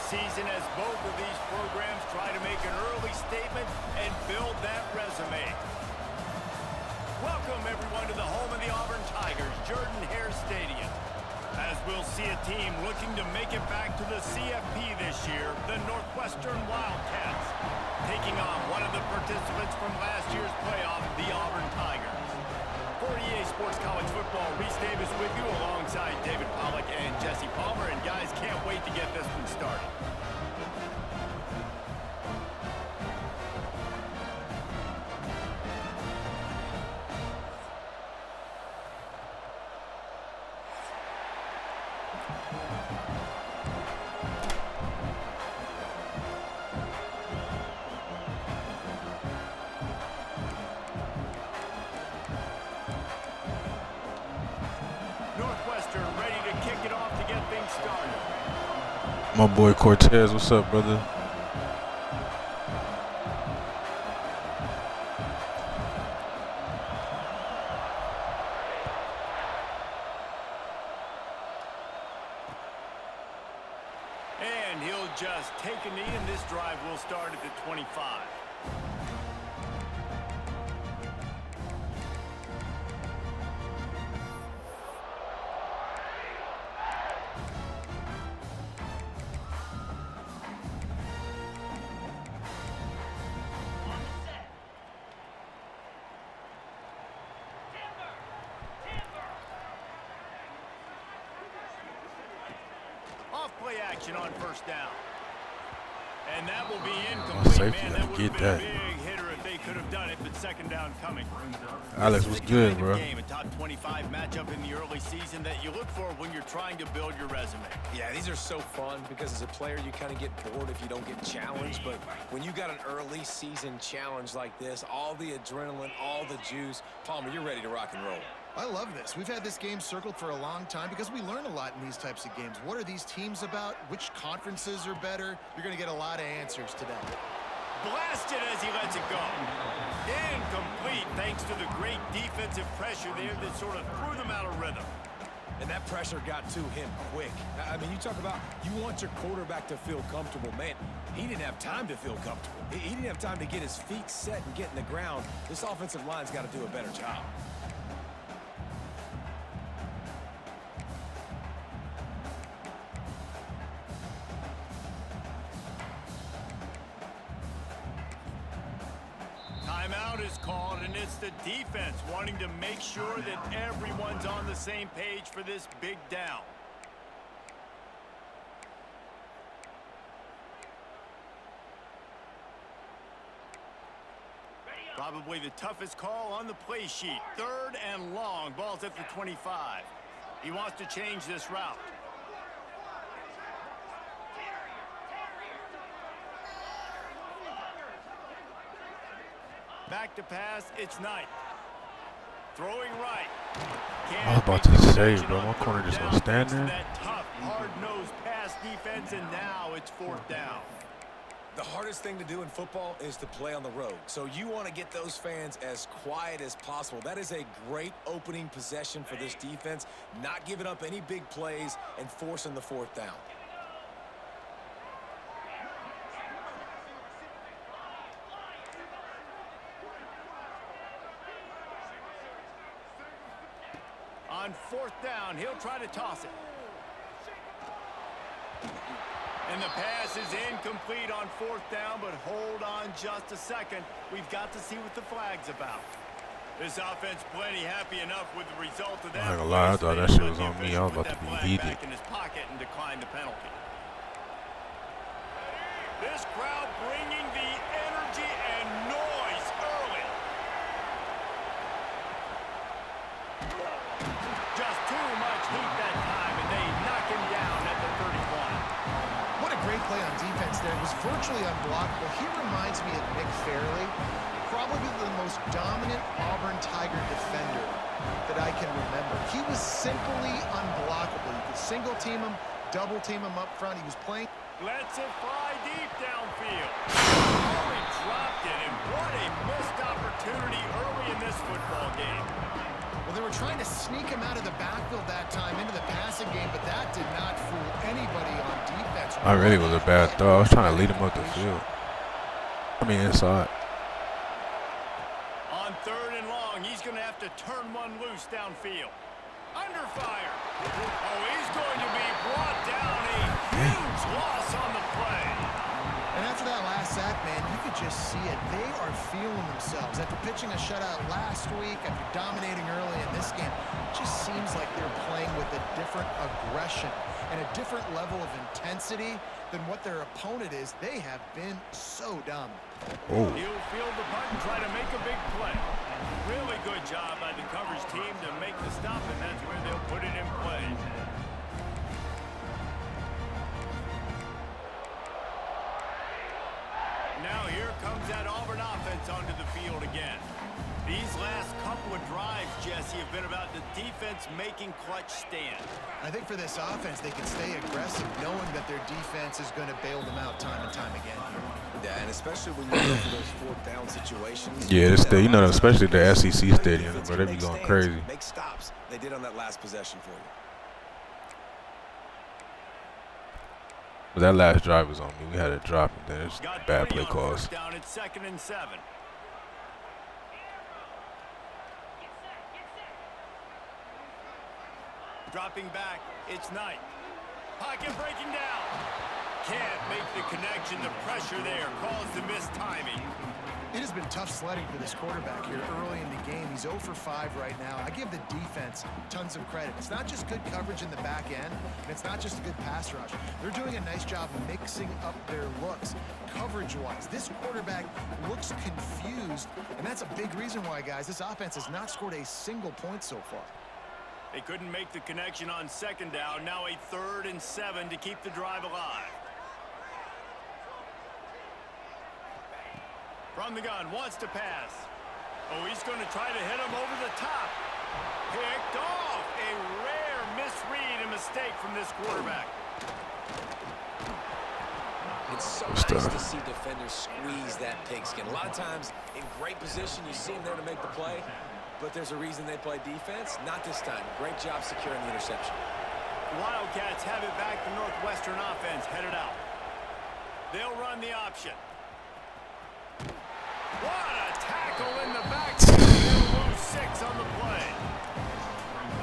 season as both of these programs try to make an early statement and build that resume. Welcome, everyone, to the home of the Auburn Tigers, Jordan-Hare Stadium. As we'll see a team looking to make it back to the CFP this year, the Northwestern Wildcats, taking on one of the participants from last year's playoff, the Auburn Tigers. For EA Sports College Football, Reese Davis with you alongside David Pollack and Jesse Palmer. And guys, can't wait to get this one started. Ready to kick it off to get things started. My boy Cortez, what's up, brother? And he'll just take a knee, and this drive will start at the 25. Play action on first down. And that will be incomplete. Man, that would have been a big hitter if they could have done it, but second down coming. Alex, what's good, bro? A top 25 matchup in the early season that you look for when you're trying to build your resume. Yeah, these are so fun because as a player, you kind of get bored if you don't get challenged. But when you got an early season challenge like this, all the adrenaline, all the juice, Palmer, you're ready to rock and roll. I love this. We've had this game circled for a long time because we learn a lot in these types of games. What are these teams about? Which conferences are better? You're going to get a lot of answers today. Blasted as he lets it go. Incomplete thanks to the great defensive pressure there that sort of threw them out of rhythm. And that pressure got to him quick. I mean, you talk about you want your quarterback to feel comfortable. Man, he didn't have time to feel comfortable. He didn't have time to get his feet set and get in the ground. This offensive line's got to do a better job. Timeout is called, and it's the defense wanting to make sure that everyone's on the same page for this big down. Probably the toughest call on the play sheet. Third and long. Ball's at the 25. He wants to change this route. Back to pass, it's Knight. Throwing right. I was about to say, bro, my corner just gonna stand there. That tough, hard-nosed pass defense, and now it's fourth down. The hardest thing to do in football is to play on the road. So you want to get those fans as quiet as possible. That is a great opening possession for this defense, not giving up any big plays and forcing the fourth down. On fourth down, he'll try to toss it. And the pass is incomplete on fourth down, but hold on just a second. We've got to see what the flag's about. This offense plenty happy enough with the result of that. I'm not gonna lie, I thought that shit was on me. I was about to be heated. Back in his pocket and decline the penalty. This crowd bringing the energy and noise early. Just too much heat that time, and they knock him down at the 31. What a great play on defense there. It was virtually unblockable. He reminds me of Nick Fairley, probably the most dominant Auburn Tiger defender that I can remember. He was simply unblockable. You could single team him, double team him up front. He was playing. Lets it fly deep downfield. Oh, he dropped it, and what a missed opportunity early in this football game. Well, they were trying to sneak him out of the backfield that time into the passing game, but that did not fool anybody on defense. I really was a bad throw. I was trying to lead him up the field. I mean, inside. On 3rd and long, he's going to have to turn one loose downfield. Under fire. Oh, he's going to be brought down. A huge loss on the play. And after that last sack, man, you could just see it. They are feeling themselves. After pitching a shutout last week, after dominating early in this game, it just seems like they're playing with a different aggression and a different level of intensity than what their opponent is. They have been so dominant. Oh. He'll field the punt and try to make a big play. Really good job by the coverage team to make the stop, and that's where they'll put it in play. Now here comes that Auburn offense onto the field again. These last couple of drives, Jesse, have been about the defense making clutch stands. I think for this offense, they can stay aggressive, knowing that their defense is going to bail them out time and time again. Yeah, and especially when you go for those 4th down situations. Yeah, this you know, especially the SEC stadium, but they be going crazy. Make stops. They did on that last possession for you. But that last drive was on me. We had a drop, and then it's Got bad 3 play on calls. 4th down at 2nd and 7. Dropping back, it's Knight. Pocket breaking down. Can't make the connection. The pressure there caused the missed timing. It has been tough sledding for this quarterback here early in the game. He's 0 for 5 right now. I give the defense tons of credit. It's not just good coverage in the back end, and it's not just a good pass rush. They're doing a nice job mixing up their looks coverage-wise. This quarterback looks confused, and that's a big reason why, guys, this offense has not scored a single point so far. They couldn't make the connection on 2nd down. Now a 3rd and 7 to keep the drive alive. From the gun, wants to pass. Oh, he's going to try to hit him over the top. Picked off. A rare misread and mistake from this quarterback. It's so nice to see defenders squeeze that pigskin. A lot of times, in great position, you see them there to make the play, but there's a reason they play defense. Not this time. Great job securing the interception. Wildcats have it back. The Northwestern offense headed out. They'll run the option. What a tackle in the backfield. They'll lose 6 on the play.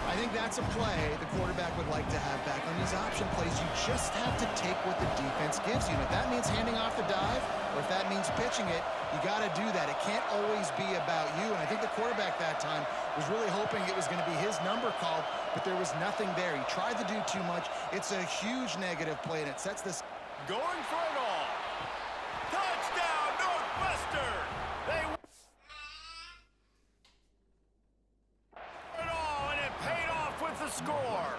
I think that's a play the quarterback would like to have back. On these option plays, you just have to take what the defense gives you. And if that means handing off the dive, or if that means pitching it, you got to do that. It can't always be about you. And I think the quarterback that time was really hoping it was going to be his number called, but there was nothing there. He tried to do too much. It's a huge negative play, and it sets this. Going for it all. Touchdown, Northwestern. They won it all, and it paid off with the score.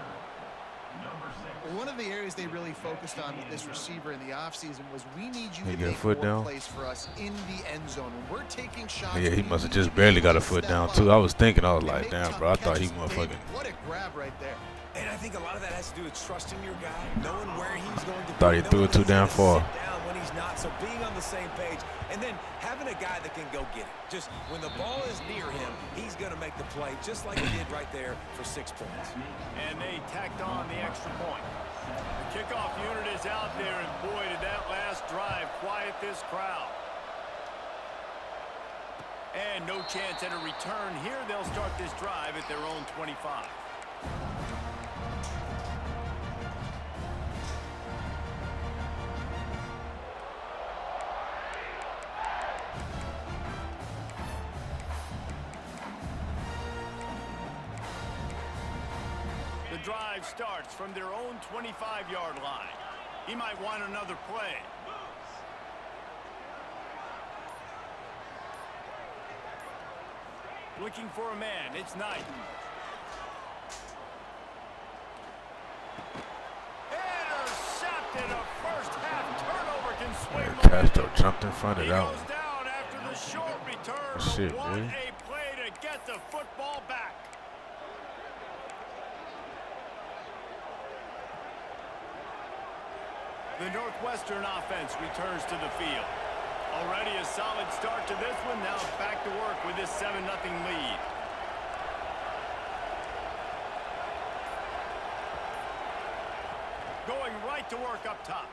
Well, one of the areas they really focused on with this receiver in the offseason was we need you to get a make foot more down? plays for us in the end zone. When we're taking shots, Yeah, he we must have need just you barely to got a step foot down, up too. I was thinking, I was and like, make damn, tough bro, I thought he catches. motherfucking. What a grab right there. And I think a lot of that has to do with trusting your guy, knowing where he's going to be. Thought he threw it too damn far. Sit down when he's not, so being on the same page, and then having a guy that can go get it. Just when the ball is near him, he's going to make the play, just like he did right there for 6 points. And they tacked on the extra point. The kickoff unit is out there, and boy, did that last drive quiet this crowd. And no chance at a return here. They'll start this drive at their own 25. The drive starts from their own 25-yard line. He might want another play. Looking for a man. It's Knight. Intercepted. A first-half turnover can swing Castro jumped in front of He that goes one. down after the short return. Shit, but what really? a play to get the football back. The Northwestern offense returns to the field. Already a solid start to this one. Now back to work with this 7-0 lead. Going right to work up top.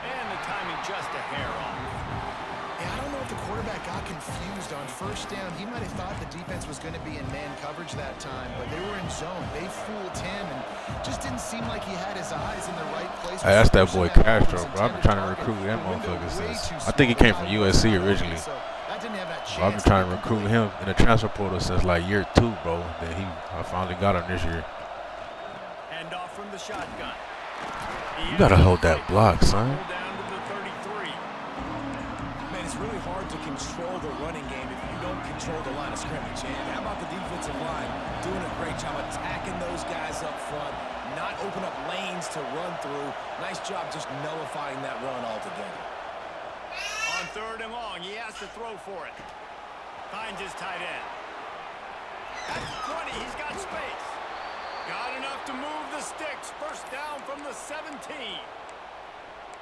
And the timing just a hair off. Yeah, I don't know if the quarterback got confused on first down. He might have thought the defense was going to be in man coverage that time, but they were in zone. They fooled him and just didn't seem like he had his eyes in the right place. Hey, that's that boy Castro, bro. I've been trying to recruit that motherfucker since. I think he came from USC originally. I've been trying to recruit him in the transfer portal since like year 2, bro. Then I finally got him this year. Hand off from the shotgun. You gotta hold that block, son. Down to the 33. Man, it's really hard to control the running game if you don't control the line of scrimmage. And how about the defensive line doing a great job attacking those guys up front, not open up lanes to run through. Nice job just nullifying that run altogether. On 3rd and long, he has to throw for it. Finds his tight end. At the 20, he's got space. Got enough to move the sticks. First down from the 17.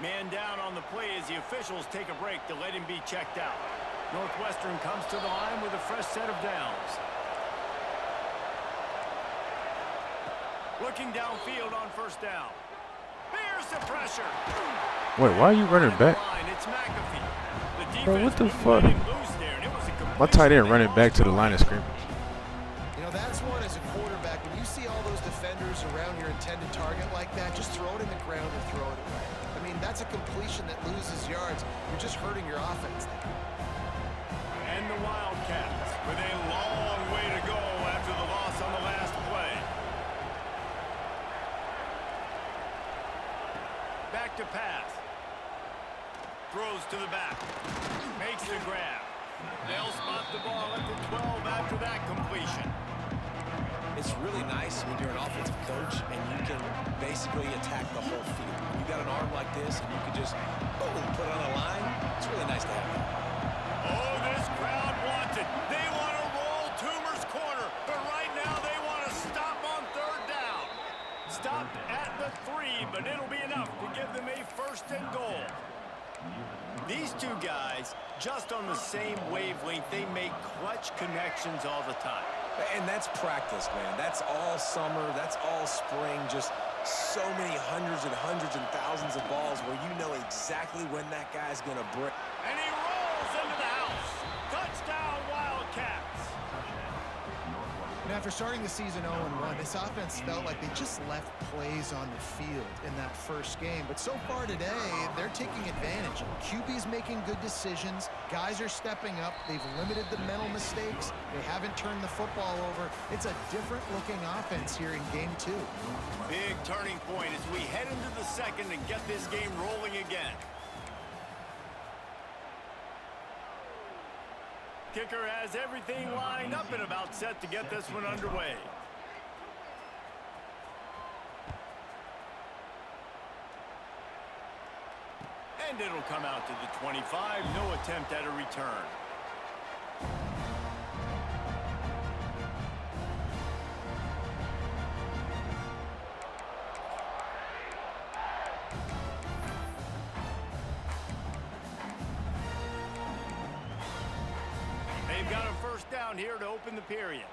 Man down on the play as the officials take a break to let him be checked out. Northwestern comes to the line with a fresh set of downs. Looking downfield on first down. Here's the pressure. Wait, why are you running back? It's McAfee. Bro, what the fuck? My tight end running back to the line of scrimmage. You know, that's one as a quarterback. When you see all those defenders around your intended target like that, just throw it in the ground and throw it away. I mean, that's a completion that loses yards. You're just hurting your offense there. And the Wildcats with a long way to go after the loss on the last play. Back to pass. Throws to the back. Makes the grab. They'll spot the ball at the 12 after that completion. It's really nice when you're an offensive coach and you can basically attack the whole field. You got an arm like this and you can just, boom, put it on a line. It's really nice to have that. Oh, this crowd wants it. They want to roll Toomer's corner, but right now they want to stop on 3rd down. Stopped at the 3, but it'll be enough to give them a 1st and goal. These two guys, just on the same wavelength, they make clutch connections all the time. And that's practice, man. That's all summer. That's all spring. Just so many hundreds and thousands of balls where you know exactly when that guy's going to break. And he rolls into the house. Touchdown, Wildcats. And after starting the season 0-1, this offense felt like they just left plays on the field in that first game. But so far today, they're taking advantage. QB's making good decisions. Guys are stepping up. They've limited the mental mistakes. They haven't turned the football over. It's a different-looking offense here in Game 2. Big turning point as we head into the 2nd and get this game rolling again. Kicker has everything lined up and about set to get this one underway. And it'll come out to the 25. No attempt at a return. They've got a 1st down here to open the period.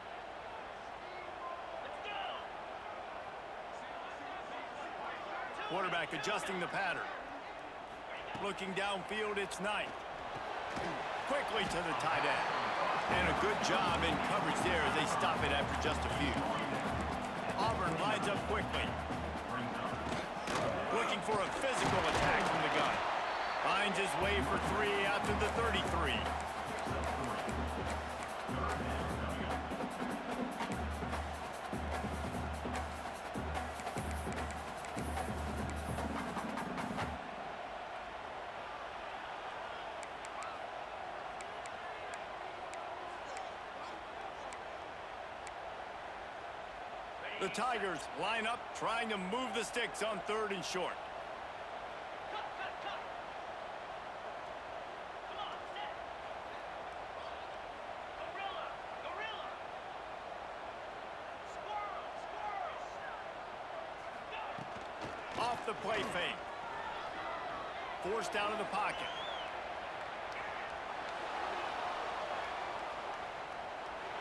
Quarterback adjusting the pattern. Looking downfield, it's Knight. Quickly to the tight end. And a good job in coverage there as they stop it after just a few. Auburn lines up quickly. Looking for a physical attack from the gun. Finds his way for 3 out to the 33. The Tigers line up, trying to move the sticks on 3rd and short. Off the play fake. Forced out of the pocket.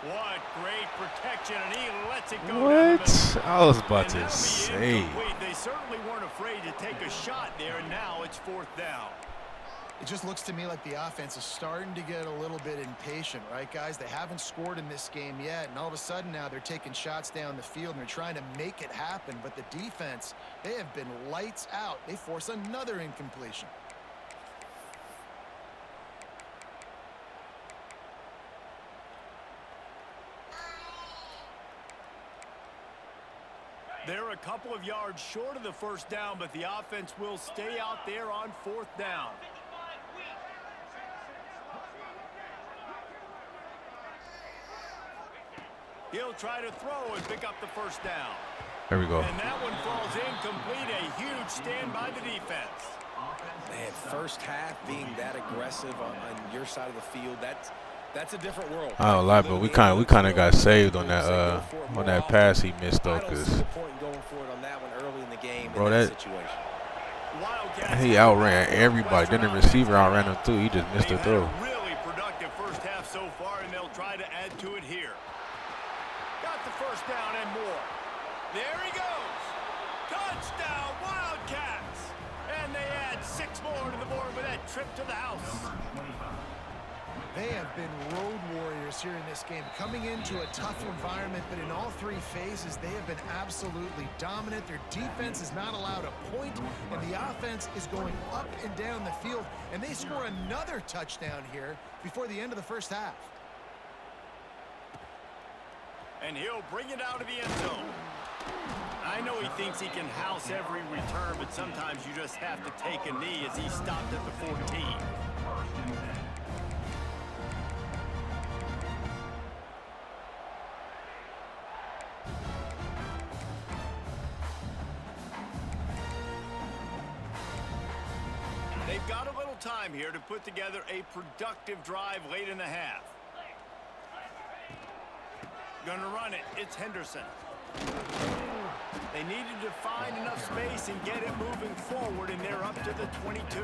What great protection, and he lets it go. What? I was about to say. They certainly weren't afraid to take a shot there, and now it's 4th down. It just looks to me like the offense is starting to get a little bit impatient, right, guys? They haven't scored in this game yet, and all of a sudden now they're taking shots down the field, and they're trying to make it happen. But the defense, they have been lights out. They force another incompletion. They're a couple of yards short of the 1st down, but the offense will stay out there on 4th down. He'll try to throw and pick up the 1st down. There we go. And that one falls incomplete. A huge stand by the defense. Man, first half being that aggressive on your side of the field, that's a different world. I don't lie, but we kind of got saved on that pass he missed though, cause bro, he outran everybody. Then the receiver outran him too. He just missed the throw. Really productive first half so far, and they'll try to add to it here. Got the 1st down and more. There he goes. Touchdown, Wildcats. And they add 6 more to the board with that trip to the house. They have been road warriors here in this game, coming into a tough environment, but in all 3 phases, they have been absolutely dominant. Their defense is not allowed a point, and the offense is going up and down the field, and they score another touchdown here before the end of the 1st half. And he'll bring it out of the end zone. I know he thinks he can house every return, but sometimes you just have to take a knee as he stopped at the 14. They've got a little time here to put together a productive drive late in the half. Gonna run it. It's Henderson. They needed to find enough space and get it moving forward, and they're up to the 22.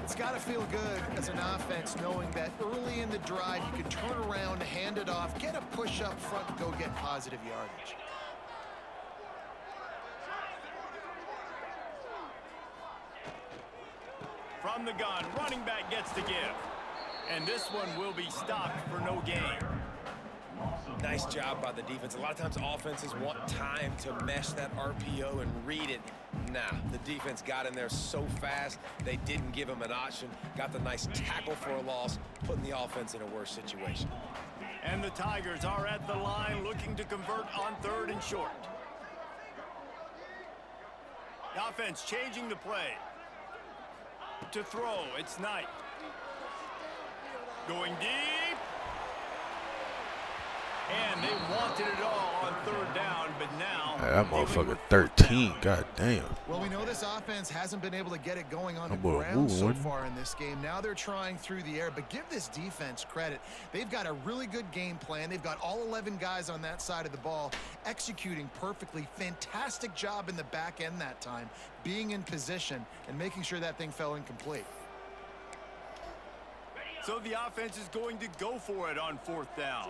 It's got to feel good as an offense knowing that early in the drive you can turn around, hand it off, get a push up front, and go get positive yardage. From the gun, running back gets the give. And this one will be stopped for no gain. Nice job by the defense. A lot of times offenses want time to mesh that RPO and read it. Nah, the defense got in there so fast, they didn't give him an option. Got the nice tackle for a loss, putting the offense in a worse situation. And the Tigers are at the line looking to convert on 3rd and short. The offense changing the play. To throw, it's Knight. Going deep. And they wanted it all on 3rd down, but now that motherfucker 13. God damn. Well, we know this offense hasn't been able to get it going on the ground so far in this game. Now they're trying through the air, but give this defense credit. They've got a really good game plan. They've got all 11 guys on that side of the ball executing perfectly. Fantastic job in the back end that time, being in position and making sure that thing fell incomplete. So the offense is going to go for it on 4th down.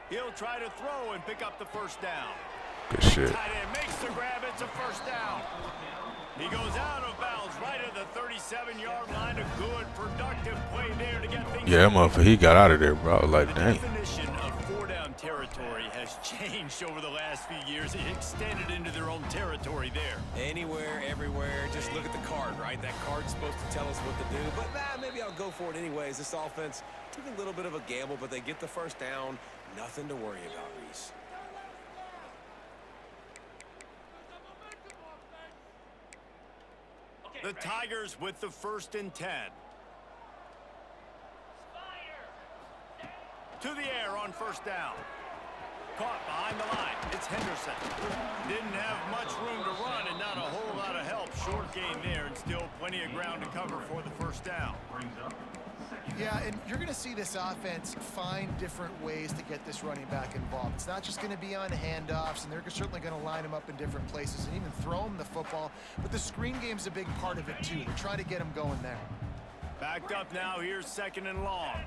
He'll try to throw and pick up the 1st down. Good shit. Tight end makes the grab. It's a 1st down. He goes out of bounds right at the 37-yard line. A good, productive play there to get things. Yeah, motherfucker, he got out of there, bro. Like, dang. The definition of 4-down territory has changed over the last few years. It extended into their own territory there. Anywhere, everywhere. Just look at the card, right? That card's supposed to tell us what to do. But maybe I'll go for it anyways. This offense took a little bit of a gamble, but they get the 1st down. Nothing to worry about, Reese. The Tigers with the 1st and 10. To the air on 1st down. Caught behind the line. It's Henderson. Didn't have much room to run and not a whole lot of help. Short gain there and still plenty of ground to cover for the 1st down. Yeah, and you're going to see this offense find different ways to get this running back involved. It's not just going to be on handoffs, and they're certainly going to line him up in different places and even throw him the football. But the screen game's a big part of it, too. They're trying to get him going there. Backed up now. Here's 2nd and long.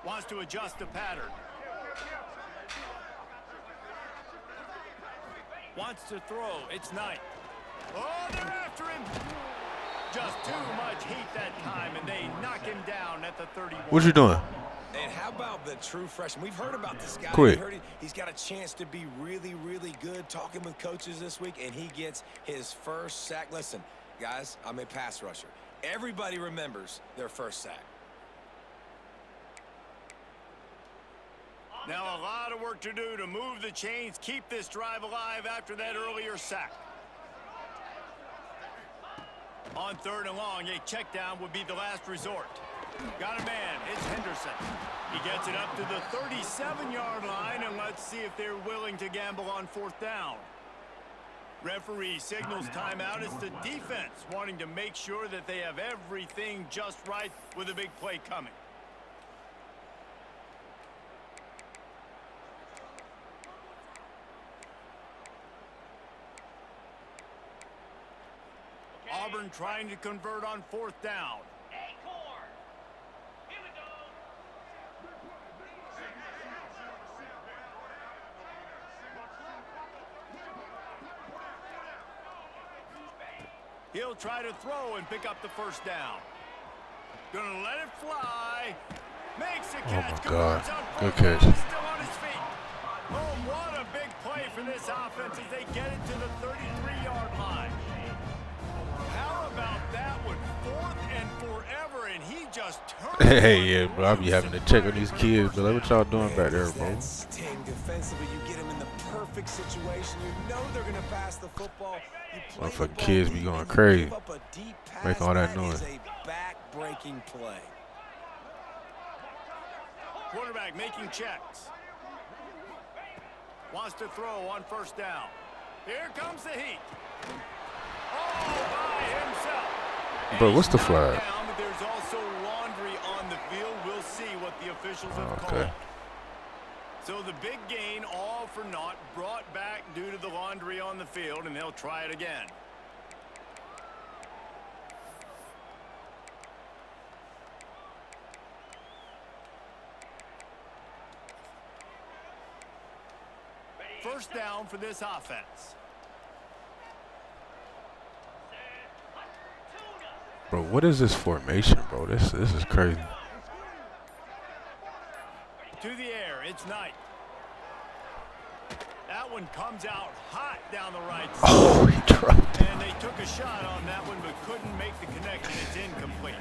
Wants to adjust the pattern. Wants to throw. It's Knight. Oh, they're after him. Just too much heat that time, and they knock him down at the 31. What you doing? And how about the true freshman? We've heard about this guy. Quick. He's got a chance to be really, really good. Talking with coaches this week, and he gets his first sack. Listen, guys, I'm a pass rusher. Everybody remembers their first sack. Now a lot of work to do to move the chains, keep this drive alive after that earlier sack. On 3rd and long, a check down would be the last resort. Got a man. It's Henderson. He gets it up to the 37-yard line, and let's see if they're willing to gamble on 4th down. Referee signals timeout. It's the defense wanting to make sure that they have everything just right with a big play coming. Auburn trying to convert on 4th down. Here we go. He'll try to throw and pick up the 1st down. Gonna let it fly. Makes a catch. Oh my God. Good catch. Still on his feet. Oh, what a big play for this offense as they get it to the 33-yard line. How about that one? 4th and forever, and he just turned. Hey, yeah, bro. I be having to check on these kids, but what y'all doing back there, bro? Sting defensively. You get him in the perfect situation. You know they're going to pass the football. Motherfucking kids be going crazy. Make all that noise. That is a back-breaking play. Quarterback making checks. Wants to throw on 1st down. Here comes the heat. Oh, by himself. Bro, what's the flag? Down, but there's also laundry on the field. We'll see what the officials have Okay. called. So the big gain, all for naught, brought back due to the laundry on the field, and they'll try it again. First down for this offense. Bro, what is this formation, bro? This is crazy. To the air, it's Knight. That one comes out hot down the right side. Oh, he dropped it. And they took a shot on that one, but couldn't make the connection. It's incomplete.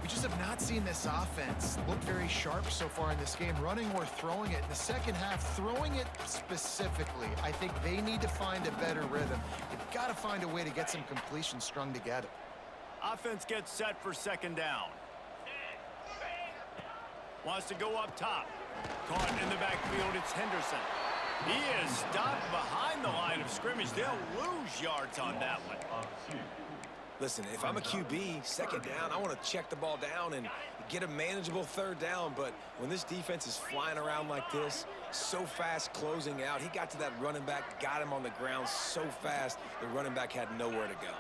We just have not seen this offense look very sharp so far in this game, running or throwing it. In the second half, throwing it specifically, I think they need to find a better rhythm. You've got to find a way to get some completions strung together. Offense gets set for 2nd down. Wants to go up top. Caught in the backfield, it's Henderson. He is stopped behind the line of scrimmage. They'll lose yards on that one. Listen, if I'm a QB, 2nd down, I want to check the ball down and get a manageable 3rd down. But when this defense is flying around like this, so fast closing out, he got to that running back, got him on the ground so fast, the running back had nowhere to go.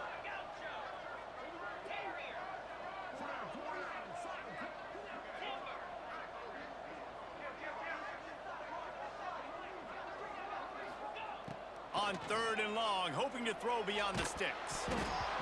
On 3rd and long, hoping to throw beyond the sticks.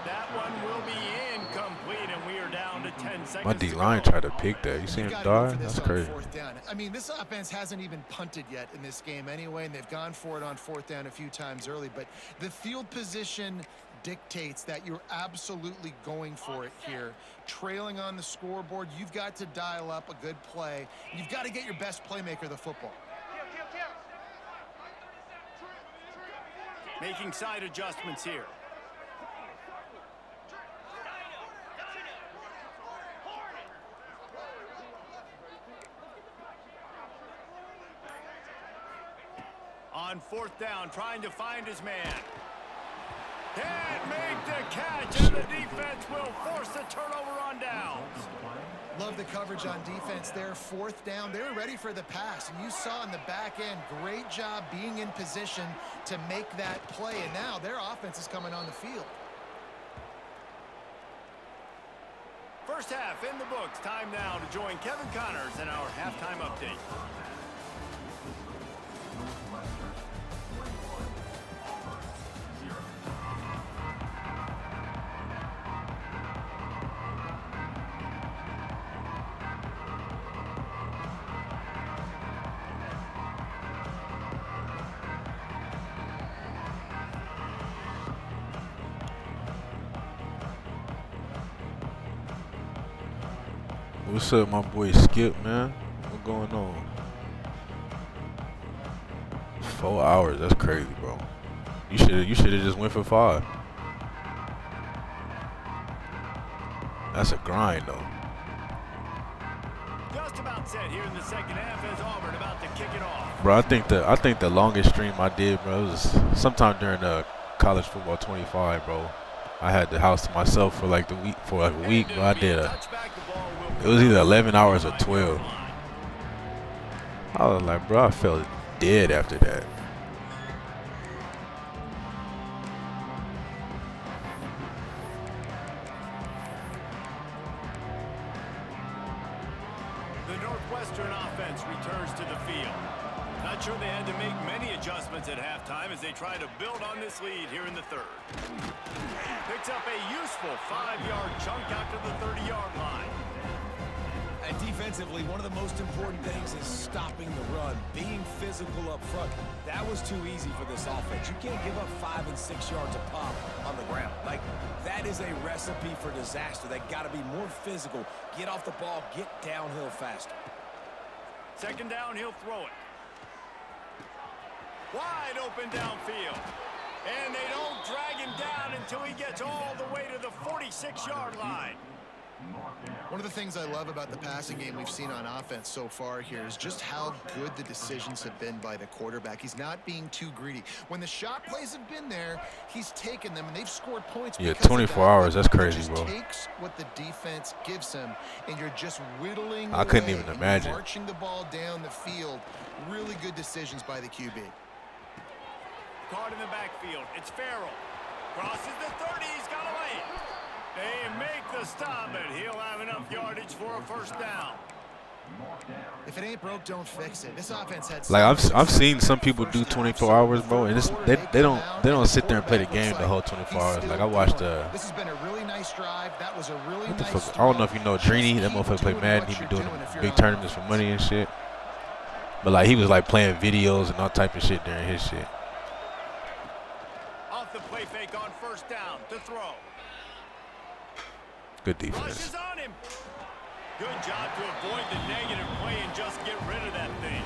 That one will be incomplete, and we are down to 10 seconds. My D-line tried to pick that. You see him die? That's crazy. 4th down. I mean, this offense hasn't even punted yet in this game anyway, and they've gone for it on 4th down a few times early. But the field position dictates that you're absolutely going for it here. Trailing on the scoreboard, you've got to dial up a good play. You've got to get your best playmaker the football. Making side adjustments here. On 4th down, trying to find his man. Can't make the catch, and the defense will force the turnover on downs. Love the coverage on defense there. 4th down. They were ready for the pass, and you saw in the back end, great job being in position to make that play, and now their offense is coming on the field. First half in the books. Time now to join Kevin Connors in our halftime update. What's up, my boy Skip, man? What's going on? 4 hours, that's crazy, bro. You should have just went for 5. That's a grind, though. Just about set here in the second half as Auburn about to kick it off. Bro, I think the longest stream I did, bro, was sometime during the college football 25, bro. I had the house to myself for like a week, bro. I did it was either 11 hours or 12. I was like, bro, I felt dead after that. The Northwestern offense returns to the field. Not sure they had to make many adjustments at halftime as they try to build on this lead here in the 3rd. Picks up a useful 5-yard chunk out to the 30-yard line. And defensively, one of the most important things is stopping the run, being physical up front. That was too easy for this offense. You can't give up 5 and 6 yards a pop on the ground. Like, that is a recipe for disaster. They got to be more physical, get off the ball, get downhill faster. 2nd down, he'll throw it. Wide open downfield. And they don't drag him down until he gets all the way to the 46-yard line. One of the things I love about the passing game we've seen on offense so far here is just how good the decisions have been by the quarterback. He's not being too greedy. When the shot plays have been there, he's taken them, and they've scored points. Yeah, 24 hours, that's crazy, bro. He takes what the defense gives him, and you're just whittling I couldn't away even imagine. marching the ball down the field. Really good decisions by the QB. Caught in the backfield. It's Farrell. Crosses the 30. He's got away. They make the stop, and he'll have enough yardage for a 1st down. If it ain't broke, don't fix it. This offense had like I've seen some people do 24 hours, bro, and they don't sit there and play the game the whole 24 hours. Like I watched This has been a really nice drive. That was a really what the nice fuck? I don't know if you know Drini. That motherfucker play Madden. He be doing big tournaments for money and shit. But like he was like playing videos and all type of shit during his shit. Off the play fake on 1st down to throw. Good defense. Rushes on him. Good job to avoid the negative play and just get rid of that thing.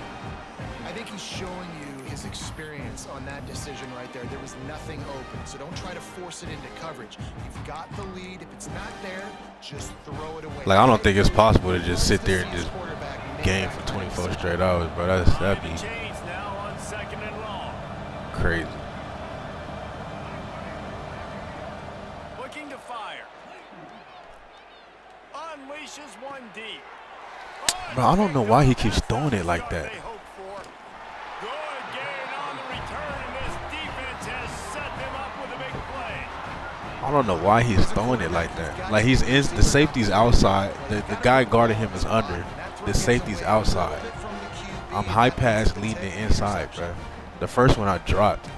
I think he's showing you his experience on that decision right there. There was nothing open, so don't try to force it into coverage. You've got the lead. If it's not there, just throw it away. Like I don't think it's possible to just sit there and just game for 24 straight hours, bro. That'd be Now on 2nd and long. crazy. Looking to fire. Unleashes one deep. Bro, I don't know why he keeps throwing it like that. Good gain on the return, and this defense has set them up with a big play. I don't know why he's throwing it like that. Like he's in the safety's outside. The guy guarding him is under. The safety's outside. I'm high pass leading it inside, bro. The first one I dropped.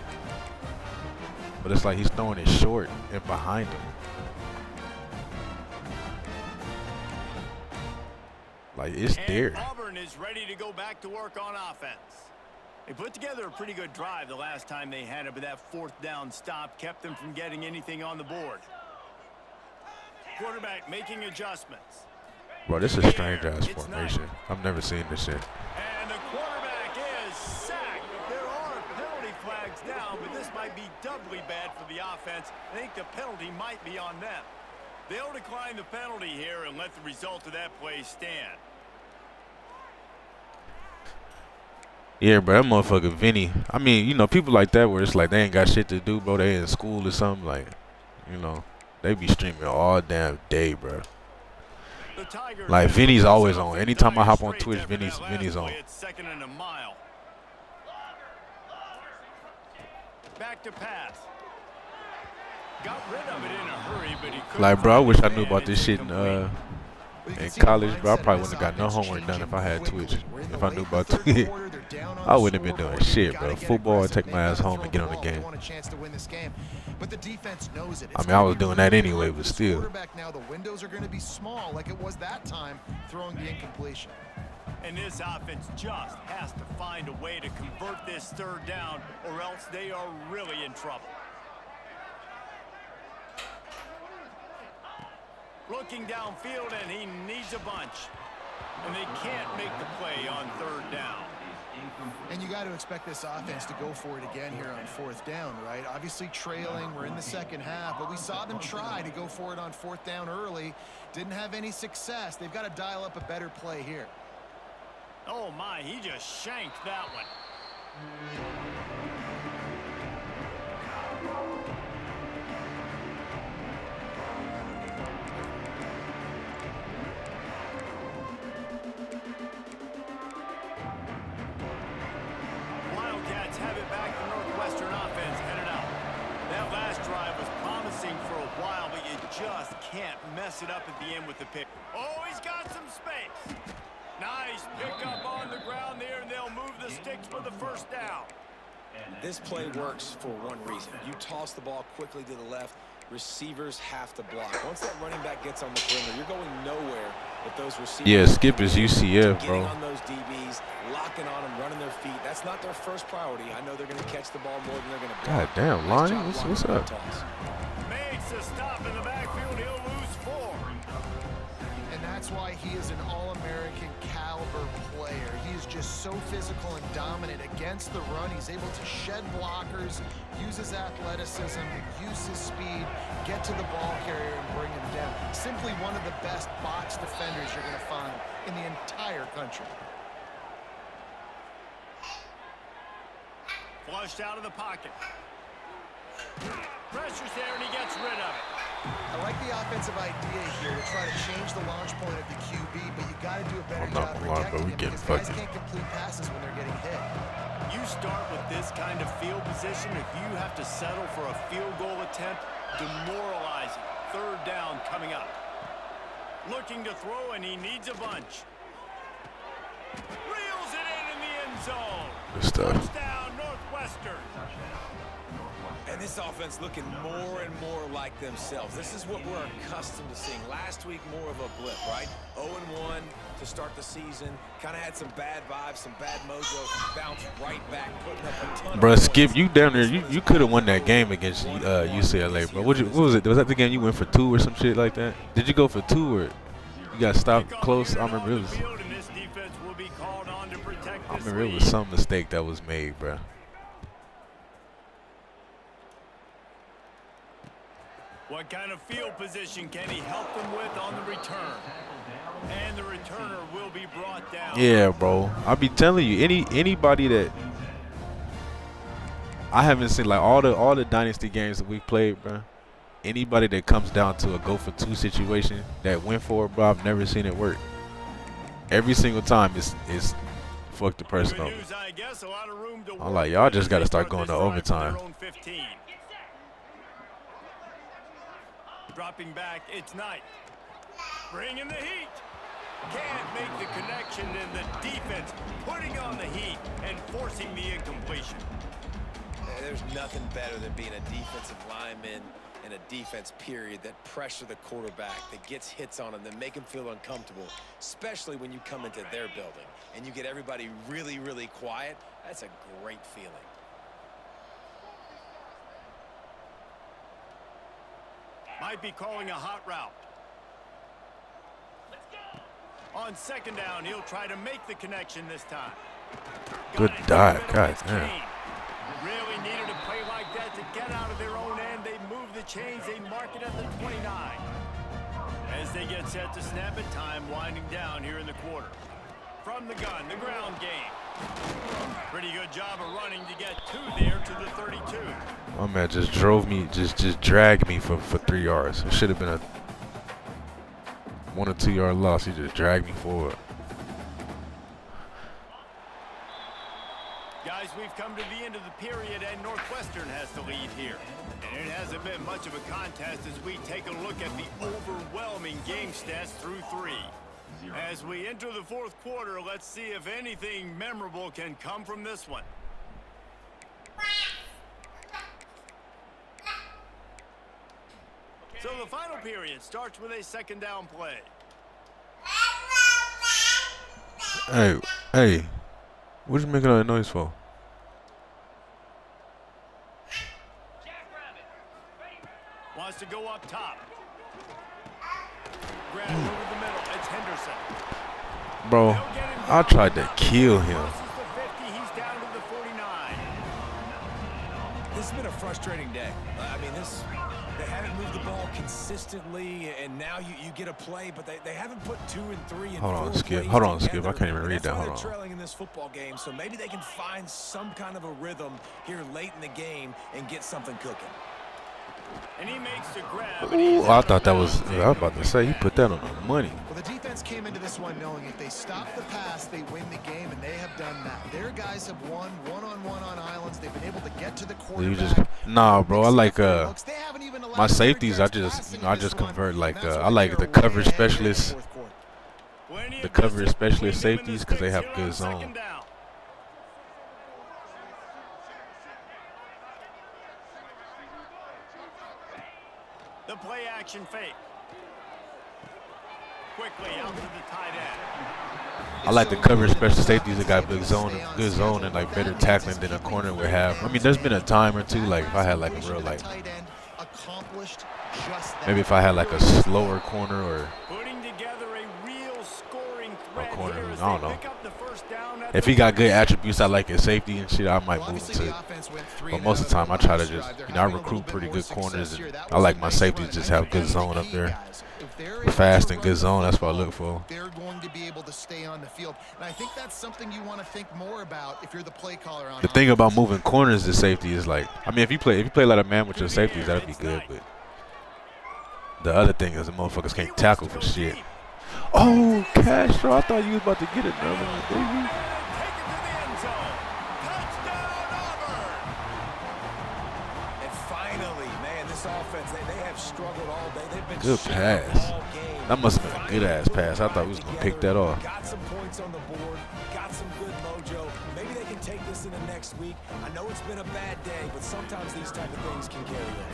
But it's like he's throwing it short and behind him. Like it's there. Auburn is ready to go back to work on offense. They put together a pretty good drive the last time they had it, but that 4th down stop kept them from getting anything on the board. Quarterback making adjustments. Bro, this is strange ass formation. I've never seen this shit. And the quarterback is sacked. There are penalty flags down, but this might be doubly bad for the offense. I think the penalty might be on them. They'll decline the penalty here and let the result of that play stand. Yeah, bro, that motherfucker Vinny. I mean, you know, people like that where it's like they ain't got shit to do, bro. They in school or something, like, you know, they be streaming all damn day, bro. Like Vinny's always on. Anytime I hop on Twitch, Vinny's on. Back to pass. Got rid of it in a hurry, but he couldn't. Like, bro, I wish I knew about this shit in college, bro. I probably wouldn't have got no homework done if I had Twitch. If I knew about Twitch, I wouldn't have been doing shit, bro. Football, I'd take my ass home and get on the game. I mean, I was doing that anyway, but still. Now the windows are going to be small like it was that time throwing the incompletion. And this offense just has to find a way to convert this third down, or else they are really in trouble. Looking downfield, and he needs a bunch. And they can't make the play on third down. And you got to expect this offense to go for it again here on fourth down, right? Obviously trailing, we're in the second half, but we saw them try to go for it on fourth down early. Didn't have any success. They've got to dial up a better play here. Oh my, he just shanked that one. Wildcats have it back. The Northwestern offense headed out. That last drive was promising for a while, but you just can't mess it up at the end with the pick. Oh, he's got some space. Nice pickup on the ground there, and they'll move the sticks for the first down. This play works for one reason. You toss the ball quickly to the left, receivers have to block. Once that running back gets on the perimeter, you're going nowhere if those receivers. Yeah, Skip is UCF, bro. Getting on those DBs, locking on them, running their feet. That's not their first priority. I know they're going to catch the ball more than they're going to block. God damn, Lonnie, what's up? Makes a stop in the backfield. He'll lose 4. And that's why he is an all-American caliber player. He is just so physical and dominant against the run. He's able to shed blockers, use his athleticism, use his speed, get to the ball carrier and bring him down. Simply one of the best box defenders you're going to find in the entire country. Flushed out of the pocket. Pressure's there, and he gets rid of it. I like the offensive idea here to try to change the launch point of the QB, but you got to do a better job protecting him because guys can't complete passes when they're getting hit. You start with this kind of field position. If you have to settle for a field goal attempt, demoralizing. Third down coming up. Looking to throw, and he needs a bunch. Reels it in the end zone. Good stuff. Touchdown, Northwestern. And this offense looking more and more like themselves. This is what we're accustomed to seeing. Last week, more of a blip, right? 0-1 to start the season. Kind of had some bad vibes, some bad mojo. Bounced right back, putting up a ton. Bro, Skip, you down there, you could have won that game against UCLA, bro. What was it? Was that the game you went for 2 or some shit like that? Did you go for 2 or you got stopped close? I remember it was some mistake that was made, bro. What kind of field position can he help them with on the return? And the returner will be brought down. Yeah, bro. I'll be telling you, anybody that I haven't seen, like all the dynasty games that we've played, bro. Anybody that comes down to a go for 2 situation that went for it, bro, I've never seen it work. Every single time it's fuck the person over. I'm like, y'all just got to start going to overtime. Dropping back, it's Knight. Bringing the heat. Can't make the connection, and the defense putting on the heat and forcing the incompletion. There's nothing better than being a defensive lineman in a defense period that pressure the quarterback, that gets hits on him, that make him feel uncomfortable, especially when you come into their building and you get everybody really, really quiet. That's a great feeling. Might be calling a hot route. On second down, he'll try to make the connection this time. Good dive, God damn. Really needed a play like that to get out of their own end. They move the chains, they mark it at the 29. As they get set to snap it, time winding down here in the quarter. From the gun, the ground game. Pretty good job of running to get 2 there to the 32. My man just drove me, just dragged me for 3 yards. It should have been a 1 or 2 yard loss. He just dragged me forward. Guys, we've come to the end of the period, and Northwestern has the lead here. And it hasn't been much of a contest as we take a look at the overwhelming game stats through 3. As we enter the 4th quarter, let's see if anything memorable can come from this one. So the final period starts with a 2nd down play. Hey, what you making all that noise for? Wants to go up top. Grab over the middle. It's Henderson. Bro, I tried to kill him. Crosses the 50. He's down to the 49. This has been a frustrating day. I mean, they haven't moved the ball consistently, and now you get a play, but they haven't put 2 and 3 and Hold on, 4 Skip. plays Hold on, Skip. together. I can't even read That's that. why Hold they're on. trailing in this football game, so maybe they can find some kind of a rhythm here late in the game and get something cooking. And he makes the grab. Ooh, I thought that was. I was about to say he put that on the money. Well, the defense came into this one knowing if they stop the pass, they win the game, and they have done that. Their guys have won one-on-one on islands. They've been able to get to the quarterback. Nah, bro. I like my safeties. I just convert like I like the coverage specialists, the coverage specialist safeties because they have good zone. The play action fake. Quickly out to the tight end. I like the coverage special safeties that got good zone and like better tackling than a corner would have. I mean, there's been a time or two like if I had like a real like maybe if I had like a slower corner or Putting together a real scoring threat corner, here as I don't they know. pick up the first down at if the he got good 40. attributes, I like his safety and shit. I might move to. But most of the time, I try to just I recruit pretty good corners and I like my safeties just have good zone up there. Fast and good zone, that's what I look for. They're going to be able to stay on the field. And I think that's something you want to think more about if you're the play caller on The thing about moving corners to safety is like, I mean, if you play like a man with your safeties, that'd be good. But the other thing is the motherfuckers can't tackle for shit. Oh, Castro, I thought you was about to get another one, baby. Take it to the end zone. Touchdown, Auburn. And finally, man, this offense, they have struggled all day. They've been Good shut pass. all game. That must have been a good ass pass. I thought we was gonna pick that off. Got some points on the board, got some good mojo. Maybe they can take this into next week. I know it's been a bad day, but sometimes these type of things can carry over.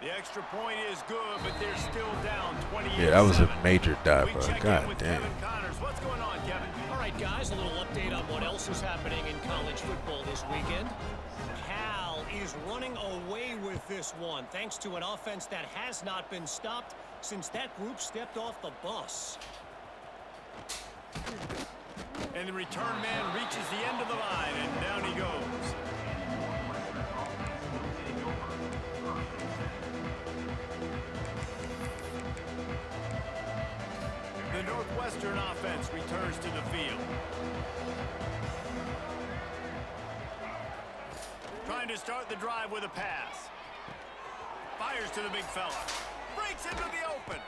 The extra point is good, but they're still down 28. Yeah, that was a major dive, We bro. check in God with damn. Kevin Connors. What's going on, Kevin? All right, guys, a little update on what else is happening in college football this weekend. Cal is running away with this one, thanks to an offense that has not been stopped since that group stepped off the bus. And the return man reaches the end of the line, and down he goes. The Northwestern offense returns to the field. Trying to start the drive with a pass. Fires to the big fella. Breaks into the open.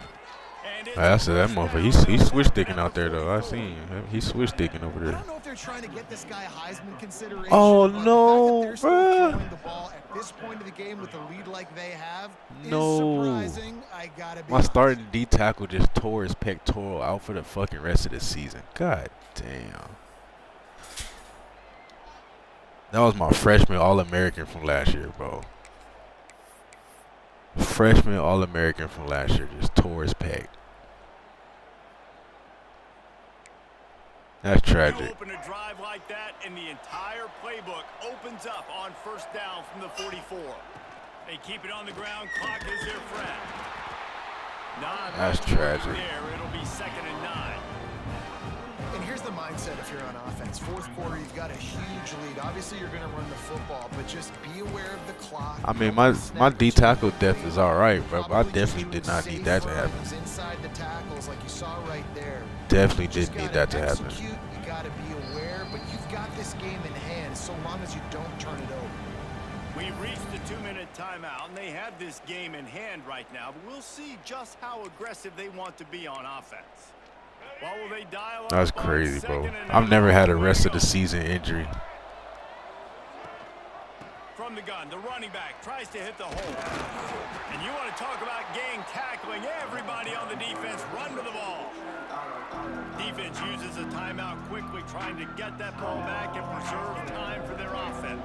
And I said that motherfucker. He's switch sticking out there though. I seen him. He's switch sticking over I there. don't know if they're trying to get this guy Heisman consideration. Oh, but no, the fact that they're still bruh. throwing the ball at this point of the game with the lead like they have No. is surprising. I gotta be My starting D tackle just tore his pectoral out for the fucking rest of the season. God damn. That was my freshman All-American from last year, bro. Freshman All-American from last year just tore his pec. That's You tragic. open a drive like that, and the entire playbook opens up on first down from the 44. They keep it on the ground. Clock is their friend. That's tragic. There, it'll be 2nd and 9. And here's the mindset if you're on offense. 4th quarter, you've got a huge lead. Obviously, you're going to run the football, but just be aware of the clock. I mean, my D tackle depth is all right, bro. But I definitely did not need that to happen. Inside the tackles, like you saw right there. Definitely didn't need that to happen. You got to be aware, but you've you've got this game in hand so long as you don't turn it over. We've reached the 2-minute timeout, and they have this game in hand right now, but we'll see just how aggressive they want to be on offense. Well, will they dial up? That's crazy, bro. I've never had a rest of the season injury. From the gun, the running back tries to hit the hole. And you want to talk about gang tackling. Everybody on the defense run to the ball. Defense uses a timeout quickly, trying to get that ball back and preserve time for their offense.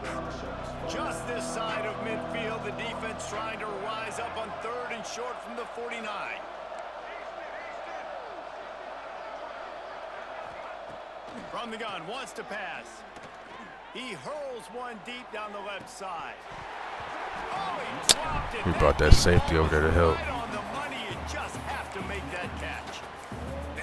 Just this side of midfield, the defense trying to rise up on 3rd and short from the 49. From the gun, wants to pass. He hurls one deep down the left side. Oh, he dropped it. He brought that safety over there to help. Right on the money, you just have to make that catch.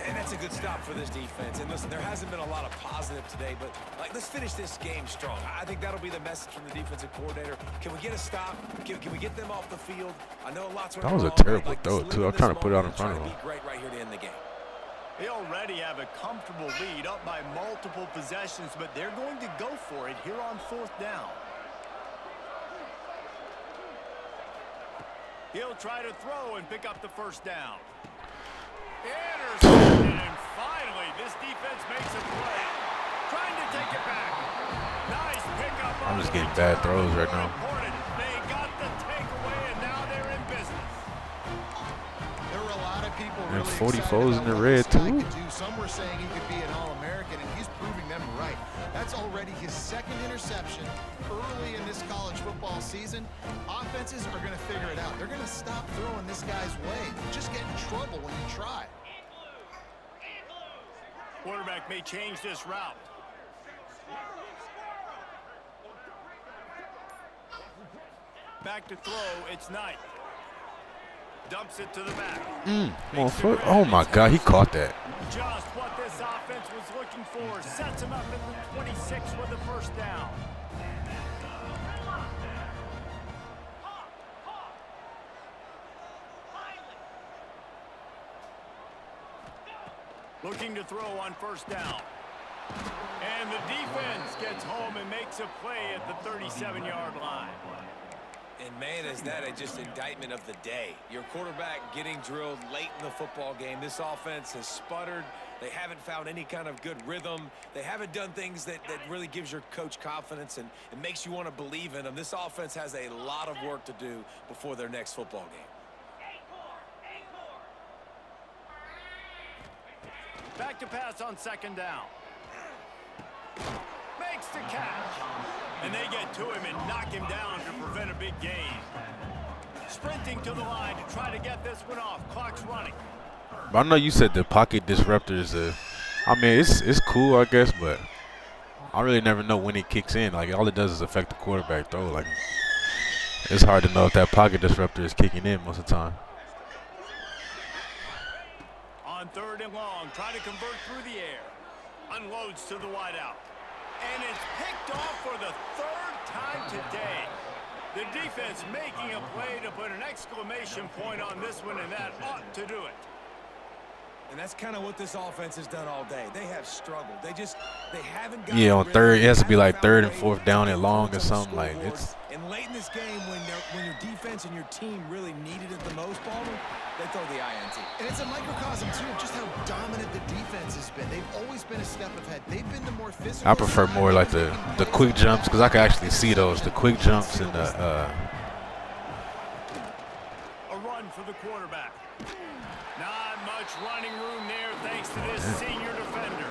And that's a good stop for this defense. And listen, there hasn't been a lot of positive today, but let's finish this game strong. I think that'll be the message from the defensive coordinator. Can we get a stop? Can we get them off the field? I know lots of that was a terrible throw too. I'm trying to put it out in front of him. Great right here to end the game. They already have a comfortable lead up by multiple possessions, but they're going to go for it here on 4th down. He'll try to throw and pick up the 1st down. Intercepted, and finally, this defense makes a play. Trying to take it back. Nice pickup. I'm just getting bad throws right now. They got the takeaway, and now they're in business. There were a lot of people And really 44's in the red, excited about what too. this guy could do. Some were saying he could be an All-American, and he's proving them right. That's already his 2nd interception early in this college football season. Offenses are going to figure it out. They're going to stop throwing this guy's way. You just get in trouble when you try. Quarterback may change this route. Back to throw, it's Knight. Dumps it to the back. Oh my God, he caught that. Just what this offense was looking for. Sets him up at the 26 with the 1st down. Looking to throw on 1st down. And the defense gets home and makes a play at the 37-yard line. And man, is that just indictment of the day. Your quarterback getting drilled late in the football game. This offense has sputtered. They haven't found any kind of good rhythm. They haven't done things that really gives your coach confidence and it makes you want to believe in them. This offense has a lot of work to do before their next football game. Back to pass on 2nd down. Makes the catch. And they get to him and knock him down to prevent a big gain. Sprinting to the line to try to get this one off. Clock's running. But I know you said the pocket disruptor is I mean, it's cool, I guess, but I really never know when it kicks in. Like, all it does is affect the quarterback throw. Like, it's hard to know if that pocket disruptor is kicking in most of the time. On 3rd and long, try to convert through the air. Unloads to the wideout. And it's picked off for the 3rd time today. The defense making a play to put an exclamation point on this one, and that ought to do it. And that's kind of what this offense has done all day. They have struggled. They haven't got on 3rd, it has to be like 3rd and 4th down and long or something. Like, it's. And late in this game, when your defense and your team really needed it the most, Baldwin, they throw the INT. And it's a microcosm, too, of just how dominant the defense has been. They've always been a step ahead. They've been the more physical. I prefer more like the quick jumps because I can actually see those. The quick jumps and the. A run for the quarterback. Not much running room there thanks to this senior defender.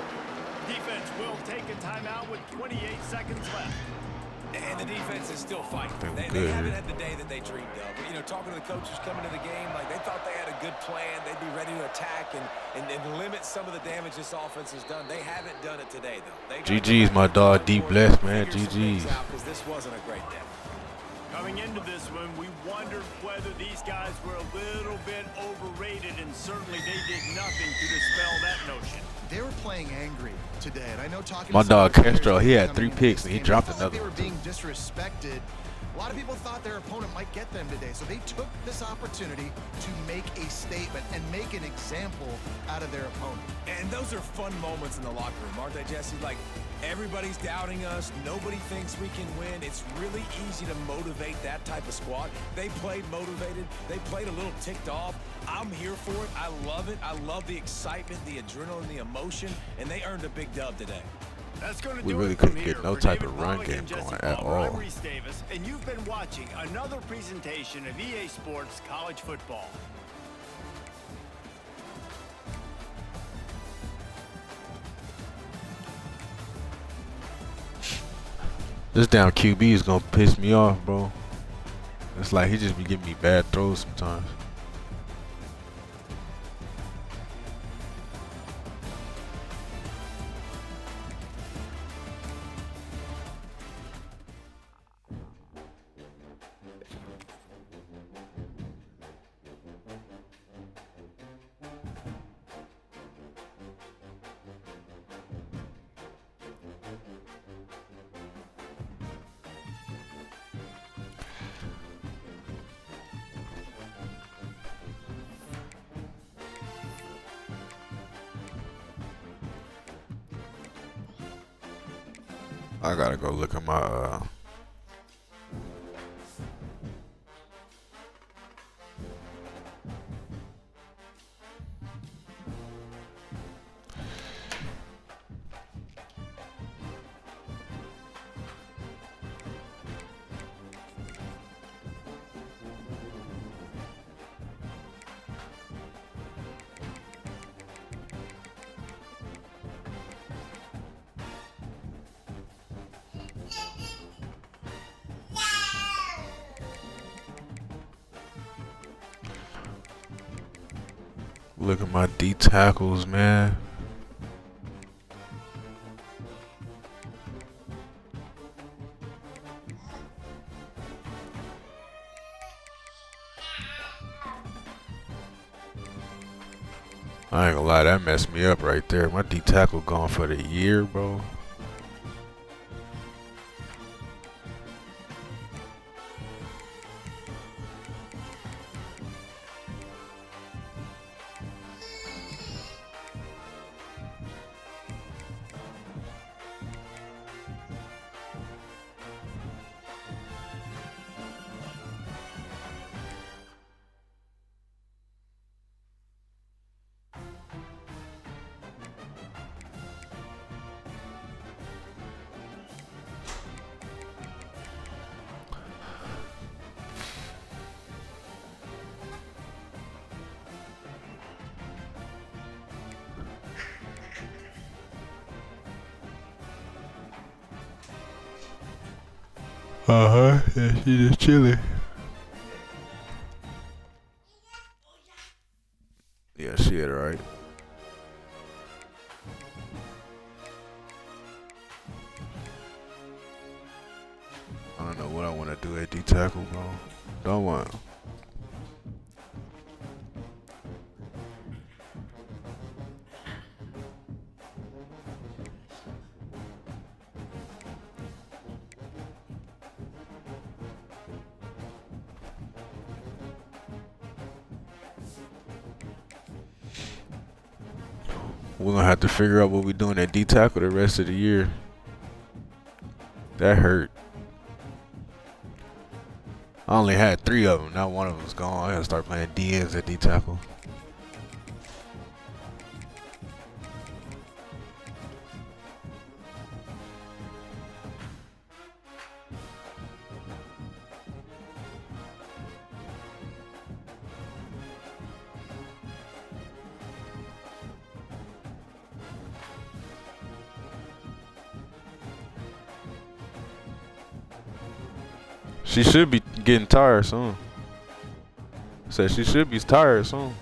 Defense will take a timeout with 28 seconds left. And the defense is still fighting. They haven't had the day that they dreamed of. But, you know, talking to the coaches coming to the game, like they thought they had a good plan. They'd be ready to attack and limit some of the damage this offense has done. They haven't done it today, though. GG's, my dog. D blessed, man. GG's. Because this wasn't a great day. Coming into this one, we wondered whether these guys were a little bit overrated, and certainly they did nothing to dispel that notion. They were playing angry today, and I know talking My to some dog of the players Castro, he had coming 3 into picks this and he game, dropped they felt another like one. they were being disrespected A lot of people thought their opponent might get them today, so they took this opportunity to make a statement and make an example out of their opponent. And those are fun moments in the locker room, aren't they, Jesse? Like, everybody's doubting us. Nobody thinks we can win. It's really easy to motivate that type of squad. They played motivated. They played a little ticked off. I'm here for it. I love it. I love the excitement, the adrenaline, the emotion, and they earned a big dub today. That's going to We do really it from couldn't here get no for type David of run Bowie game and Jesse going at Palmer. I'm all. Reese Davis, and you've been watching another presentation of EA Sports College Football. This damn QB is gonna piss me off, bro. It's like he just be giving me bad throws sometimes. I gotta go look at my look at my D tackles, man. I ain't gonna lie, that messed me up right there. My D tackle gone for the year, bro. Yeah, she just chilling. Yeah, she had it right. I don't know what I want to do at D tackle, bro. Don't want. We're gonna have to figure out what we're doing at D tackle the rest of the year. That hurt. I only had 3 of them. Now one of them's gone. I gotta start playing DNs at D tackle. She should be getting tired soon. Said she should be tired soon.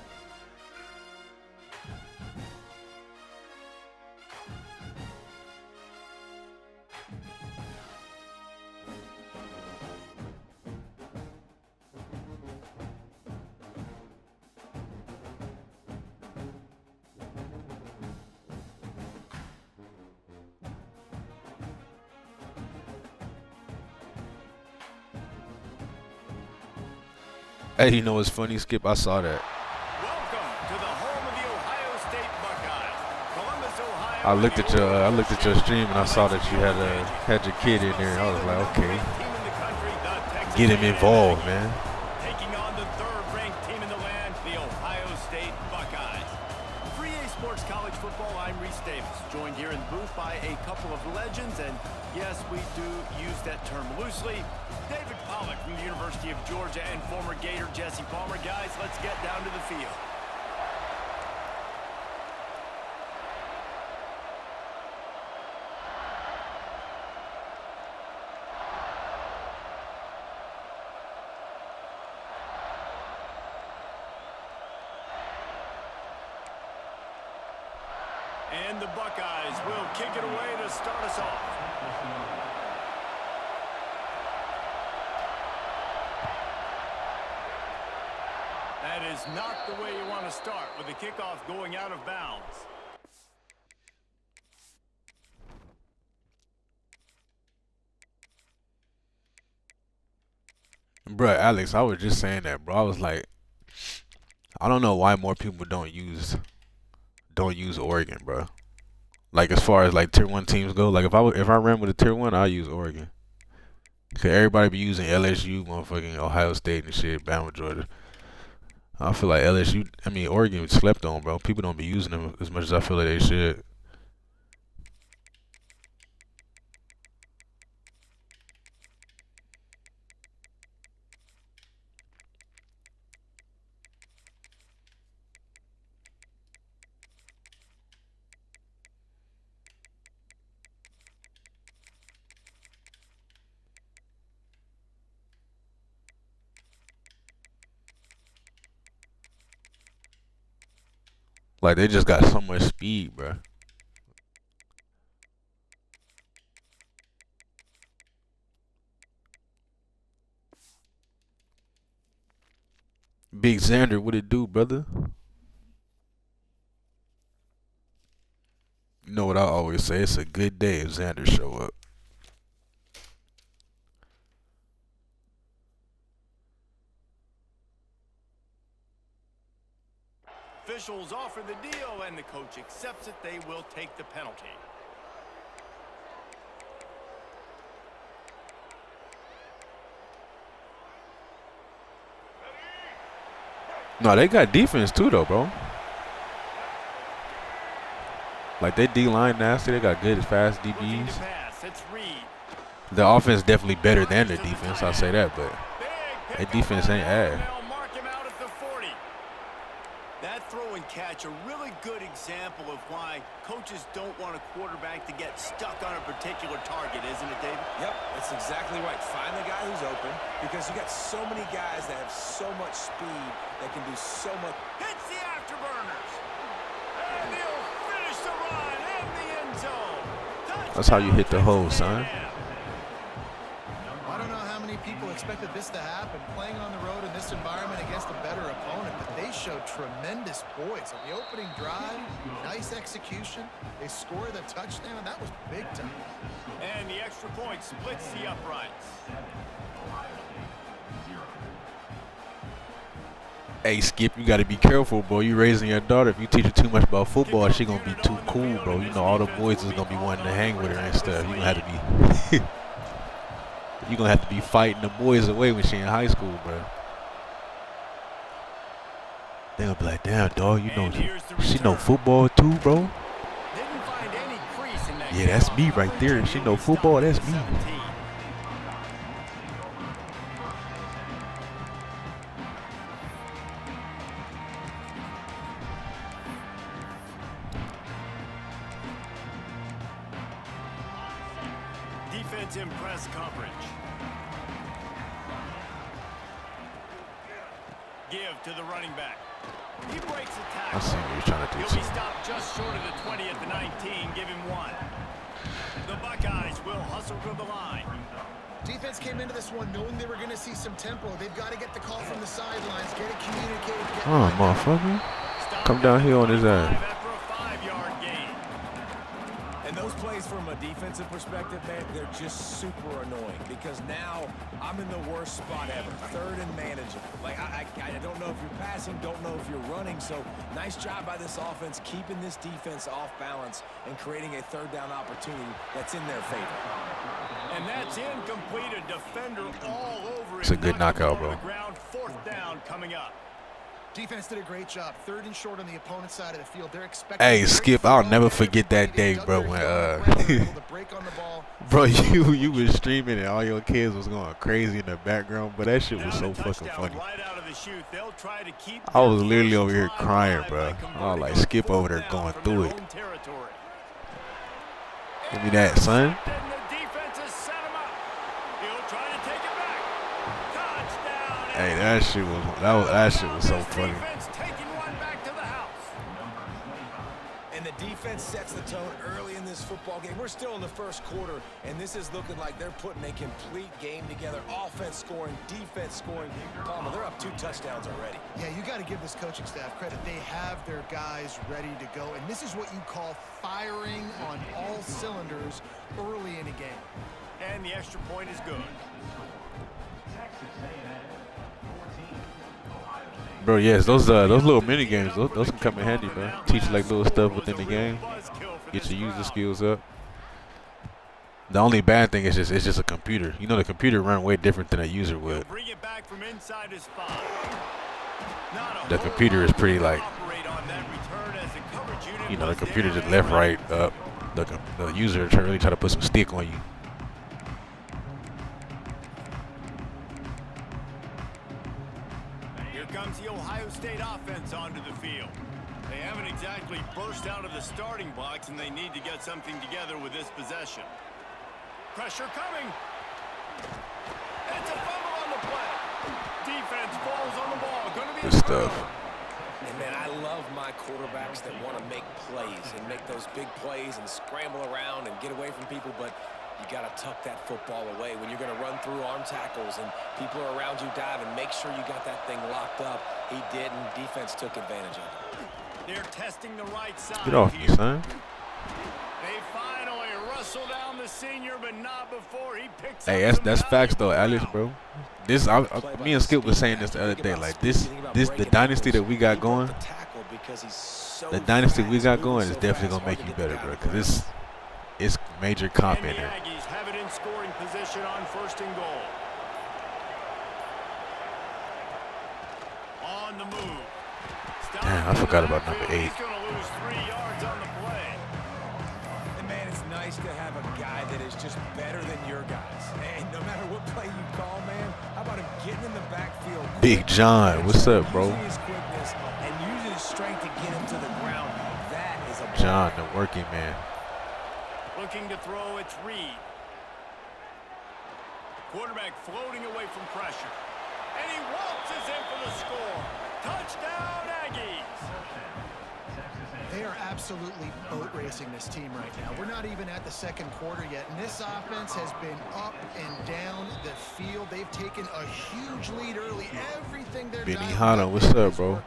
Hey, you know what's funny, Skip? I saw that. Welcome to the home of the Ohio State Buckeyes. Columbus, Ohio. I looked at your stream and I saw that you had your kid in there. I was like, okay, get him involved, man. Taking on the third-ranked team in the land, the Ohio State Buckeyes. For EA Sports College Football, I'm Reese Davis, joined here in the booth by a couple of legends, and yes, we do use that term loosely. David Pollack from the University of Georgia and former Gator Jesse Palmer. Guys, let's get down to the field. And the Buckeyes will kick it away to start us off. That is not the way you want to start with the kickoff going out of bounds. Bruh, Alex, I was just saying that, bro. I was like, I don't know why more people don't use Oregon, bro. Like as far as like tier 1 teams go, like if I ran with a tier 1, I'd use Oregon. Cause everybody be using LSU, motherfucking Ohio State and shit, Bama, Georgia. I feel like Oregon slept on, bro. People don't be using them as much as I feel like they should. Like they just got so much speed, bro. Big Xander, what it do, brother? You know what I always say? It's a good day if Xander show up. Officials offer the deal, and the coach accepts it. They will take the penalty. No, they got defense too, though, bro. Like they D-line nasty. They got good, fast DBs. The offense definitely better than their defense. I'll say that, but their defense ain't ass. That throw and catch, a really good example of why coaches don't want a quarterback to get stuck on a particular target, isn't it, David? Yep, that's exactly right. Find the guy who's open because you got so many guys that have so much speed that can do so much. Hits the afterburners. And he'll finish the run in the end zone. That's how you hit the hole, son. I don't know how many people expected this to happen, playing on the road in this environment against a better opponent, but they showed tremendous poise on the opening drive. Nice execution. They scored the touchdown. That was big time. And the extra point splits the uprights. Hey, Skip, you got to be careful, bro. You raising your daughter. If you teach her too much about football, she going to be too cool, bro. You know, all the boys is going to be wanting to hang with her and stuff. You going to have to be... You're going to have to be fighting the boys away when she in high school, bro. They'll be like, damn, dog, you know, she know football too, bro? Yeah, that's me right there. She know football, that's me. Defense in press coverage. Give to the running back. He breaks a tackle. I see what you're trying to do. He'll be stopped just short of the 20 at the 19. Give him one. The Buckeyes will hustle to the line. Defense came into this one knowing they were going to see some tempo. They've got to get the call from the sidelines, get it communicated. Oh, motherfucker. Come down here on his ass. After a 5-yard gain. And those plays just from a defensive perspective, man, they're just super annoying because now I'm in the worst spot ever. Third and manageable. Like, I don't know if you're passing, don't know if you're running. So nice job by this offense keeping this defense off balance and creating a third down opportunity that's in their favor. And that's incomplete. A defender all over it. It's a good knockout, bro. Fourth down coming up. Defense did a great job. Third and short on the opponent's side of the field. They're expecting. Hey, Skip, I'll never forget that day, bro. When bro, you was streaming and all your kids was going crazy in the background, but that shit was so fucking funny. I was literally over here crying, bro. I was like, Skip over there going through it. Give me that, son. Hey, that shit was so funny. And the defense sets the tone early in this football game. We're still in the first quarter, and this is looking like they're putting a complete game together. Offense scoring, defense scoring. Palmer, they're up 2 touchdowns already. Yeah, you got to give this coaching staff credit. They have their guys ready to go, and this is what you call firing on all cylinders early in a game. And the extra point is good. Bro, yes, those little mini games, those can come in handy, bro. Teach you like little stuff within the game, get your user skills up. The only bad thing is it's just a computer. You know, the computer run way different than a user would. The computer is pretty like, you know, the computer just left, right, up. The user really try to put some stick on you. Comes the Ohio State offense onto the field. They haven't exactly burst out of the starting blocks, and they need to get something together with this possession. Pressure coming. It's a fumble on the play. Defense falls on the ball. Going to be good stuff. And man, I love my quarterbacks that want to make plays and make those big plays and scramble around and get away from people, but you got to tuck that football away when you're going to run through arm tackles and people are around you diving. Make sure you got that thing locked up. He did, and defense took advantage of it. They're testing the right side. Get off me, son. They finally wrestle down the senior, but not before he picks Hey, that's facts though, Alex, bro. This me and Skip was saying this the other day. Like this the dynasty that we got going. The dynasty we got going is definitely gonna make you better, bro. Cause it's major comp in there. Aggies have it in scoring position on 1st and goal. On the move. Damn, I forgot about number 8. He's going to lose 3 yards on the play. And man, it's nice to have a guy that is just better than your guys. And no matter what play you call, man, how about him getting in the backfield? Big John, what's up, bro? Using his quickness and using his strength to get him to the ground. That is a John, the working man. Looking to throw, it's Reed. Quarterback floating away from pressure. And he waltzes in for the score. Touchdown, Aggies. They are absolutely boat racing this team right now. We're not even at the 2nd quarter yet, and this offense has been up and down the field. They've taken a huge lead early. Everything they're doing. Benihana, what's up, bro?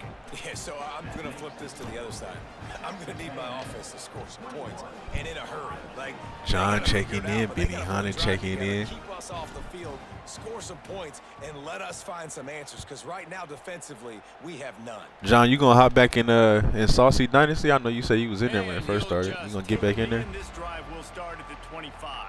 Yeah, so I'm going to flip this to the other side. I'm going to need my offense to score some points, and in a hurry. Like John checking in, Benihana checking in. Keep us off the field, score some points, and let us find some answers, because right now, defensively, we have none. John, you going to hop back in Saucy Dynasty? I know you said you was in there when it first started. You going to get back in there? This drive will start at the 25.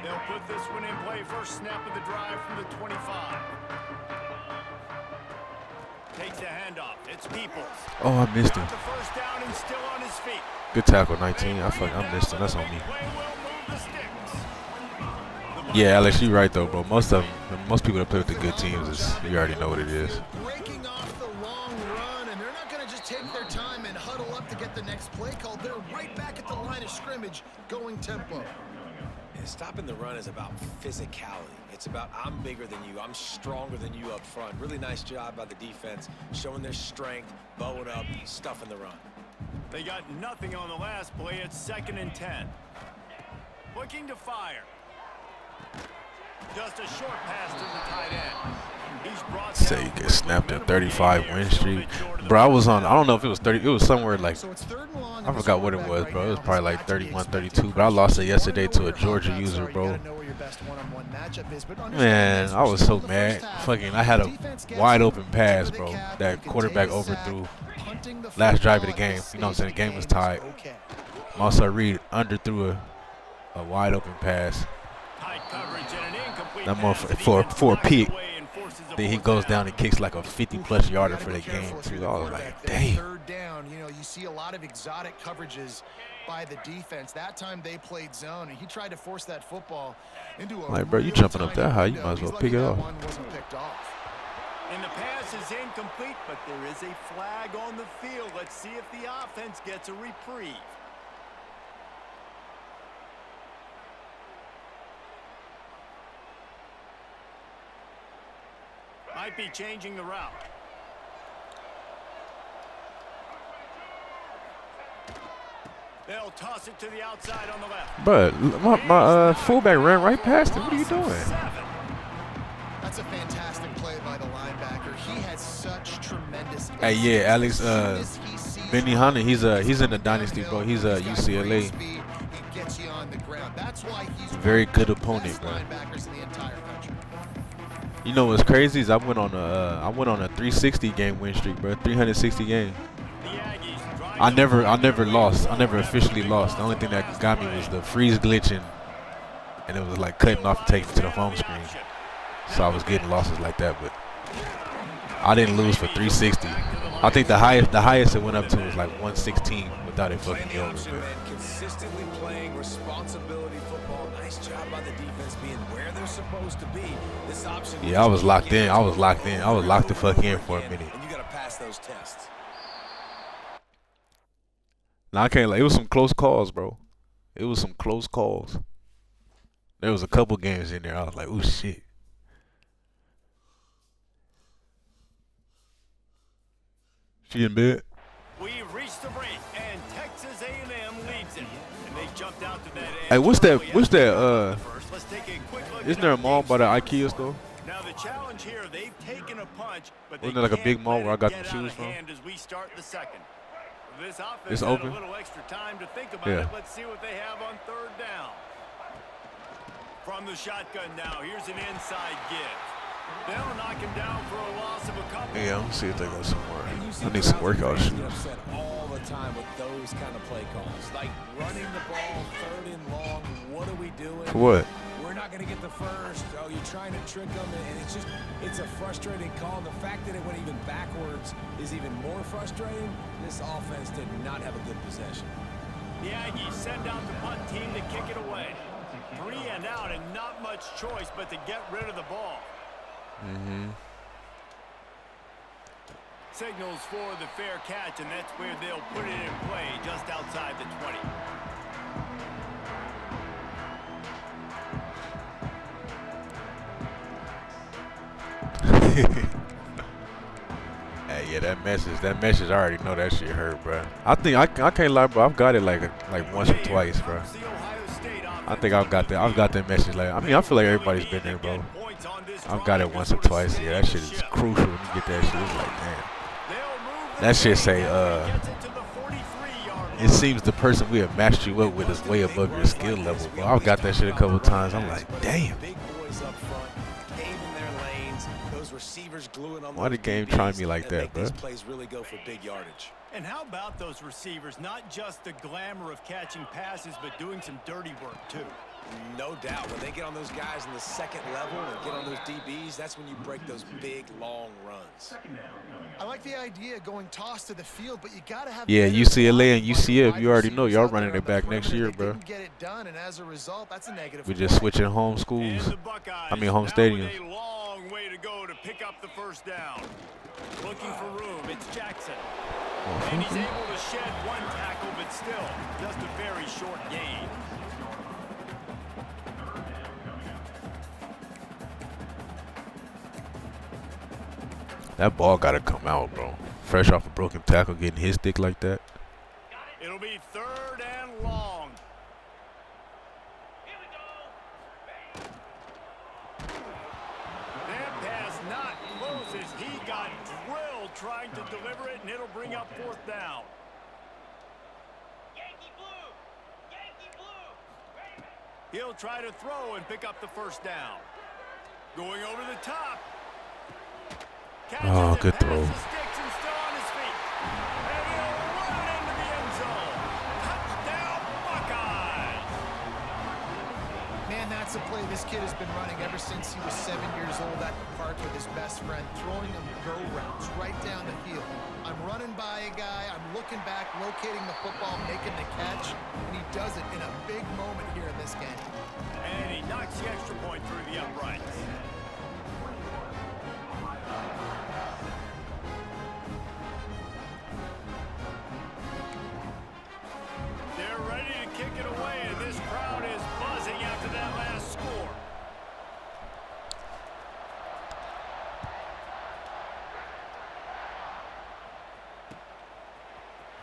They'll put this one in play. First snap of the drive from the 25. Takes the handoff. It's Peoples. Oh, I missed him. Got the first down and still on his feet. Good tackle, 19. I missed him. That's on me. Yeah, Alex, you're right though, bro. Most people that play with the good teams, you already know what it is. Breaking off the long run, and they're not going to just take their time and huddle up to get the next play called. They're right back at the line of scrimmage, going tempo. And stopping the run is about physicality. It's about I'm bigger than you. I'm stronger than you up front. Really nice job by the defense, showing their strength, bowing up, stuffing the run. They got nothing on the last play. It's 2nd and 10. Looking to fire. Just a short pass to the tight end. Say you get snapped a 35 win streak. Bro, I was on, I don't know if it was 30, it was somewhere like, I forgot what it was, bro. It was probably like 31, 32, but I lost it yesterday to a Georgia user, bro. Man, I was so mad. Fucking, I had a wide open pass, bro. That quarterback overthrew last drive of the game. You know what I'm saying? The game was tied. Marcel Reed underthrew a wide open pass. That motherfucker for a pick. Then he goes down and kicks like a 50-plus yarder for the game too. I was like, damn. Third down, you know, you see a lot of exotic coverages by the defense. That time they played zone, and he tried to force that football into a like, bro, you jumping up that high, you might as well pick it off. And the pass is incomplete, but there is a flag on the field. Let's see if the offense gets a reprieve. Might be changing the route. They'll toss it to the outside on the left. But my fullback ran right past him. What are you doing? That's a fantastic play by the linebacker. He has such tremendous. Hey, yeah, Alex, Benny Hanna, he's in the dynasty, bro. He's a UCLA. Very good opponent, bro. You know what's crazy is I went on a 360 game win streak, bro. 360 game. I never lost. I never officially lost. The only thing that got me was the freeze glitching, and it was like cutting off and taking to the home screen. So I was getting losses like that, but I didn't lose for 360. I think the highest it went up to was like 116 without it fucking me over. Consistently playing responsibility football. Nice job by the defense being where they're supposed to be. This option. Yeah, I was locked in. I was locked the fuck in for a minute. And you got to pass those tests. Now I can't. Like, it was some close calls, bro. It was some close calls. There was a couple games in there. I was like, oh shit. She in bed? We've reached the break, and Texas A&M leads it. And they jumped out to that edge. Hey, what's that? Let's take a quick look. Isn't there a mall by the IKEA store? Now the challenge here, they've taken a punch, but wasn't there like a big mall where I got the shoes from? As we start the second. This offense it's open. A little extra time to think about it. Let's see what they have on third down. From the shotgun now, here's an inside give. They'll knock him down for a loss of a couple. Yeah, I'm gonna see if they go somewhere. I need some workout shoes. Upset all the time with those kind of play calls, like running the ball third and long. What are we doing? For what? We're not going to get the first. Oh, you're trying to trick them, and it's a frustrating call. The fact that it went even backwards is even more frustrating. This offense did not have a good possession. The Aggies send out the punt team to kick it away. 3 and out, and not much choice but to get rid of the ball. Signals for the fair catch, and that's where they'll put it in play, just outside the 20. Hey, yeah, that message, I already know that shit hurt, bro. I think I can't lie, bro. I've got it like once or twice, bro. I think I've got that message. Like, I mean, I feel like everybody's been there, bro. I've got it once or twice. Yeah, that shit is crucial when you get that shit. It's like, damn. That shit say, it seems the person we have matched you up with is way above your skill level, bro. I've got that shit a couple times. I'm like, damn. Why the game trying me like that, bro? These plays really go for big yardage. And how about those receivers? Not just the glamour of catching passes, but doing some dirty work, too. No doubt. When they get on those guys in the second level and get on those DBs, that's when you break those big, long runs. I like the idea going toss to the field, but you gotta have. Yeah, UCLA and UCF, you already know y'all running it back next year, bro. Get it done, and as a result, that's a negative. We just switching home schools. I mean, home stadiums. A long way to go to pick up the first down. Looking for room. It's Jackson. And he's able to shed one tackle, but still just a very short gain. That ball got to come out, bro. Fresh off a broken tackle, getting his stick like that. It'll be third and long. That pass not trying to deliver it, and it'll bring up 4th down. He'll try to throw and pick up the 1st down. Going over the top. Oh, good throw. And still on his feet. And he'll run it into the end zone. Touchdown, Buckeyes. Man, that's a play this kid has been running ever since he was 7 years old at the park with his best friend, throwing him go routes right down the field. I'm running by a guy, I'm looking back, locating the football, making the catch, and he does it in a big moment here in this game. And he knocks the extra point through the uprights. They're ready to kick it away, and this crowd is buzzing after that last score.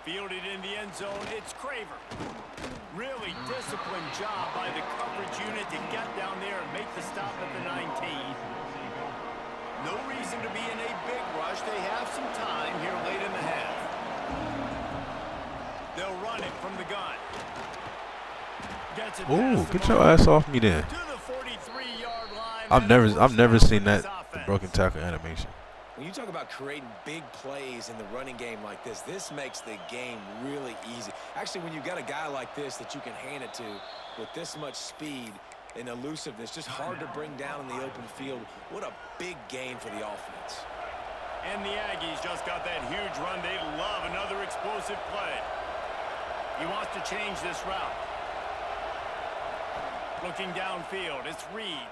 Fielded in the end zone, it's Craver. Really disciplined job by the coverage unit to get down there and make the stop at the 19. No reason to be in a big rush. They have some time here late in the half. They'll run it from the gun. Gets it Ooh, get your ass off me then. to the 43-yard line. I've never seen that broken tackle animation. When you talk about creating big plays in the running game like this makes the game really easy. Actually, when you've got a guy like this that you can hand it to with this much speed and elusiveness, just hard to bring down in the open field. What a big gain for the offense. And the Aggies just got that huge run. They love another explosive play. He wants to change this route. Looking downfield, it's Reed.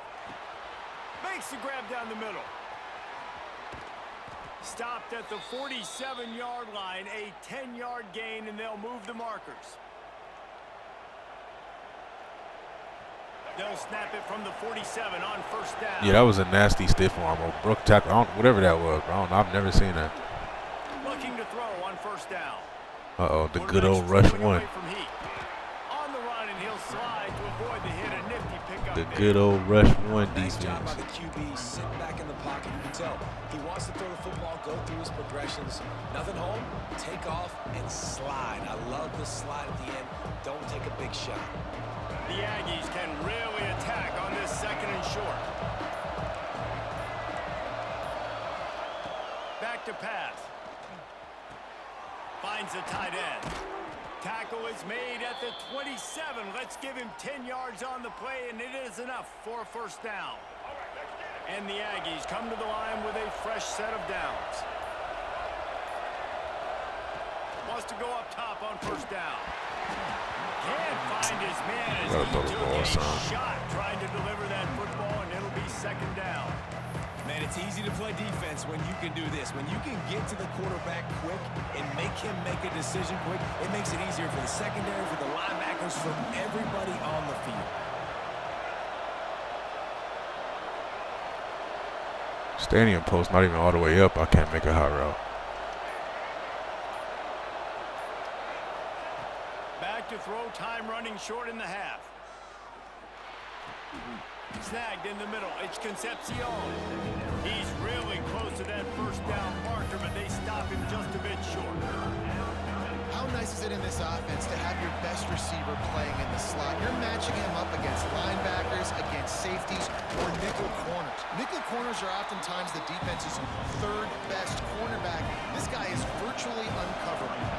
Makes the grab down the middle. Stopped at the 47-yard line, a 10-yard gain, and they'll move the markers. They'll snap it from the 47 on 1st down. Yeah, that was a nasty stiff arm or broke tackle, whatever that was, bro. I've never seen that. Looking to throw on 1st down. Uh-oh, the good old rush one. On the run, and he'll slide to avoid the hit. A nifty pickup. The good old rush one Nice job by defense. the QB, sitting back in the pocket. You can tell he wants to throw the football, go through his progressions. Nothing home, take off, and slide. I love the slide at the end. Don't take a big shot. The Aggies can really attack on this 2nd and short. Back to pass. Finds the tight end. Tackle is made at the 27. Let's give him 10 yards on the play, and it is enough for a 1st down. And the Aggies come to the line with a fresh set of downs. Wants to go up top on 1st down. Can't find his man as Gotta throw he the took ball, a son. shot trying to deliver that football, and it'll be 2nd down. Man, it's easy to play defense when you can do this. When you can get to the quarterback quick and make him make a decision quick, it makes it easier for the secondary, for the linebackers, for everybody on the field. Stadium post not even all the way up. I can't make a hot route. Back to throw, time running short in the half. Snagged in the middle. It's Concepcion. He's really close to that 1st down marker, but they stop him just a bit short. How nice is it in this offense to have your best receiver playing in the slot? You're matching him up against linebackers, against safeties, or nickel corners. Nickel corners are oftentimes the defense's 3rd best cornerback. This guy is virtually uncoverable.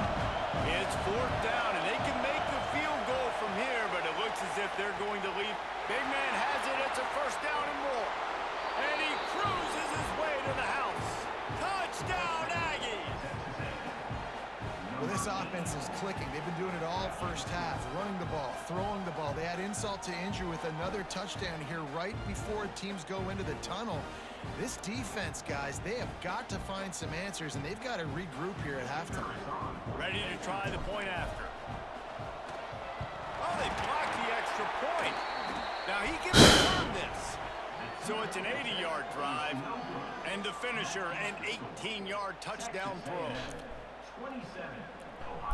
It's 4th down, and they can make the field goal from here, but it looks as if they're going to leave. Big man has it. It's a 1st down and more. And he cruises his way to the house. Touchdown, Aggies! Well, this offense is clicking. They've been doing it all 1st half, running the ball, throwing the ball. They had insult to injury with another touchdown here right before teams go into the tunnel. This defense, guys, they have got to find some answers, and they've got to regroup here at halftime. Ready to try the point after. Oh, they blocked the extra point. Now he can return this. So it's an 80-yard drive, and the finisher, an 18-yard touchdown throw.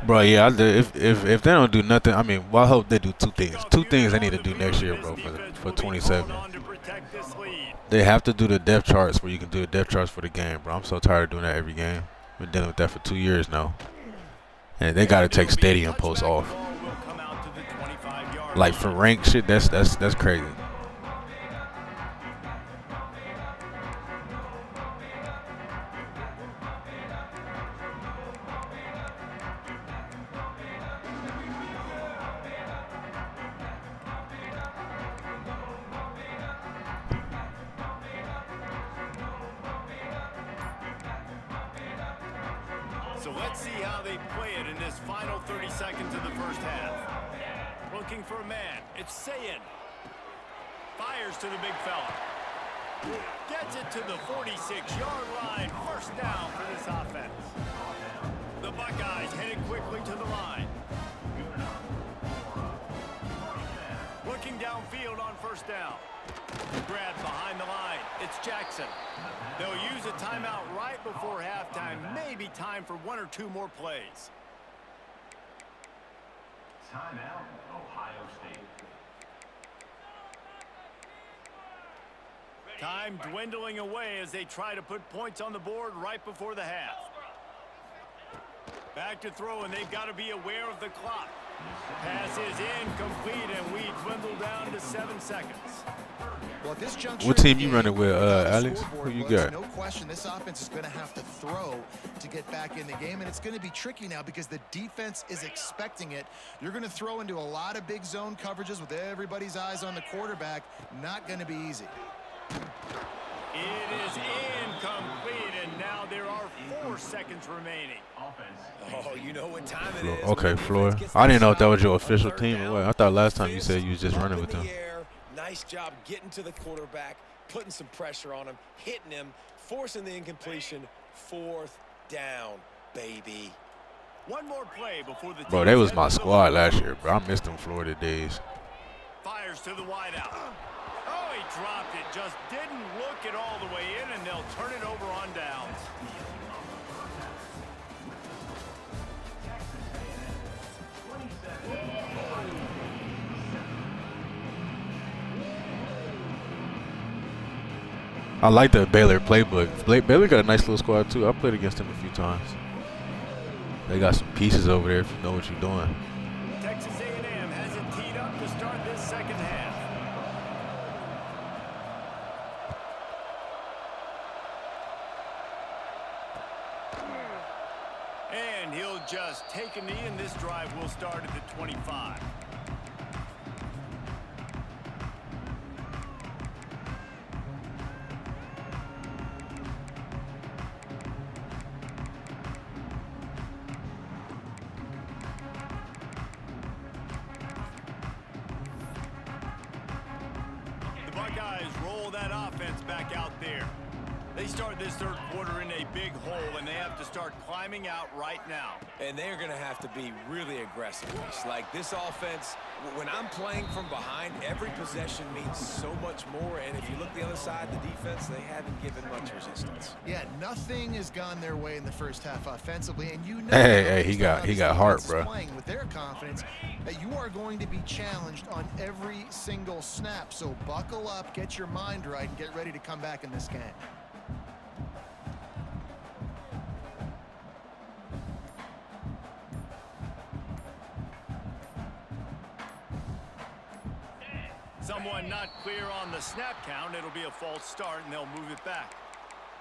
Bro, yeah, if they don't do nothing, I mean, well, I hope they do 2 things. 2 things they need to do next year, bro, for 27. They have to do the depth charts where you can do the depth charts for the game, bro. I'm so tired of doing that every game. Been dealing with that for 2 years now. And they got to take stadium posts off. Like for rank shit, that's crazy. So let's see how they play it in this final 30 seconds of the first half. Looking for a man. It's Sayin. Fires to the big fella. Gets it to the 46-yard line. First down for this offense. The Buckeyes headed quickly to the line. Looking downfield on first down. Grab behind the line. It's Jackson. They'll use a timeout right before halftime. Maybe time for 1 or 2 more plays. Timeout, Ohio State. Time dwindling away as they try to put points on the board right before the half. Back to throw, and they've got to be aware of the clock. Pass is incomplete, and we dwindle down to 7 seconds. Well, at this juncture, What team you running with, Alex? Who you got? No question, this offense is going to have to throw to get back in the game, and it's going to be tricky now because the defense is expecting it. You're going to throw into a lot of big zone coverages with everybody's eyes on the quarterback. Not going to be easy. It is incomplete, and now there are 4 seconds remaining. Oh, you know what time it is. Okay, Floyd. I didn't know if that was your official team or what. I thought last time you said you was just running with them. Nice job getting to the quarterback, putting some pressure on him, hitting him, forcing the incompletion. 4th down, baby. One more play before the Bro, they was my squad last year, bro. I missed them Florida days. Fires to the wideout. Oh, he dropped it. Just didn't look it all the way in, and they'll turn it over on downs. I like the Baylor playbook. Baylor got a nice little squad too. I played against them a few times. They got some pieces over there if you know what you're doing. Texas A&M has it teed up to start this second half. And he'll just take a knee, and this drive will start at the 25. That offense back out there. They start this third quarter in a big hole, and they have to start climbing out right now. And they're going to have to be really aggressive. It's like this offense, when I'm playing from behind, every possession means so much more. And if you look the other side, the defense, they haven't given much resistance. Yeah, nothing has gone their way in the first half offensively, and you know. Hey, he got heart, bro. Playing with their confidence that you are going to be challenged on every single snap. So buckle up, get your mind right, and get ready to come back in this game. Someone not clear on the snap count. It'll be a false start, and they'll move it back.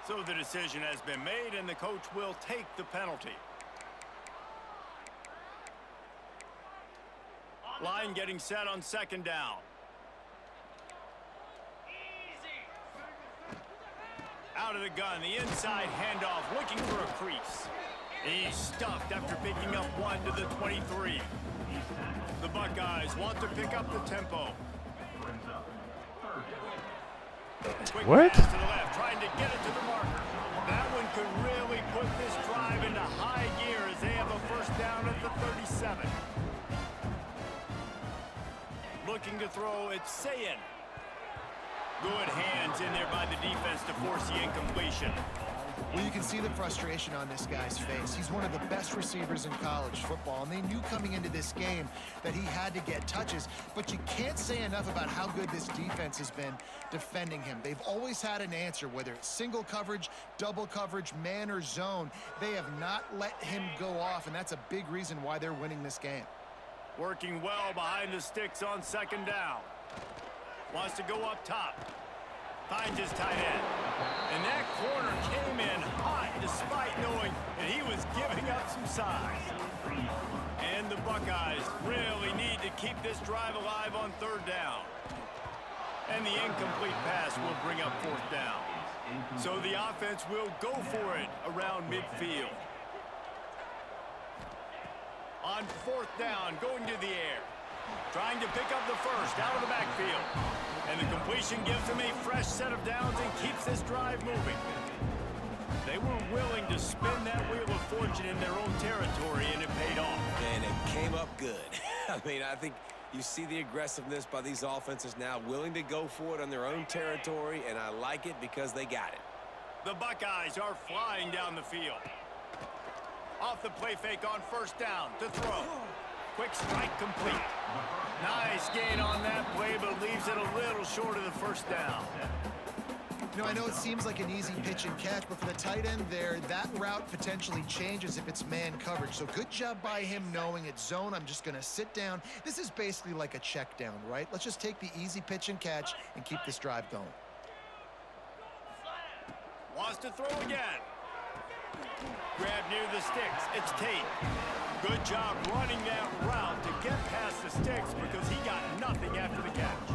So the decision has been made, and the coach will take the penalty. Line getting set on second down. Out of the gun, the inside handoff, looking for a crease. He's stuffed after picking up 1 to the 23. The Buckeyes want to pick up the tempo. Quick What? pass to the left, trying to get it to the marker. That one could really put this drive into high gear as they have a first down at the 37. Looking to throw, it's Sayin. Good hands in there by the defense to force the incompletion. Well, you can see the frustration on this guy's face. He's one of the best receivers in college football, and they knew coming into this game that he had to get touches, but you can't say enough about how good this defense has been defending him. They've always had an answer, whether it's single coverage, double coverage, man or zone. They have not let him go off, and that's a big reason why they're winning this game. Working well behind the sticks on second down. Wants to go up top. Finds his tight end. And that corner came in hot despite knowing that he was giving up some size. And the Buckeyes really need to keep this drive alive on third down. And the incomplete pass will bring up fourth down. So the offense will go for it around midfield. On fourth down, going to the air. Trying to pick up the first out of the backfield. And the completion gives him a fresh set of downs and keeps this drive moving. They were willing to spin that wheel of fortune in their own territory, and it paid off. And it came up good. I mean, I think you see the aggressiveness by these offenses now, willing to go for it on their own territory, and I like it because they got it. The Buckeyes are flying down the field. Off the play fake on first down to throw. Quick strike complete. Nice gain on that play, but leaves it a little short of the first down. You know, I know it seems like an easy pitch and catch, but for the tight end there, that route potentially changes if it's man coverage. So good job by him knowing it's zone. I'm just going to sit down. This is basically like a check down, right? Let's just take the easy pitch and catch and keep this drive going. Wants to throw again. Grab near the sticks. It's Tate. Good job running that route to get past the sticks because he got nothing after the catch.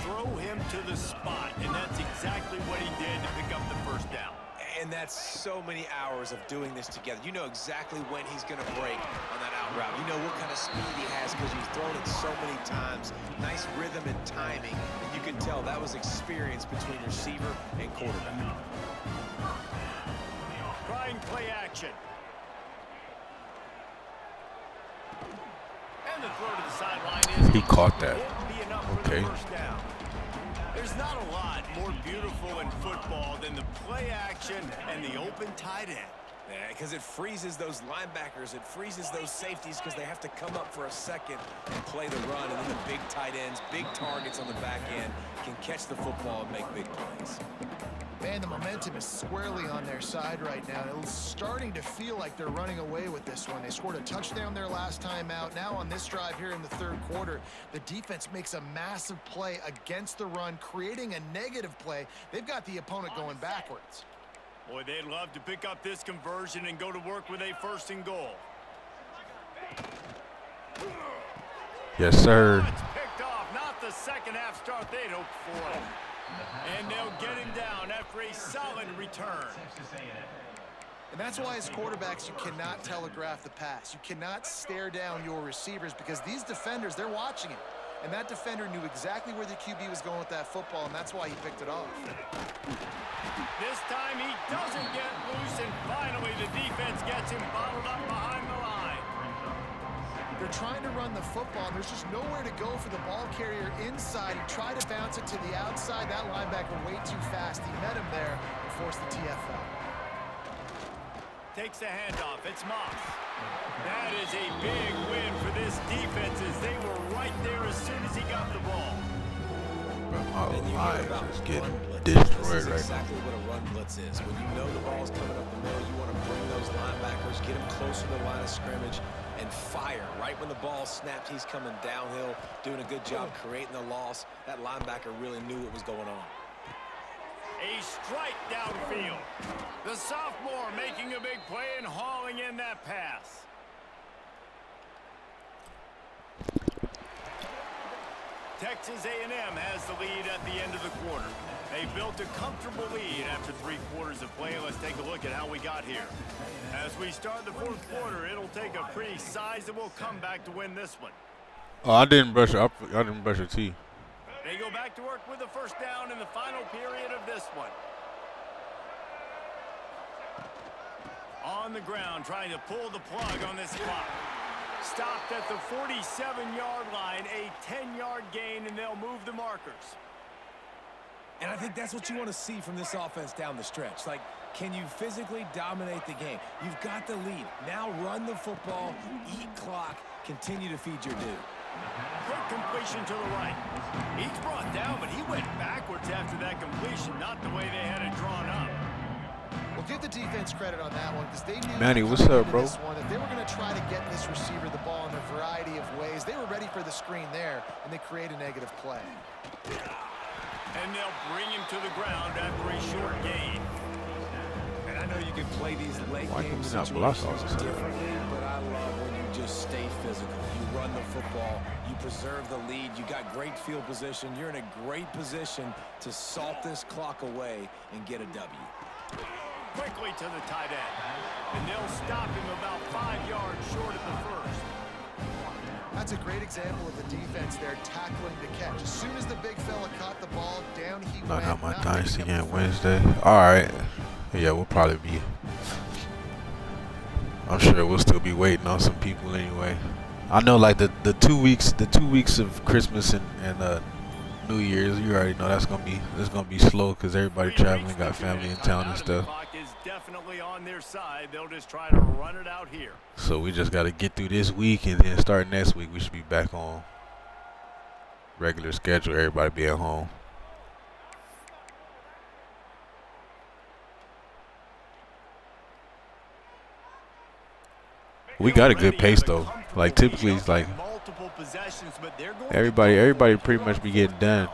Throw him to the spot, and that's exactly what he did to pick up the first down. And that's so many hours of doing this together. You know exactly when he's going to break on that out route. You know what kind of speed he has because he's thrown it so many times. Nice rhythm and timing. And you can tell that was experience between receiver and quarterback. Trying play action. And the throw to the sideline is... He caught that. Okay. There's not a lot more beautiful in football than the play action and the open tight end. Yeah, because it freezes those linebackers. It freezes those safeties because they have to come up for a second and play the run. And then the big tight ends, big targets on the back end can catch the football and make big plays. Man, the momentum is squarely on their side right now. It's starting to feel like they're running away with this one. They scored a touchdown their last time out. Now on this drive here in the third quarter, the defense makes a massive play against the run, creating a negative play. They've got the opponent going backwards. Boy, they'd love to pick up this conversion and go to work with a first and goal. Yes, sir. It's picked off. Not the second half start they'd hoped for. And they'll get him down after a solid return. And that's why as quarterbacks you cannot telegraph the pass. You cannot stare down your receivers because these defenders, they're watching it. And that defender knew exactly where the QB was going with that football, and that's why he picked it off. This time he doesn't get loose, and finally the defense gets him bottled up behind the line. They're trying to run the football, and there's just nowhere to go for the ball carrier inside. He tried to bounce it to the outside. That linebacker way too fast. He met him there and forced the TFL. Takes the handoff. It's Moss. That is a big win for this defense as they were right there as soon as he got the ball. My line is getting This destroyed is right exactly what a run blitz is. When you know the ball's coming up the middle, you want to bring those linebackers, get them closer to the line of scrimmage, and fire. Right when the ball snapped, he's coming downhill, doing a good job creating the loss. That linebacker really knew what was going on. A strike downfield. The sophomore making a big play and hauling in that pass. Texas A&M has the lead at the end of the quarter. They built a comfortable lead after 3 quarters of play. Let's take a look at how we got here. As we start the fourth quarter, it'll take a pretty sizable comeback to win this one. Oh, I didn't brush your teeth. They go back to work with the first down in the final period of this one. On the ground, trying to pull the plug on this clock. Stopped at the 47-yard line, a 10-yard gain, and they'll move the markers. And I think that's what you want to see from this offense down the stretch. Like, can you physically dominate the game? You've got the lead. Now run the football, eat clock, continue to feed your dude. Quick completion to the right. He's brought down, but he went backwards after that completion, not the way they had it drawn up. Well, give the defense credit on that one because they knew Manny, what's up, bro? this one, that they were going to try to get this receiver the ball in a variety of ways. They were ready for the screen there, and they create a negative play. And they'll bring him to the ground after a short gain. And I know you can play these late Why game can we not block all situations of a sudden? differently, but I love when you just stay physical. You run the football, you preserve the lead, you got great field position, you're in a great position to salt this clock away and get a W. Quickly to the tight end. And they'll stop him about 5 yards short of the first. That's a great example of the defense there tackling the catch. As soon as the big fella caught the ball, down he went. I got my not dynasty making him game fall. Wednesday. All right. Yeah, we'll probably be. I'm sure we'll still be waiting on some people anyway. I know, like the 2 weeks, of Christmas and New Year's, you already know it's gonna be slow because everybody traveling, got family in town and stuff. Clock is definitely on their side. They'll just try to run it out here. So we just got to get through this week, and then start next week, we should be back on regular schedule. Everybody be at home. We got a good pace though. Like typically, it's like multiple possessions, but they're going everybody pretty much be getting done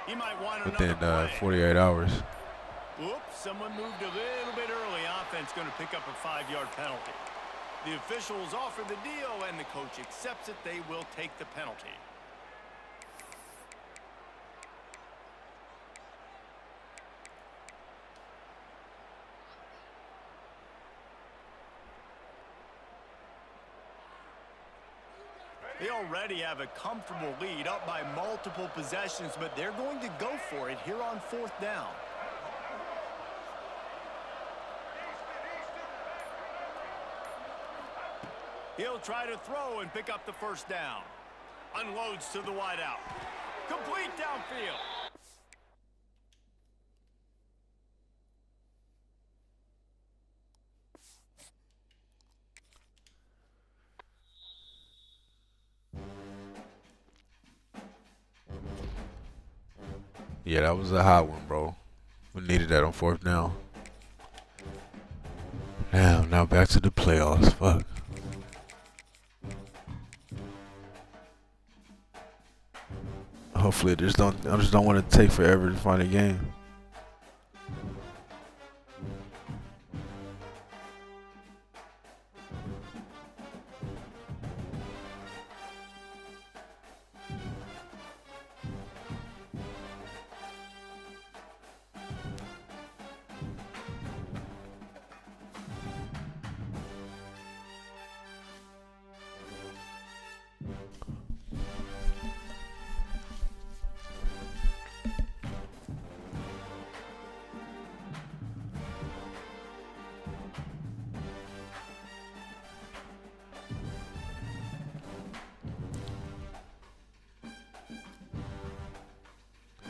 He might want within another play. 48 hours. Oops, someone moved a little bit early. Offense going to pick up a 5-yard penalty. The officials offer the deal, and the coach accepts it. They will take the penalty. They already have a comfortable lead, up by multiple possessions, but they're going to go for it here on 4th down. He'll try to throw and pick up the first down. Unloads to the wideout. Complete downfield. Yeah, that was a hot one, bro. We needed that on 4th down. Now back to the playoffs. Fuck. Hopefully, I just don't want to take forever to find a game.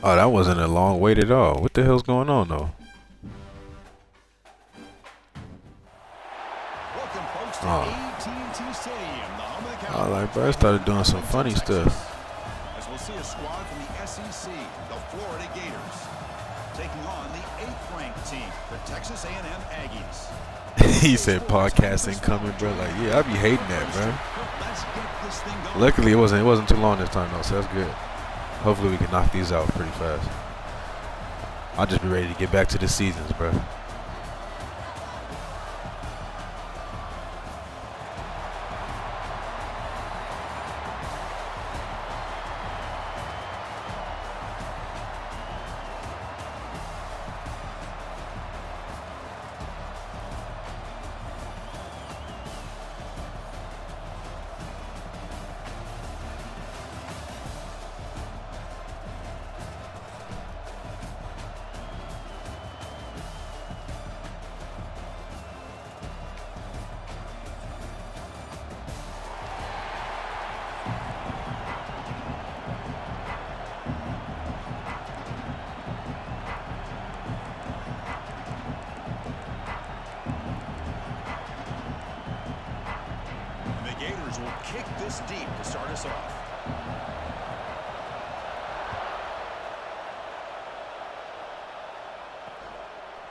Oh, that wasn't a long wait at all. What the hell's going on, though? Welcome, folks, to Oh. AT&T Stadium, the home of the I like, Cowboys. bro, I started doing some funny stuff. As we'll see a squad from the SEC, the Florida Gators, taking on the 8th-ranked team, the Texas A&M Aggies. He said podcasting coming, bro. Like, yeah, I be hating that, bro. Let's get this thing going. Luckily, it wasn't too long this time, though, so that's good. Hopefully, we can knock these out pretty fast. I'll just be ready to get back to the seasons, bro. Gators will kick this deep to start us off.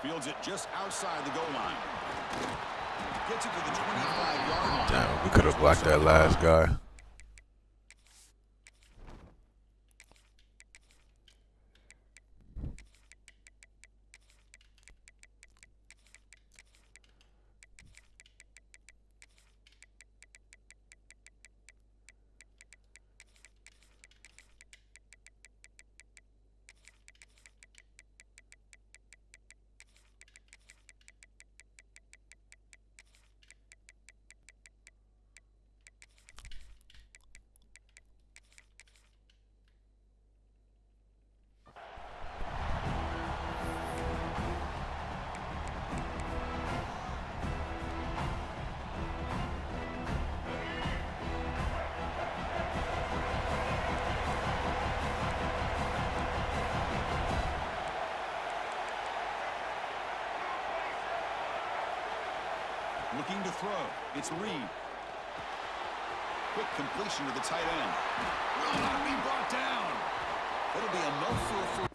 Fields it just outside the goal line. Gets it to the 25-yard line. Damn, we could have blocked that last guy. Looking to throw. It's Reed. Quick completion to the tight end. Will not be brought down. It'll be enough for a first.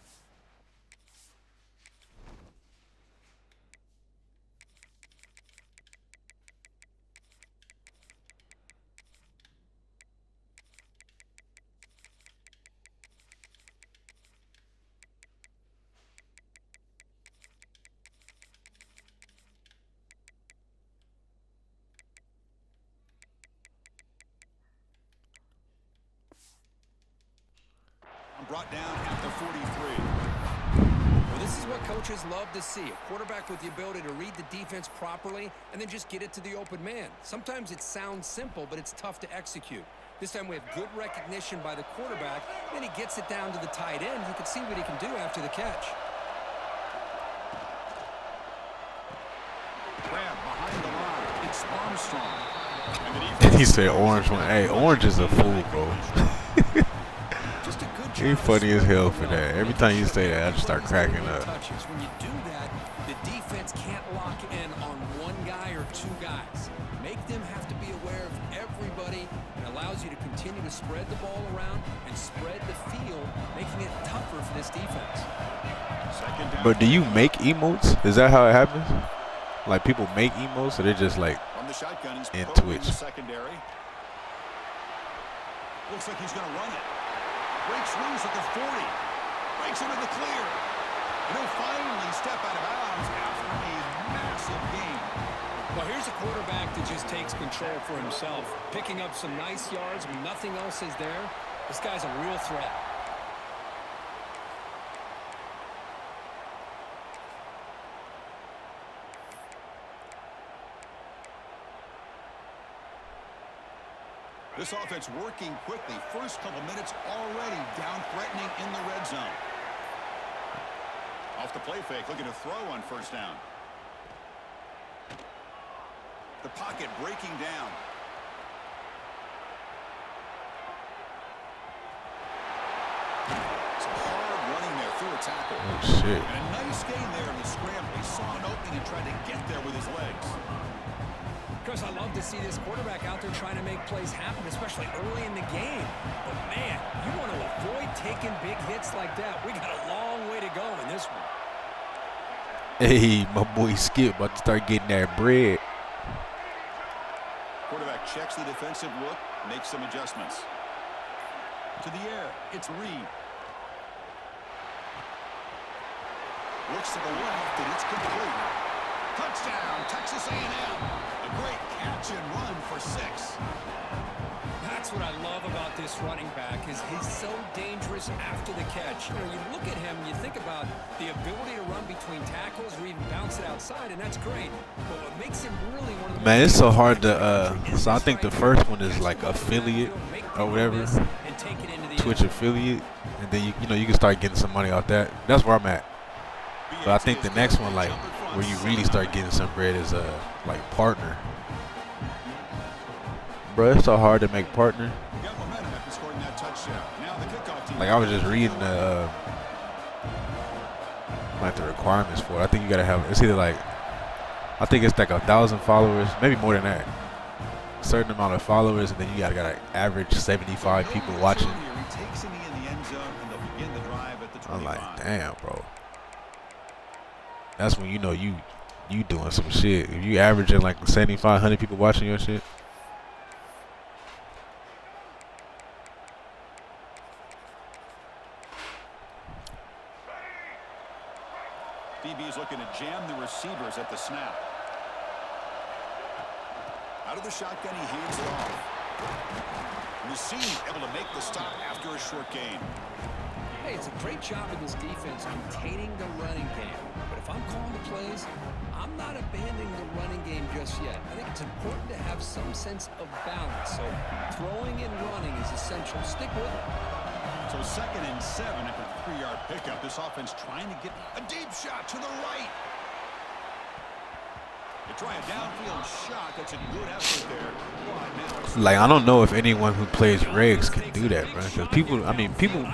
Brought down at the 43. Well, this is what coaches love to see. A quarterback with the ability to read the defense properly and then just get it to the open man. Sometimes it sounds simple, but it's tough to execute. This time we have good recognition by the quarterback. Then he gets it down to the tight end. You can see what he can do after the catch. Grab behind the line. It's Armstrong. And he said Orange one. Hey, Orange is a fool, bro. He funny as hell for that. Every time you say that, I just start cracking up. When you do that, the defense can't lock in on one guy or two guys. Make them have to be aware of everybody. It allows you to continue to spread the ball around and spread the field, making it tougher for this defense. But do you make emotes? Is that how it happens? Like people make emotes, or they're just like in Twitch? Secondary. Looks like he's going to run it. Breaks loose at the 40. Breaks into the clear. And he'll finally step out of bounds after a massive gain. Well, here's a quarterback that just takes control for himself. Picking up some nice yards when nothing else is there. This guy's a real threat. This offense working quickly. First couple minutes already down threatening in the red zone. Off the play fake, looking to throw on first down. The pocket breaking down. Some hard running there through a tackle. Oh, shit. And a nice gain there in the scramble. He saw an opening and tried to get there with his legs. Chris, I love to see this quarterback out there trying to make plays happen, especially early in the game. But, man, you want to avoid taking big hits like that. We got a long way to go in this one. Hey, my boy Skip about to start getting that bread. Quarterback checks the defensive look, makes some adjustments. To the air, it's Reed. Looks to the left, and it's complete. Touchdown, Texas A&M. A great catch and run for 6. That's what I love about this running back is he's so dangerous after the catch. You know, you look at him and you think about the ability to run between tackles or even bounce it outside, and that's great. But what makes him really one of the Man, it's so hard to so I think the first one is like affiliate or whatever, Twitch affiliate, and then you know you can start getting some money off that. That's where I'm at. But I think the next one, like where you really start getting some bread, is like partner. Bro, it's so hard to make partner. Like I was just reading the like the requirements for it. I think you gotta have, it's either like, I think it's like 1,000 followers, maybe more than that. a certain amount of followers, and then you gotta got an average 75 people watching. I'm like, damn, bro. That's when you know you doing some shit. If you averaging like 7,500 people watching your shit. DB is looking to jam the receivers at the snap. Out of the shotgun, he hands it off. Nassim able to make the stop after a short gain. Hey, it's a great job of this defense containing the running game. But if I'm calling the plays, I'm not abandoning the running game just yet. I think it's important to have some sense of balance. So throwing and running is essential. Stick with it. So 2nd and 7 after a 3-yard pickup. This offense trying to get a deep shot to the right. They try a downfield shot. That's a good effort there. Like, I don't know if anyone who plays regs can do that, bro. Because people, I mean, people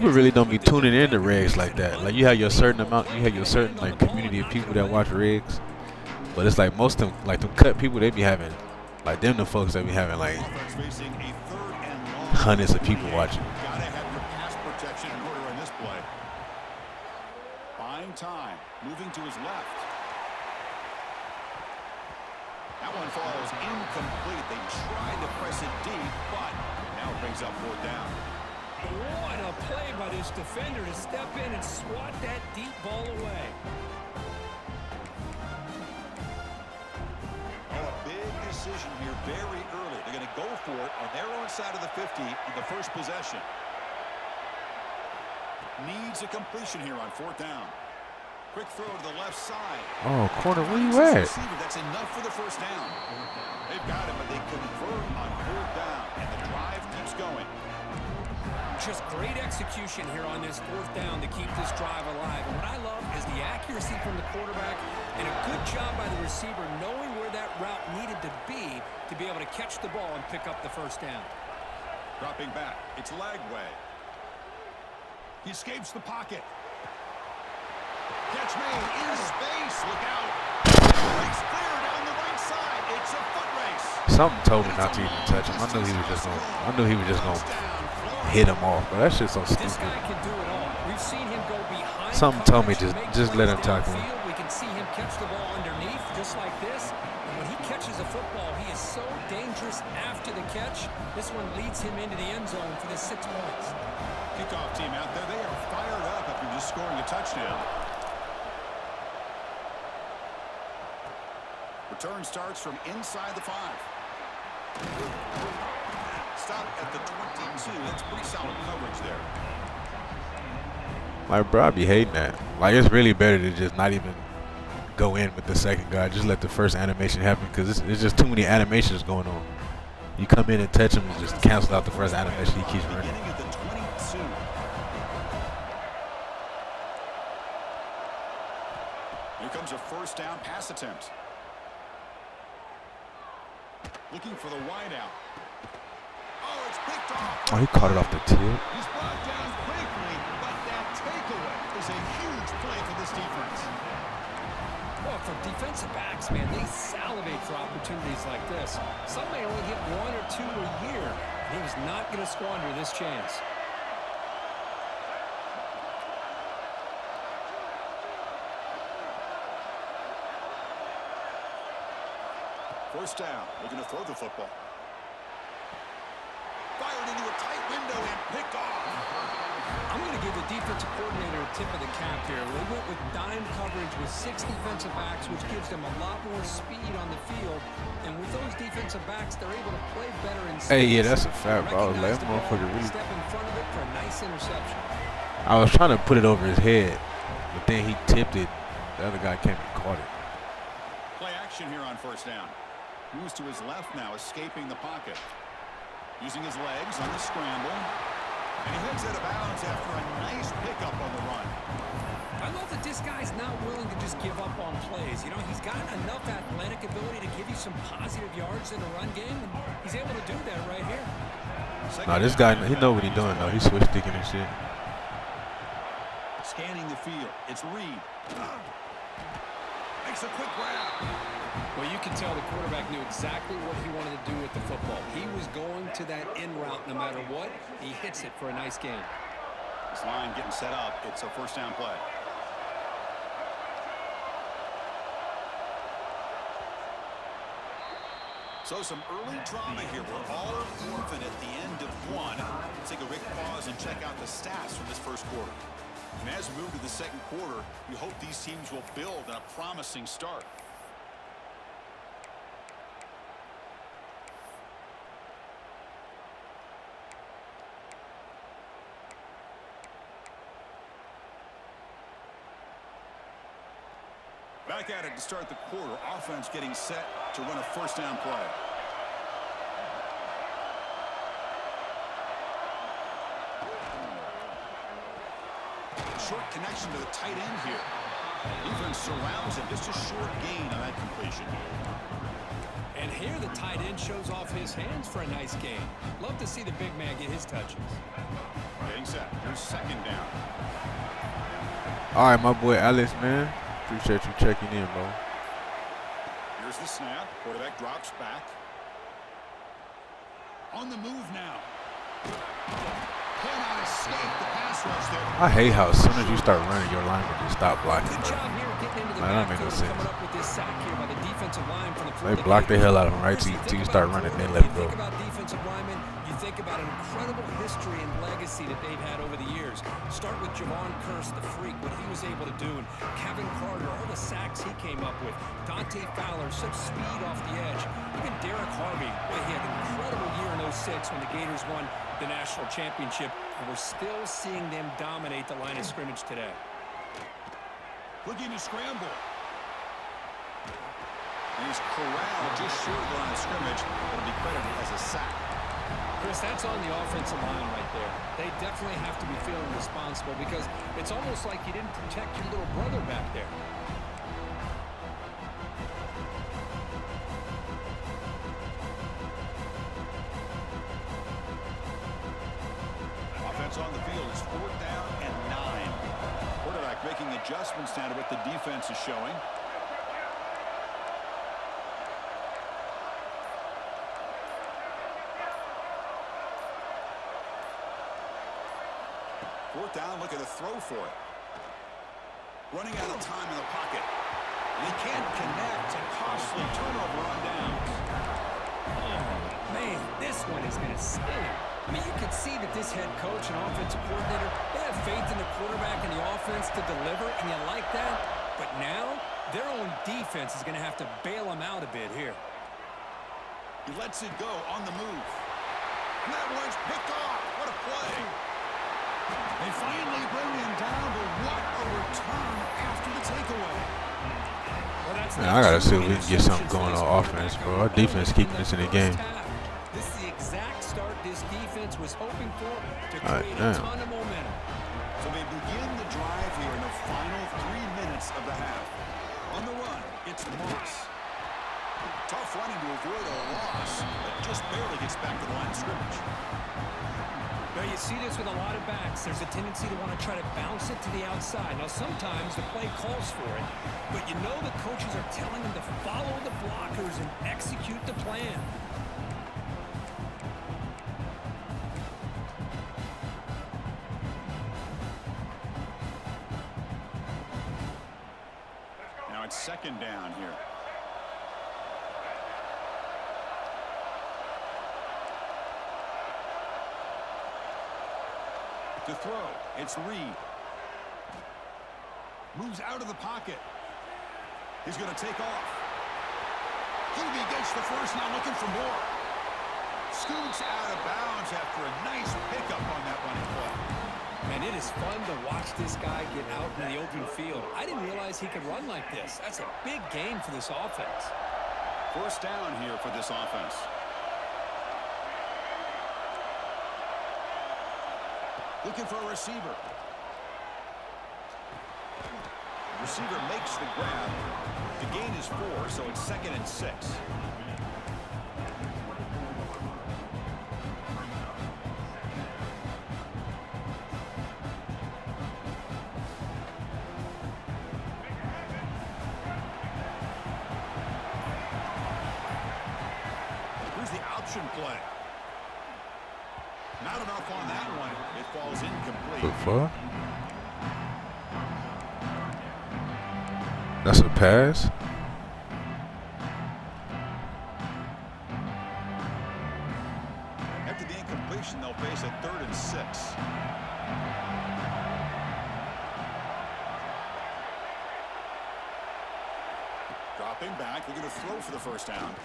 really don't be tuning in to regs like that. Like, you have your certain like community of people that watch regs, but it's like most of them, like the cut people, they be having, like them the folks that be having like hundreds of people watching. Gotta have your pass protection in order in this play. Buying time, moving to his left. That one falls incomplete. They tried to press it deep, but now it brings up 4th down. What a play by this defender to step in and swat that deep ball away. Oh, a big decision here very early. They're going to go for it on their own side of the 50 in the first possession. Needs a completion here on 4th down. Quick throw to the left side. Oh, corner, where you at? That's enough for the first down. They've got it, but they convert on 4th down, and the drive keeps going. Just great execution here on this 4th down to keep this drive alive. And what I love is the accuracy from the quarterback and a good job by the receiver knowing where that route needed to be able to catch the ball and pick up the first down. Dropping back. It's Lagway. He escapes the pocket. Catch made in space. Look out. Race clear down the right side. It's a foot race. Something told me not to even touch him. I knew he was just gonna hit him off, but that shit's so stupid. This guy can do it all. We've seen him go behind. Something told me just let him tackle him. We can see him catch the ball underneath, just like this. And when he catches a football, he is so dangerous after the catch. This one leads him into the end zone for the 6 points. Kickoff team out there. They are fired up after just scoring a touchdown. Return starts from inside the 5. Stop at the 22. That's pretty solid coverage there. Like, bro, I be hating that. Like, it's really better to just not even go in with the second guy. Just let the first animation happen, because it's just too many animations going on. You come in and touch him and just cancel out the first animation. He keeps running. Beginning at the 22. Here comes a first down pass attempt. Looking for the wideout. Oh, it's picked off. Oh, he caught it off the tip. He's brought down quickly, but that takeaway is a huge play for this defense. Well, for defensive backs, man, they salivate for opportunities like this. Some may only get 1 or 2 a year. He was not going to squander this chance. First down, looking to throw the football. Fired into a tight window and picked off. I'm going to give the defensive coordinator a tip of the cap here. They went with dime coverage with 6 defensive backs, which gives them a lot more speed on the field. And with those defensive backs, they're able to play better in space. Hey, yeah, that's a fact, bro. That motherfucker really. Step in front of it for a nice interception. I was trying to put it over his head, but then he tipped it. The other guy came and caught it. Play action here on first down. Moves to his left now, escaping the pocket. Using his legs on the scramble. And he heads out of bounds after a nice pickup on the run. I love that this guy's not willing to just give up on plays. You know, he's got enough athletic ability to give you some positive yards in the run game, and he's able to do that right here. Nah, this guy, he know what he's doing, though. He's switch sticking and shit. Scanning the field. It's Reed. Makes a quick grab. Well, you can tell the quarterback knew exactly what he wanted to do with the football. He was going to that in route no matter what. He hits it for a nice gain. This line getting set up. It's a first down play. So some early drama here. We're all orphan at the end of one. Let's take a quick pause and check out the stats from this first quarter. And as we move to the second quarter, we hope these teams will build on a promising start. Back at it to start the quarter. Offense getting set to run a first down play. Short connection to the tight end here. Defense surrounds him. Just a short gain on that completion. And here the tight end shows off his hands for a nice gain. Love to see the big man get his touches. Getting set. Here's second down. All right, my boy Alex, man. Appreciate you checking in, bro. Here's the snap. Quarterback drops back. On the move now. Cannot escape the pass rush there. I hate how as soon as you start running, your lineman just stop blocking. Good Bro. job here getting into the Man, that make no backfield, sense. coming up with this sack here by the defensive line from the They block the hell out of him right till you start running, then let it go. You think about defensive linemen, you think about an incredible history and legacy that they've had over the years. Start with Javon Curse, the freak, what he was able to do, and Kevin Carter, all the sacks he came up with. Dante Fowler, such speed off the edge. Even Derek Harvey, boy, he had an incredible year in 06 when the Gators won the national championship, and we're still seeing them dominate the line of scrimmage today. Looking to scramble. And he's corralled just short of the line of scrimmage. It'll be credited as a sack. Chris, that's on the offensive line right there. They definitely have to be feeling responsible because it's almost like you didn't protect your little brother back there. Offense on the field is 4th down and 9. Quarterback making adjustments now to what the defense is showing. Fourth down, look at the throw for it. Running out of time in the pocket. And he can't connect. A costly turnover on downs. Oh, man, this one is going to sting. I mean, you can see that this head coach and offensive coordinator, they have faith in the quarterback and the offense to deliver, and you like that. But now, their own defense is going to have to bail them out a bit here. He lets it go on the move. And that one's picked off. What a play. They finally bring him down, but what a return after the takeaway. Well, that's Man, I gotta see if we can get something going on offense, bro. Our defense keeping us in the game. This is the exact start this defense was hoping for to create damn. a ton of momentum. So they begin the drive here in the final 3 minutes of the half. On the run, it's Moss. Tough running to avoid a loss, but just barely gets back to the line of scrimmage. Now you see this with a lot of backs. There's a tendency to want to try to bounce it to the outside. Now sometimes the play calls for it, but you know the coaches are telling them to follow the blockers and execute the plan. Now it's second down here. To throw, it's Reed. Moves out of the pocket. He's going to take off. Hubie gets the first, now looking for more. Scoots out of bounds after a nice pickup on that running play. And it is fun to watch this guy get out in the open field. I didn't realize he could run like this. That's a big game for this offense. First down here for this offense. Looking for a receiver. Receiver makes the grab. The gain is 4, so it's 2nd and 6. option play. Not enough on that one. It falls incomplete. The fuck? That's a pass? After the incompletion, they'll face a 3rd and 6. Dropping back, looking to throw for the first down.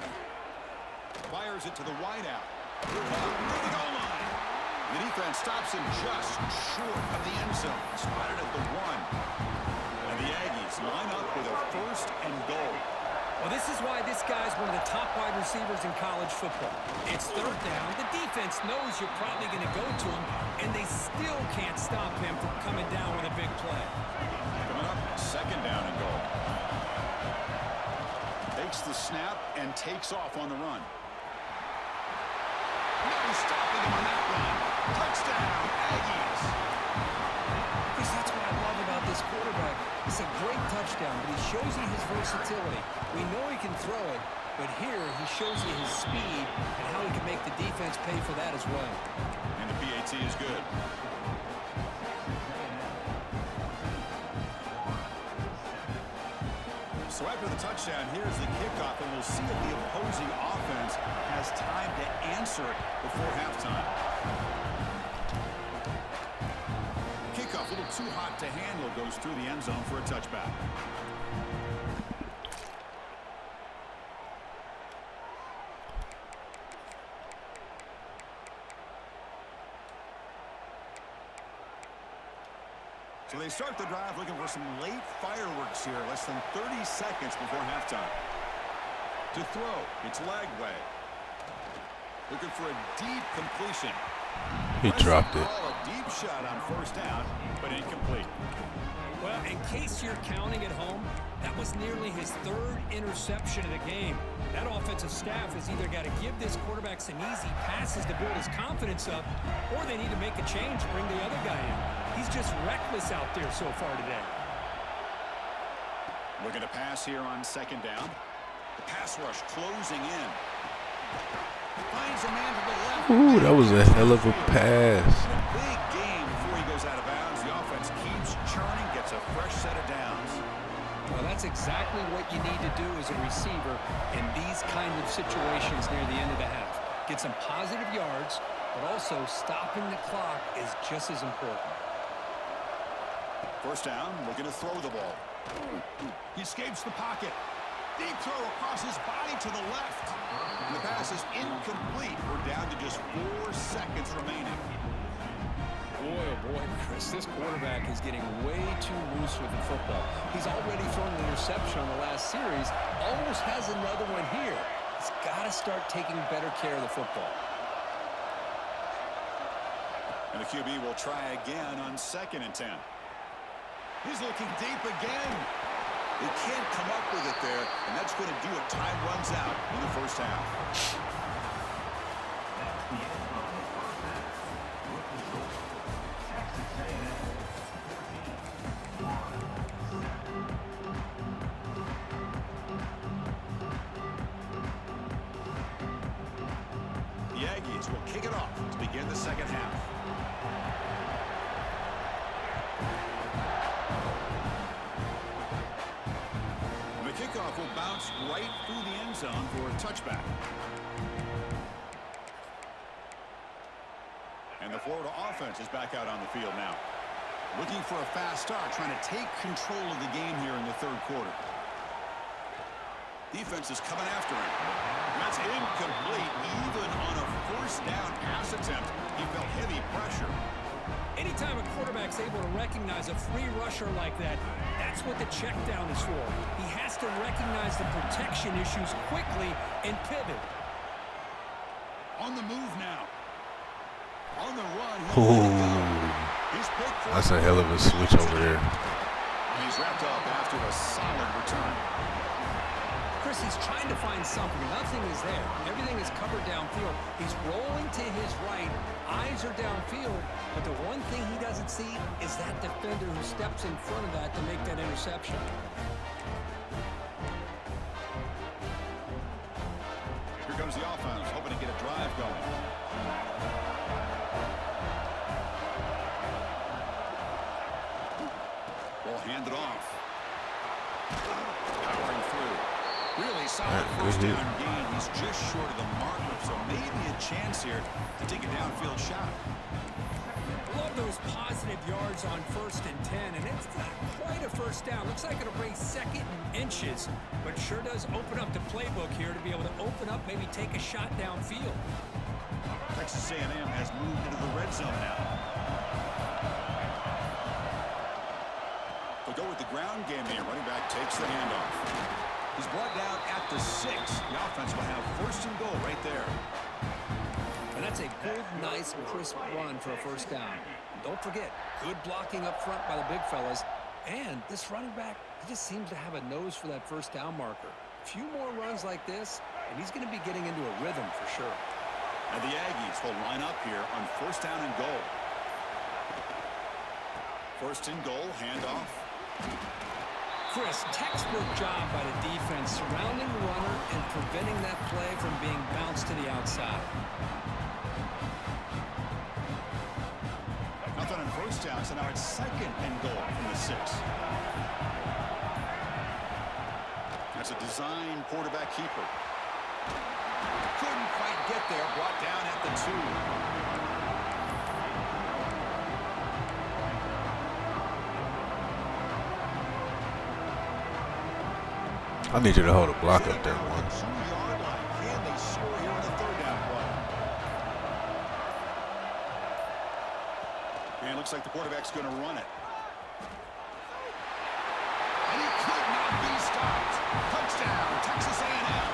Fires it to the wideout. Near the goal line. The defense stops him just short of the end zone. Spotted at the 1. And the Aggies line up with a 1st and goal. Well, this is why this guy's one of the top wide receivers in college football. It's 3rd down. The defense knows you're probably going to go to him, and they still can't stop him from coming down with a big play. Coming up, 2nd down and goal. Takes the snap and takes off on the run. No stopping him on that run. Touchdown, Aggies. Chris, that's what I love about this quarterback. It's a great touchdown, but he shows you his versatility. We know he can throw it, but here he shows you his speed and how he can make the defense pay for that as well. And the PAT is good. So after the touchdown, here's the kickoff, and we'll see if the opposing offense has time to answer it before halftime. Kickoff, a little too hot to handle, goes through the end zone for a touchback. So they start the drive looking for some late fireworks here, less than 30 seconds before halftime. To throw, it's Lagway. Looking for a deep completion. He dropped it. A deep shot on 1st down, but incomplete. Well, in case you're counting at home, that was nearly his 3rd interception of the game. That offensive staff has either got to give this quarterback some easy passes to build his confidence up, or they need to make a change to bring the other guy in. He's just reckless out there so far today. Looking to pass here on 2nd down. The pass rush closing in. Finds a man to the left. Ooh, that was a hell of a pass. Big game before he goes out of bounds. The offense keeps churning, gets a fresh set of downs. Well, that's exactly what you need to do as a receiver in these kind of situations near the end of the half. Get some positive yards, but also stopping the clock is just as important. 1st down, looking to throw the ball. He escapes the pocket. Deep throw across his body to the left. And the pass is incomplete. We're down to just 4 seconds remaining. Boy, oh boy, Chris, this quarterback is getting way too loose with the football. He's already thrown an interception on the last series, almost has another one here. He's got to start taking better care of the football. And the QB will try again on 2nd and 10. He's looking deep again. He can't come up with it there, and that's going to do it. Time runs out in the 1st half. The Aggies will kick it off to begin the 2nd half. Kickoff will bounce right through the end zone for a touchback. And the Florida offense is back out on the field now. Looking for a fast start, trying to take control of the game here in the 3rd quarter. Defense is coming after him. That's incomplete. Even on a 1st down pass attempt, he felt heavy pressure. Anytime a quarterback's able to recognize a free rusher like that, that's what the check down is for. He has to recognize the protection issues quickly and pivot. On the move now. On the run. That's a hell of a switch over there. And he's wrapped up after a solid return. Chris, he's trying to find something. Nothing is there. Everything is covered downfield. He's rolling to his right. Eyes are downfield. But the one thing he doesn't see is that defender who steps in front of that to make that interception. Here comes the offense, hoping to get a drive going. Ball handed off. Powering through. Really solid first down gain. He's just short of the marker, so maybe a chance here to take a downfield shot. Love those positive yards on 1st and 10, and it's not quite a first down. Looks like it'll bring 2nd and inches, but sure does open up the playbook here to be able to open up, maybe take a shot downfield. Texas A&M has moved into the red zone now. They'll go with the ground game here. Running back takes the handoff. He's brought down at the 6. The offense will have 1st and goal right there. And that's a good, nice, crisp run for a first down. And don't forget, good blocking up front by the big fellas. And this running back, he just seems to have a nose for that first down marker. A few more runs like this, and he's going to be getting into a rhythm for sure. And the Aggies will line up here on 1st down and goal. 1st and goal, handoff. Chris, textbook job by the defense surrounding the runner and preventing that play from being bounced to the outside. Nothing on 1st down, so now it's 2nd and goal from the 6. That's a design quarterback keeper. Couldn't quite get there, brought down at the 2. I need you to hold a block up there, one. Two-yard line. Can they score here on the 3rd down play? And it looks like the quarterback's going to run it. And he could not be stopped. Touchdown, Texas A&M.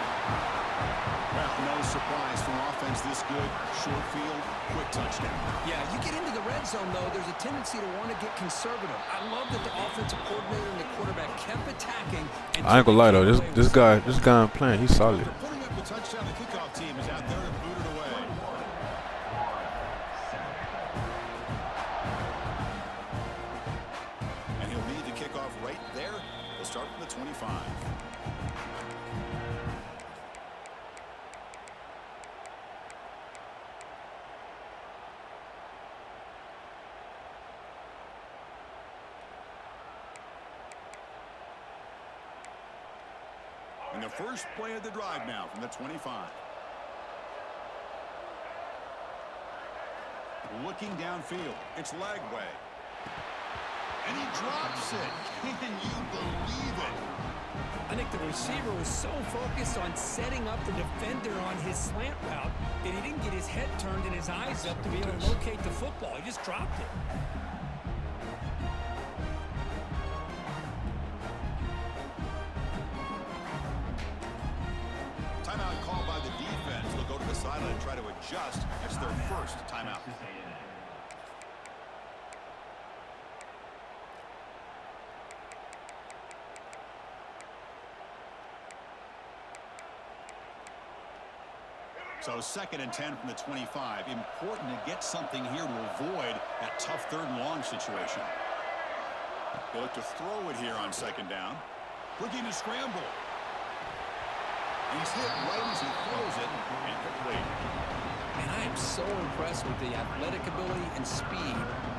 Well, no surprise from offense this good. Short field, quick touchdown. Yeah, you get into the red zone, though, there's a tendency to want to get conservative. I love that the offensive coordinator and the quarterback kept attacking. And I ain't gonna lie though, this guy I'm playing, he's solid. They're putting up the touchdown. The kickoff team is out there to boot it away. And he'll need the kickoff right there. They'll start from the 25. And the first play of the drive now from the 25. Looking downfield. It's Lagway. And he drops it. Can you believe it? I think the receiver was so focused on setting up the defender on his slant route that he didn't get his head turned and his eyes up to be able to locate the football. He just dropped it. Timeout called by the defense. They'll go to the sideline and try to adjust. It's their first timeout. So 2nd and 10 from the 25. Important to get something here to avoid that tough 3rd and long situation. They look to throw it here on 2nd down. Looking to scramble. He's hit right as he throws it, incomplete. And I am so impressed with the athletic ability and speed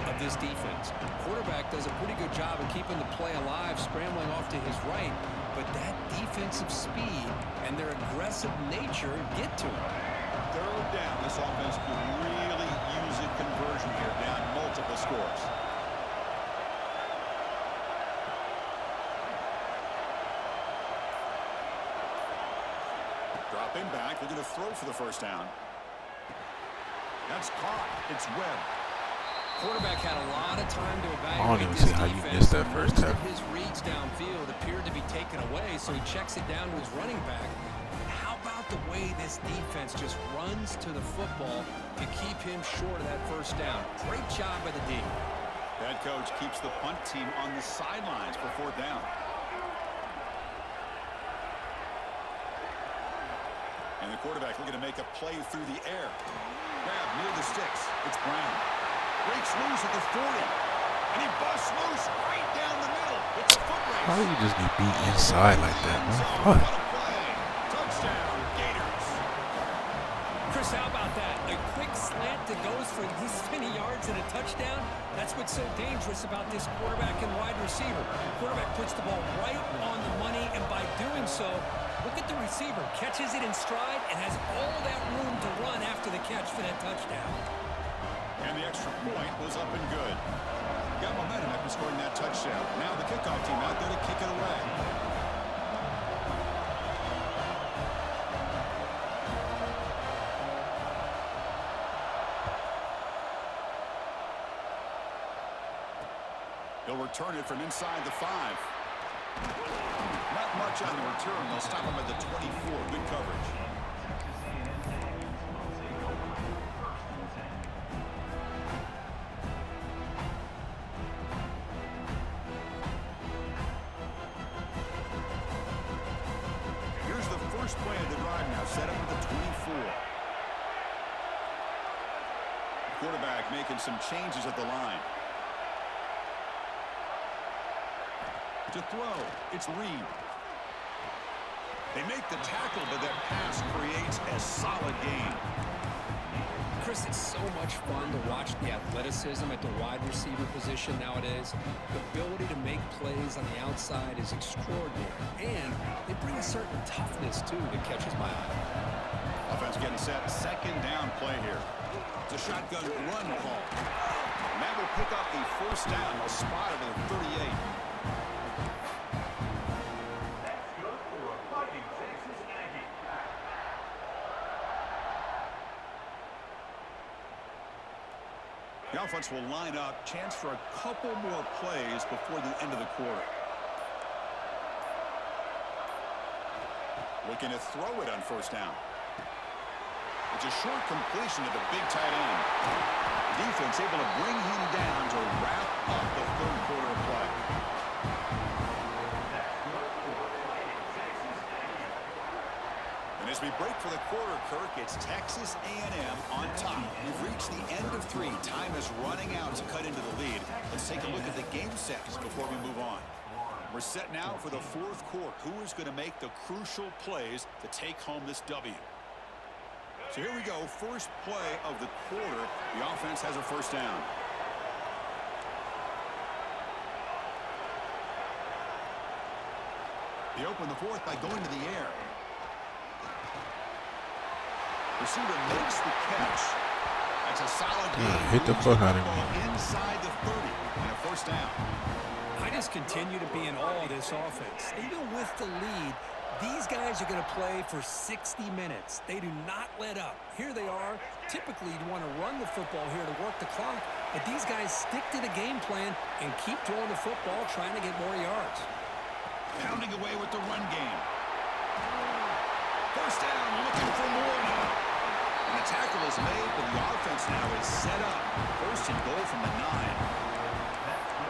of this defense. The quarterback does a pretty good job of keeping the play alive, scrambling off to his right, but that defensive speed and their aggressive nature get to him. 3rd down. This offense could really use a conversion here, down multiple scores. Dropping back, looking to throw for the first down. That's caught. It's Webb. Quarterback had a lot of time to evaluate. I don't even see how you missed that first half. His reads downfield appeared to be taken away, so he checks it down to his running back. How about the way this defense just runs to the football to keep him short of that first down? Great job by the D. Head coach keeps the punt team on the sidelines for 4th down. And the quarterback looking to make a play through the air. Grab near the sticks. It's Brown. Breaks loose at the 40. And he busts loose right down the middle. It's a foot race. How do you just get beat inside like that, man? What? Touchdown, Gators. Chris, how about that? A quick slant that goes for these many yards and a touchdown. That's what's so dangerous about this quarterback and wide receiver. Quarterback puts the ball right on the money, and by doing so, look at the receiver. Catches it in stride and has all that room to run after the catch for that touchdown. And the extra point was up and good. Got momentum after scoring that touchdown. Now the kickoff team out there to kick it away. He'll return it from inside the 5. Not much on the return. They'll stop him at the 24. Good coverage. Here's the first play of the drive now. Set up at the 24. Quarterback making some changes at the line. To throw, it's Reed. They make the tackle, but that pass creates a solid gain. Chris, it's so much fun to watch the athleticism at the wide receiver position nowadays. The ability to make plays on the outside is extraordinary, and they bring a certain toughness, too, that catches my eye. Offense getting set. Second down play here. It's a shotgun run call. And that will pick up the first down. They'll spot it at the 38. The offense will line up. Chance for a couple more plays before the end of the quarter. Looking to throw it on first down. It's a short completion to the big tight end. Defense able to bring him down to wrap up the third quarter of play. And as we break for the quarter, Kirk, it's Texas A&M on top. We've reached the end of 3. Time is running out to cut into the lead. Let's take a look at the game sets before we move on. We're set now for the fourth quarter. Who is going to make the crucial plays to take home this W? So here we go. First play of the quarter. The offense has a first down. They open the fourth by going to the air. Receiver makes the catch. That's a solid gain. Hit the fuck out of him. Inside the 30 and a first down. I just continue to be in awe of this offense. Even with the lead, these guys are going to play for 60 minutes. They do not let up. Here they are. Typically, you'd want to run the football here to work the clock, but these guys stick to the game plan and keep throwing the football, trying to get more yards. Pounding away with the run game. First down, looking for more now. And the tackle is made, but the offense now is set up. First and goal from the 9.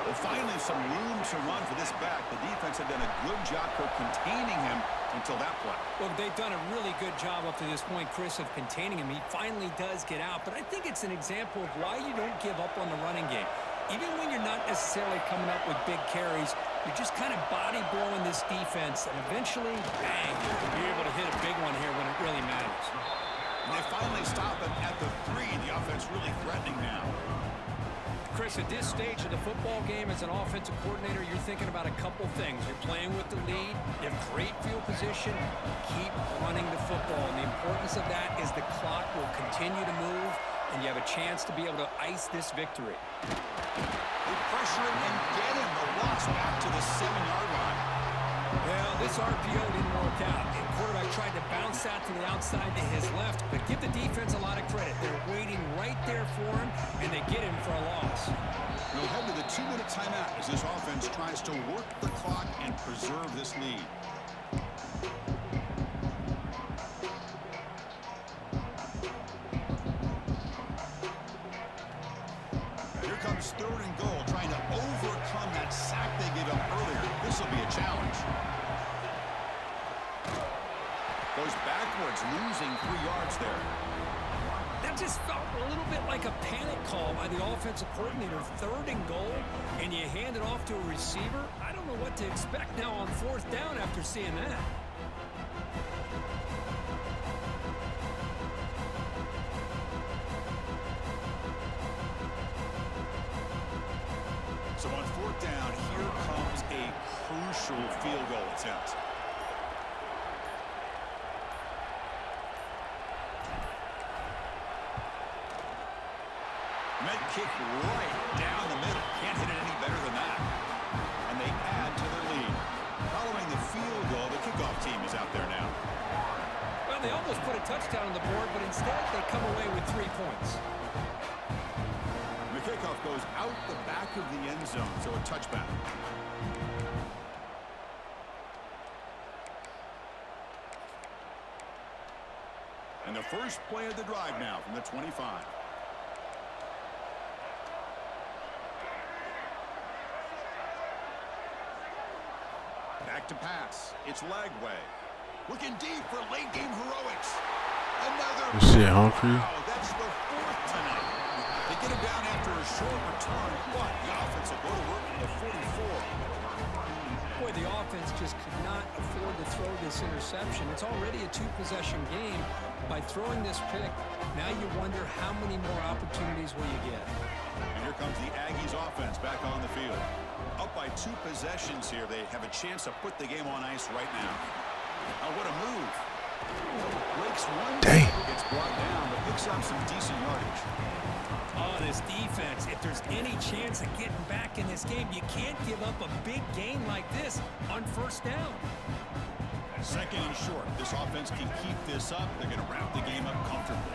Well, finally some room to run for this back. The defense had done a good job for containing him until that play. Well, they've done a really good job up to this point, Chris, of containing him. He finally does get out, but I think it's an example of why you don't give up on the running game. Even when you're not necessarily coming up with big carries, you're just kind of body blowing this defense, and eventually, bang, you're able to hit a big one here when it really matters. And they finally stop him at the 3. The offense really threatening now. Chris, at this stage of the football game as an offensive coordinator, you're thinking about a couple things. You're playing with the lead, you have great field position, keep running the football. And the importance of that is the clock will continue to move, and you have a chance to be able to ice this victory. They pressure him and get him. The loss back to the 7-yard line. Well, this RPO didn't work out. The quarterback tried to bounce that to the outside to his left, but give the defense a lot of credit. They're waiting right there for him, and they get him for a loss. We'll head to the 2-minute timeout as this offense tries to work the clock and preserve this lead. Here comes 3rd and goal, trying to overcome that sack they gave up earlier. This will be a challenge. Goes backwards, losing 3 yards there. That just felt a little bit like a panic call by the offensive coordinator. 3rd and goal, and you hand it off to a receiver. I don't know what to expect now on 4th down after seeing that. crucial field goal attempt. Med kick right down the middle. Can't hit it any better than that. And they add to their lead. Following the field goal, the kickoff team is out there now. Well, they almost put a touchdown on the board, but instead they come away with 3 points. The kickoff goes out the back of the end zone, so a touchback. And the first play of the drive now from the 25. Back to pass. It's Lagway. Looking deep for late game heroics. Another. You see Humphrey? Wow, that's the 4th tonight. They get him down after a short return, but the offense will go to work from the 44. Boy, the offense just could not afford to throw this interception. It's already a 2-possession game. By throwing this pick, now you wonder how many more opportunities will you get. And here comes the Aggies offense back on the field. Up by 2 possessions here. They have a chance to put the game on ice right now. Oh, what a move. Breaks one. Dang. Gets brought down, but picks up some decent yardage. Oh, this defense, if there's any chance of getting back in this game, you can't give up a big gain like this on first down. Second and short. This offense can keep this up. They're going to wrap the game up comfortably.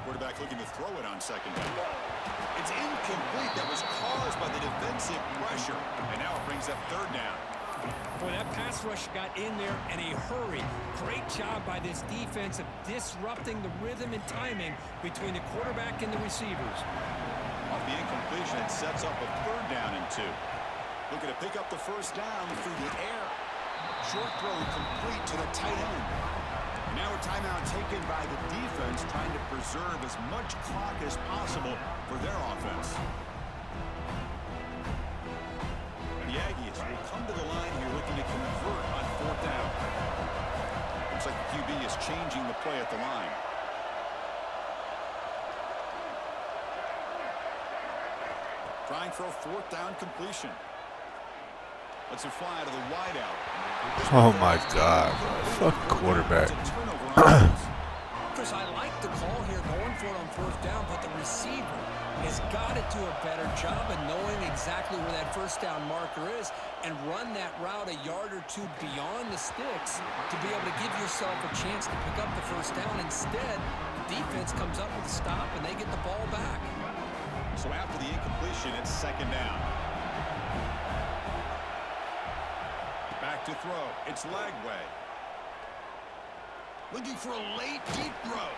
Quarterback looking to throw it on second down. It's incomplete. That was caused by the defensive pressure. And now it brings up third down. Boy, that pass rush got in there in a hurry. Great job by this defense of disrupting the rhythm and timing between the quarterback and the receivers. Off the incompletion, it sets up a third down and 2. Looking to pick up the first down through the air. Short throw complete to the tight end. Now a timeout taken by the defense, trying to preserve as much clock as possible for their offense. The Aggies will come to the line here looking to convert on 4th down. Looks like the QB is changing the play at the line. Trying for a 4th down completion. Lets it fly to the wideout. Oh my God, bro. Fuck quarterback. Chris, I like the call here going for it on 4th down, but the receiver has got to do a better job of knowing exactly where that first down marker is and run that route a yard or 2 beyond the sticks to be able to give yourself a chance to pick up the first down. Instead, the defense comes up with a stop and they get the ball back. So after the incompletion, it's second down. Back to throw. It's Lagway. Looking for a late deep throw.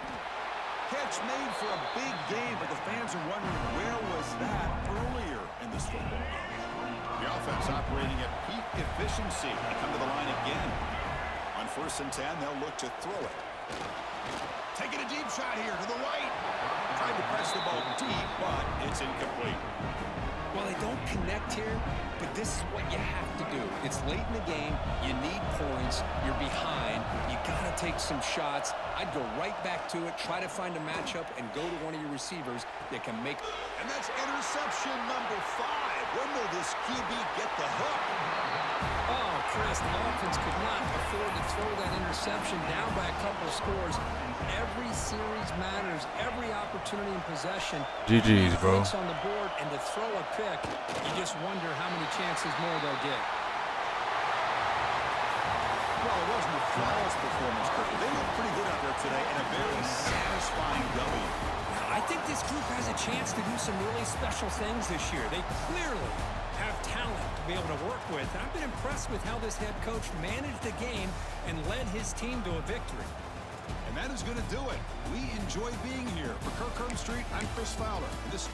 Catch made for a big game, but the fans are wondering where was that earlier in this football. The offense operating at peak efficiency. They come to the line again. On 1st and 10, they'll look to throw it. Taking a deep shot here to the right. Tried to press the ball deep, but it's incomplete. Well, they don't connect here, but this is what you have to do. It's late in the game. You need points. You're behind. You got to take some shots. I'd go right back to it, try to find a matchup, and go to one of your receivers that can make. And that's interception number 5. When will this QB get the hook? Oh, Chris, the offense could not afford to throw that interception down by a couple of scores. Every series matters. Every opportunity in possession. GG's, bro. On the board, and to throw a pick, you just wonder how many chances more they'll get. Well, it wasn't a flawless performance, but they looked pretty good out there today and a very satisfying W. I think this group has a chance to do some really special things this year. They clearly have talent to be able to work with. I've been impressed with how this head coach managed the game and led his team to a victory. And that is going to do it. We enjoy being here. For Kirk Street, I'm Chris Fowler. And this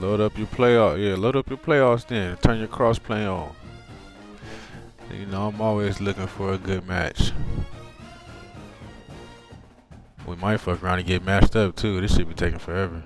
Load up your playoff. Yeah, load up your playoffs then. Turn your cross-play on. You know, I'm always looking for a good match. We might fuck around and get matched up too. This should be taking forever.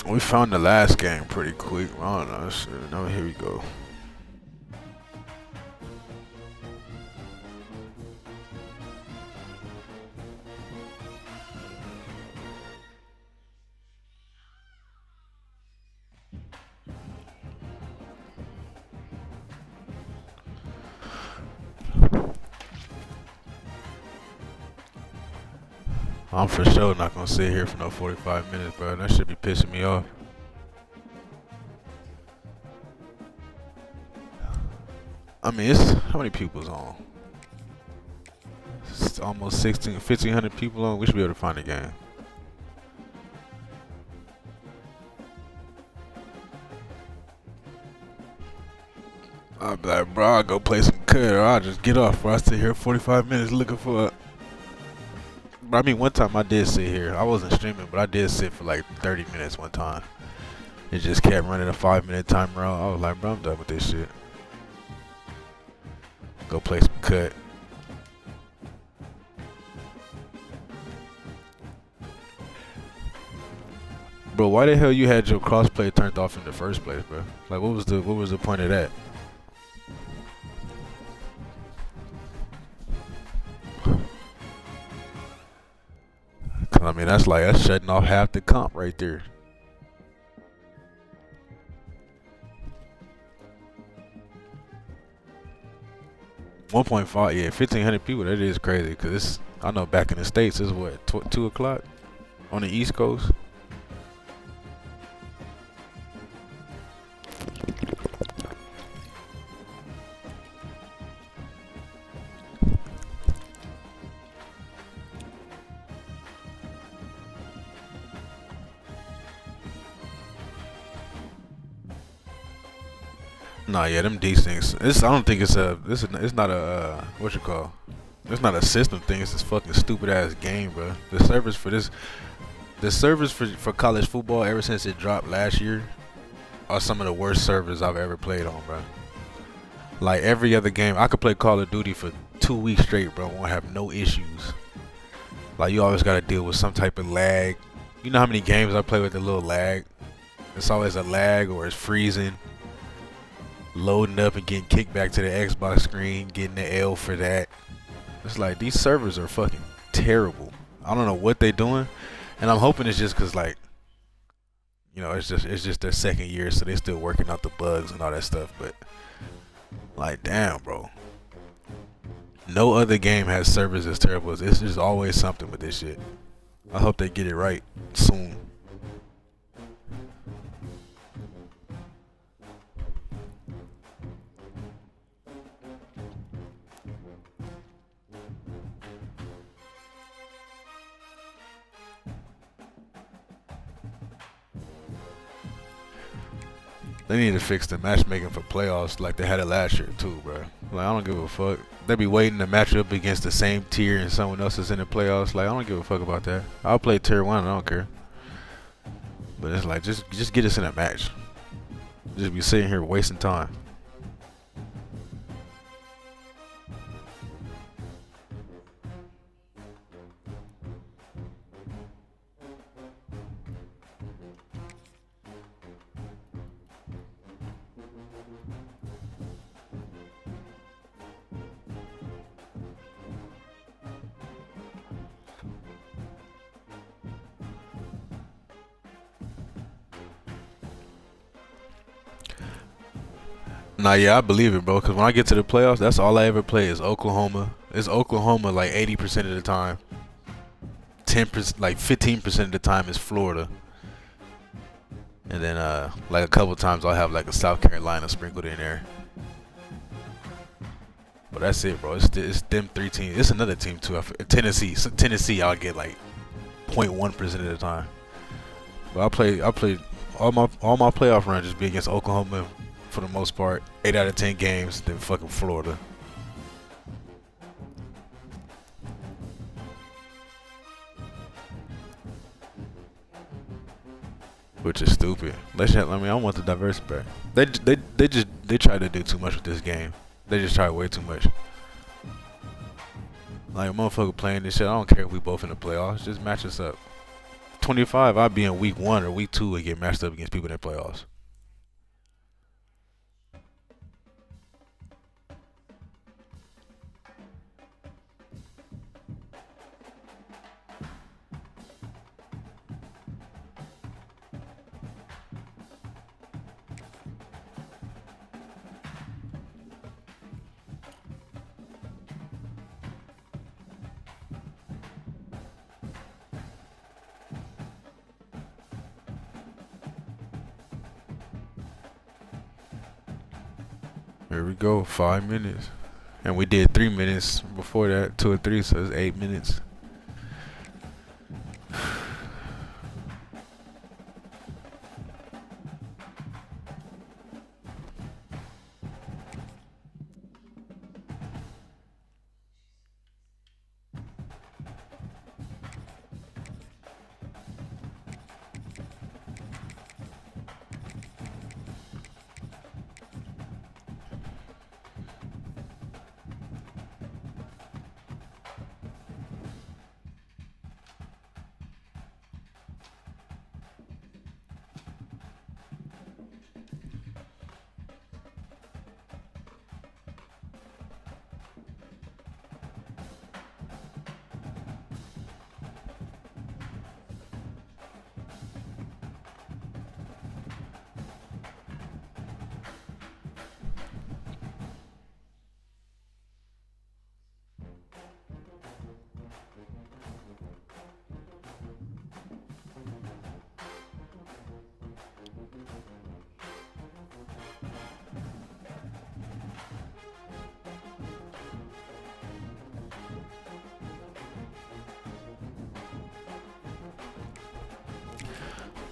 We found the last game pretty quick. I don't know. Shit. Now here we go. I'm for sure not gonna sit here for no 45 minutes, bro. That should be pissing me off. I mean, it's how many people's on? It's almost 1,500 people on. We should be able to find a game. I'll be like, bro, I'll go play some cut, or I'll just get off. Bro, I sit here 45 minutes looking for a. I mean, one time I did sit here. I wasn't streaming, but I did sit for like 30 minutes one time. It just kept running a 5-minute timer out. I was like, bro, I'm done with this shit. Go play some cut. Bro, why the hell you had your crossplay turned off in the first place, bro? Like, what was the point of that? I mean, that's shutting off half the comp right there. $1.5, yeah, 1,500 people. That is crazy. Cause it's, I know back in the States, it's what 2 o'clock on the East Coast. Nah, yeah, them D things. I don't think it's not a what you call. It's not a system thing. It's this fucking stupid ass game, bro. The servers for college football ever since it dropped last year are some of the worst servers I've ever played on, bro. Like every other game, I could play Call of Duty for 2 weeks straight, bro. Won't have no issues. Like you always gotta deal with some type of lag. You know how many games I play with a little lag? It's always a lag or it's freezing. Loading up and getting kicked back to the Xbox screen, getting the L for that. It's like these servers are fucking terrible. I don't know what they're doing, and I'm hoping it's just cause like, you know, it's just their second year, so they're still working out the bugs and all that stuff. But like, damn, bro, no other game has servers as terrible as this. There's always something with this shit. I hope they get it right soon. They need to fix the matchmaking for playoffs like they had it last year too, bro. Like I don't give a fuck. They be waiting to match up against the same tier and someone else is in the playoffs. Like I don't give a fuck about that. I'll play tier 1. I don't care. But it's like just get us in a match. Just be sitting here wasting time. Nah, yeah, I believe it, bro. Cause when I get to the playoffs, that's all I ever play is Oklahoma. It's Oklahoma like 80% of the time. 10%, like 15% of the time is Florida. And then like a couple times I'll have like a South Carolina sprinkled in there. But that's it, bro. It's them 3 teams. It's another team too. Tennessee. Tennessee, I'll get like 0.1% of the time. But I played all my playoff runs just be against Oklahoma for the most part. 8 out of 10 games. Then fucking Florida. Which is stupid. I want the diverse back. They try to do too much with this game. They just try way too much. Like a motherfucker playing this shit. I don't care if we both in the playoffs. Just match us up. 25, I'll be in week 1 or week 2 and get matched up against people in the playoffs. Here we go, 5 minutes. And we did 3 minutes before that, 2 or 3, so it's 8 minutes.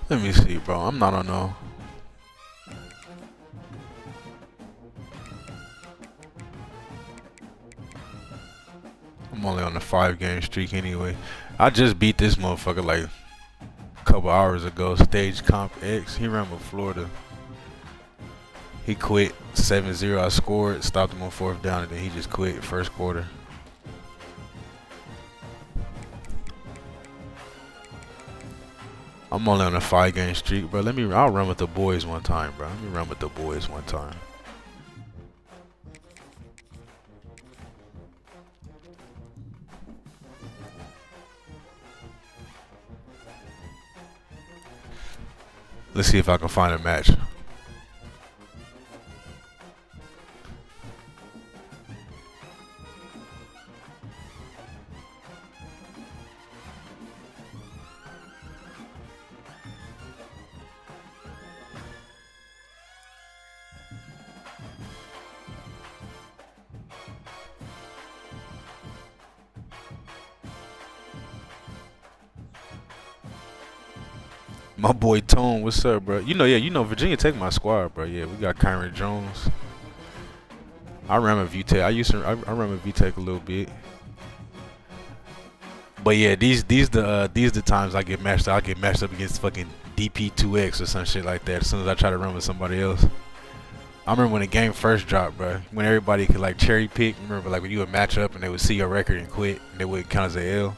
Let me see, bro. I'm not on no. I'm only on a 5-game streak anyway. I just beat this motherfucker like a couple hours ago. Stage Comp X. He ran with Florida. He quit 7-0. I scored, stopped him on 4th down, and then he just quit first quarter. I'm only on a 5-game streak, bro. I'll run with the boys one time, bro. Let me run with the boys one time. Let's see if I can find a match. My boy Tone, what's up, bro? You know Virginia Tech my squad, bro. Yeah, we got Kyron Jones. I ran with VTech. I ran with VTech a little bit. But yeah, these the times I get matched up. I get matched up against fucking DP2X or some shit like that as soon as I try to run with somebody else. I remember when the game first dropped, bro. When everybody could like cherry pick. Remember like when you would match up and they would see your record and quit and they would count as a L.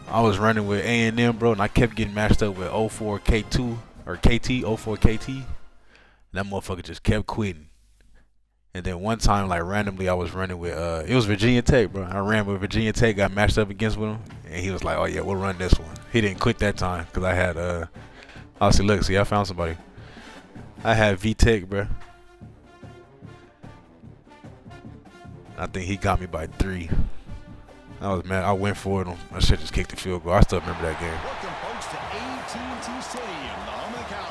I was running with A&M, bro, and I kept getting matched up with 04K2 or KT, 04KT. And that motherfucker just kept quitting. And then one time, like randomly, I was running with it was Virginia Tech, bro. I ran with Virginia Tech, got matched up against with him, and he was like, "Oh yeah, we'll run this one." He didn't quit that time because I had I see, look, see, I found somebody. I had VTech, bro. I think he got me by 3. I was mad. I went for it. I should just kicked the field goal. I still remember that game. Welcome, folks, to AT&T Stadium, the home of the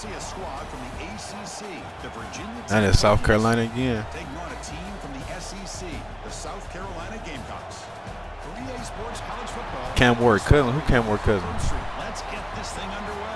see a squad from the ACC, the Virginia And it's South Carolina again. taking on a team from the SEC, the South Carolina Gamecocks. For EA Sports College Football. Cam Ward cousin. Who Cam Ward cousin? Let's get this thing underway.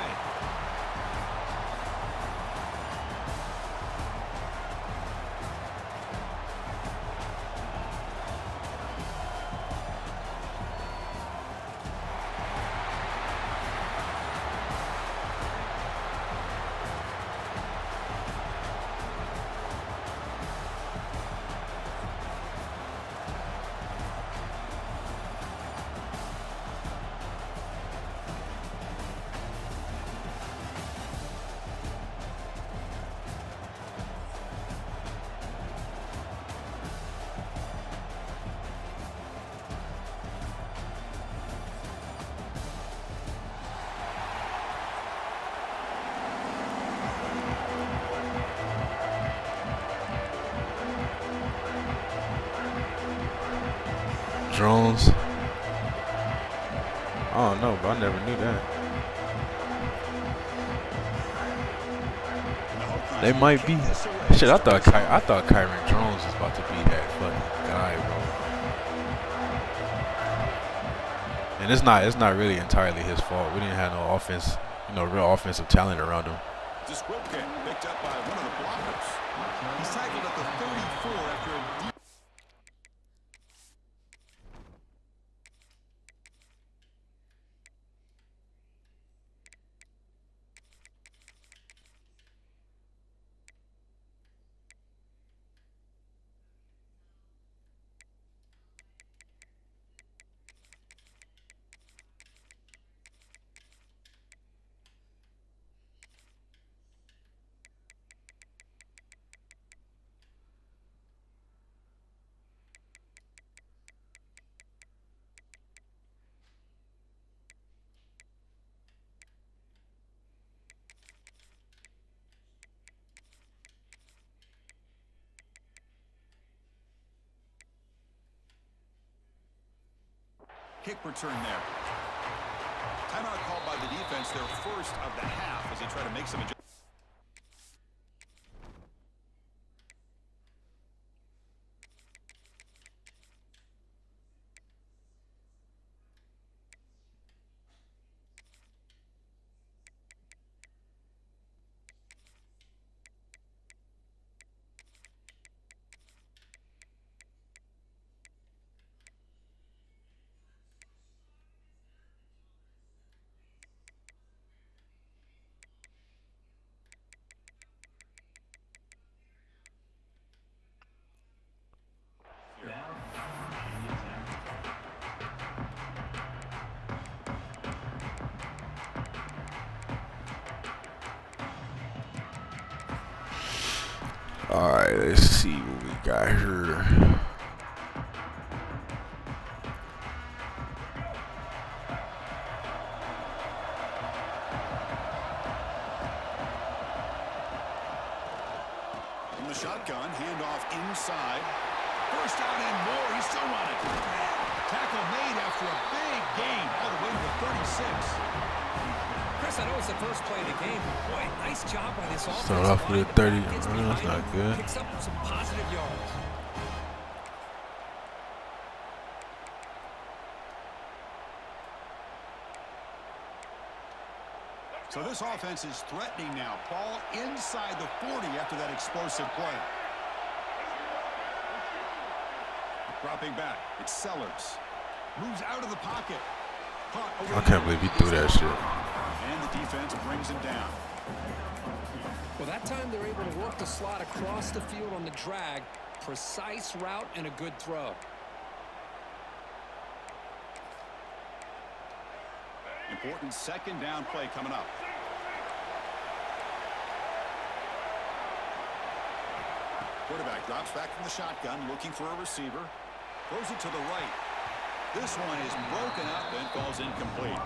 Drones. I don't know, but I never knew that. They might be. Shit, I thought Kyron Drones was about to be that fucking guy, bro. And it's not really entirely his fault. We didn't have no offense, real offensive talent around him. This whip kick picked up by one of the blockers. He's tackled at the 34 after a deep. Kick return there. Timeout called by the defense, their first of the half as they try to make some adjustments. All right, let's see what we got here. From the shotgun, handoff inside. First down and more. He's still running. Tackle made after a big gain all the way to the 36. Chris, I know it's the first play of the game. Boy, nice job by this offense. Start off with a 30. That's not good. Picks up some positive yards. So this offense is threatening now. Ball inside the 40 after that explosive play. Dropping back. It's Sellers. Moves out of the pocket. I can't believe he threw that shit. And the defense brings him down. Well, that time they're able to work the slot across the field on the drag. Precise route and a good throw. Important second down play coming up. Quarterback drops back from the shotgun, looking for a receiver. Throws it to the right. This one is broken up and falls incomplete.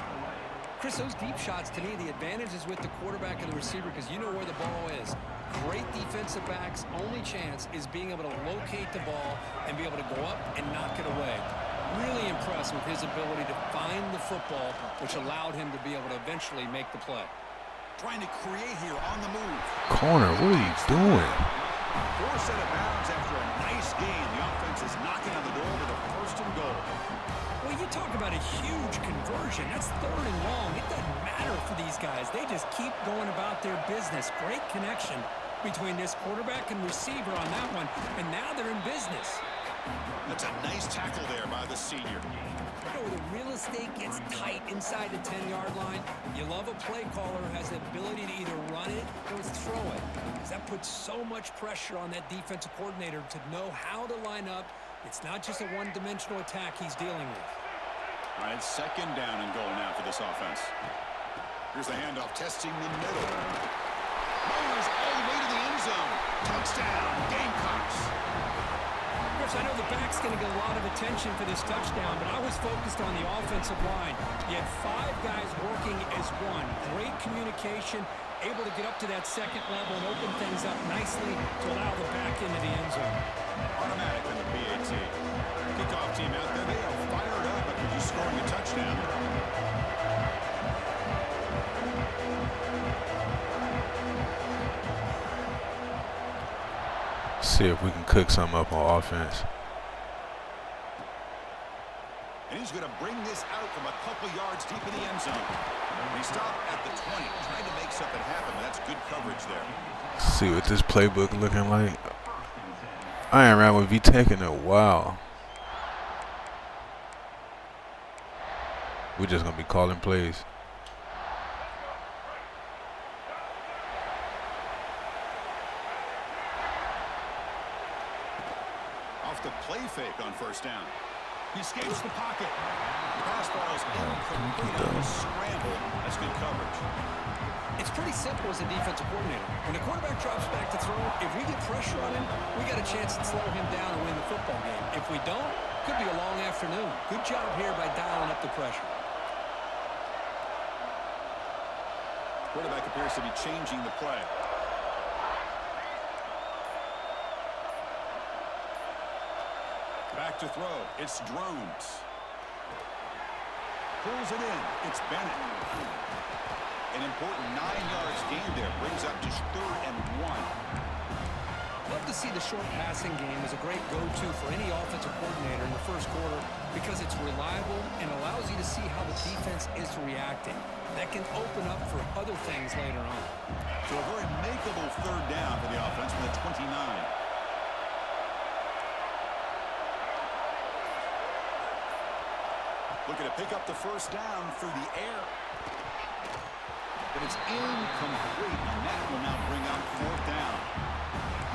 Chris, those deep shots, to me, the advantage is with the quarterback and the receiver because you know where the ball is. Great defensive backs' only chance is being able to locate the ball and be able to go up and knock it away. Really impressed with his ability to find the football, which allowed him to be able to eventually make the play. trying to create here on the move. Corner, what are you doing? Forced out of bounds after a nice gain. The offense is knocking on the door with a first and goal. Well, you talk about a huge conversion. That's 3rd and long. It doesn't matter for these guys. They just keep going about their business. Great connection between this quarterback and receiver on that one, and now they're in business. That's a nice tackle there by the senior. You know, the real estate gets tight inside the 10-yard line. You love a play caller who has the ability to either run it or throw it, because that puts so much pressure on that defensive coordinator to know how to line up. It's not just a one-dimensional attack he's dealing with. All right, 2nd down and goal now for this offense. Here's the handoff, testing the middle. Mowers all the way to the end zone. Touchdown, Gamecocks. Chris, I know the back's going to get a lot of attention for this touchdown, but I was focused on the offensive line. You had 5 guys working as one. Great communication, able to get up to that 2nd level and open things up nicely to allow the back into the end zone. Automatic in the PAT. Kickoff team out there. They are fired up after just scoring a touchdown. See if we can cook something up on offense. And he's going to bring this out from a couple yards deep in the end zone. He stopped at the 20, trying to make something happen, but that's good coverage there. See what this playbook looking like. I ain't around with V-Tech in a while. We're just going to be calling plays. Off the play fake on 1st down. He escapes the pocket. The pass ball is incomplete on the scramble. That's good coverage. It's pretty simple as a defensive coordinator. When the quarterback drops back to throw, if we get pressure on him, we got a chance to slow him down and win the football game. If we don't, could be a long afternoon. Good job here by dialing up the pressure. Quarterback appears to be changing the play. Back to throw. It's Drones. Pulls it in. It's Bennett. An important 9 yards gain there. Brings up just 3rd and 1. Love to see the short passing game as a great go-to for any offensive coordinator in the 1st quarter because it's reliable and allows you to see how the defense is reacting. That can open up for other things later on. So a very makeable 3rd down for the offense from the 29. Looking to pick up the 1st down through the air. But it's incomplete, and that will now bring up 4th down.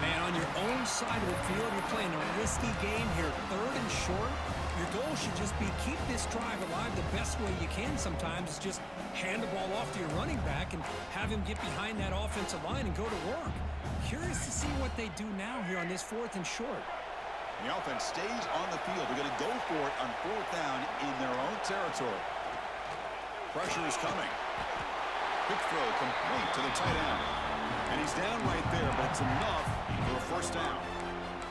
Man, on your own side of the field, you're playing a risky game here. 3rd and short. Your goal should just be keep this drive alive the best way you can sometimes. Is just hand the ball off to your running back and have him get behind that offensive line and go to work. Curious to see what they do now here on this 4th and short. The offense stays on the field. They're going to go for it on 4th down in their own territory. Pressure is coming. Quick throw complete to the tight end. And he's down right there, but it's enough for a 1st down.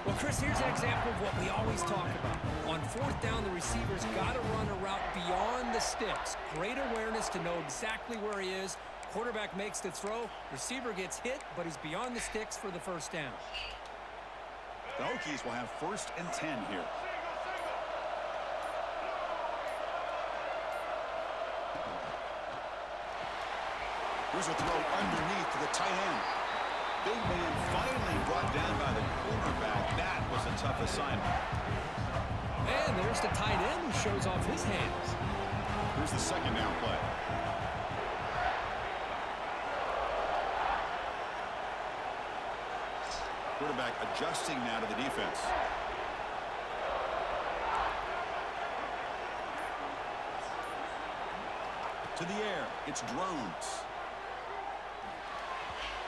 Well, Chris, here's an example of what we always talk about. On 4th down, the receiver's got to run a route beyond the sticks. Great awareness to know exactly where he is. Quarterback makes the throw. Receiver gets hit, but he's beyond the sticks for the 1st down. The Hokies will have 1st and 10 here. Here's a throw underneath to the tight end. Big man finally brought down by the cornerback. That was a tough assignment. And there's the tight end who shows off his hands. Here's the 2nd down play. Quarterback adjusting now to the defense. To the air, it's Drones.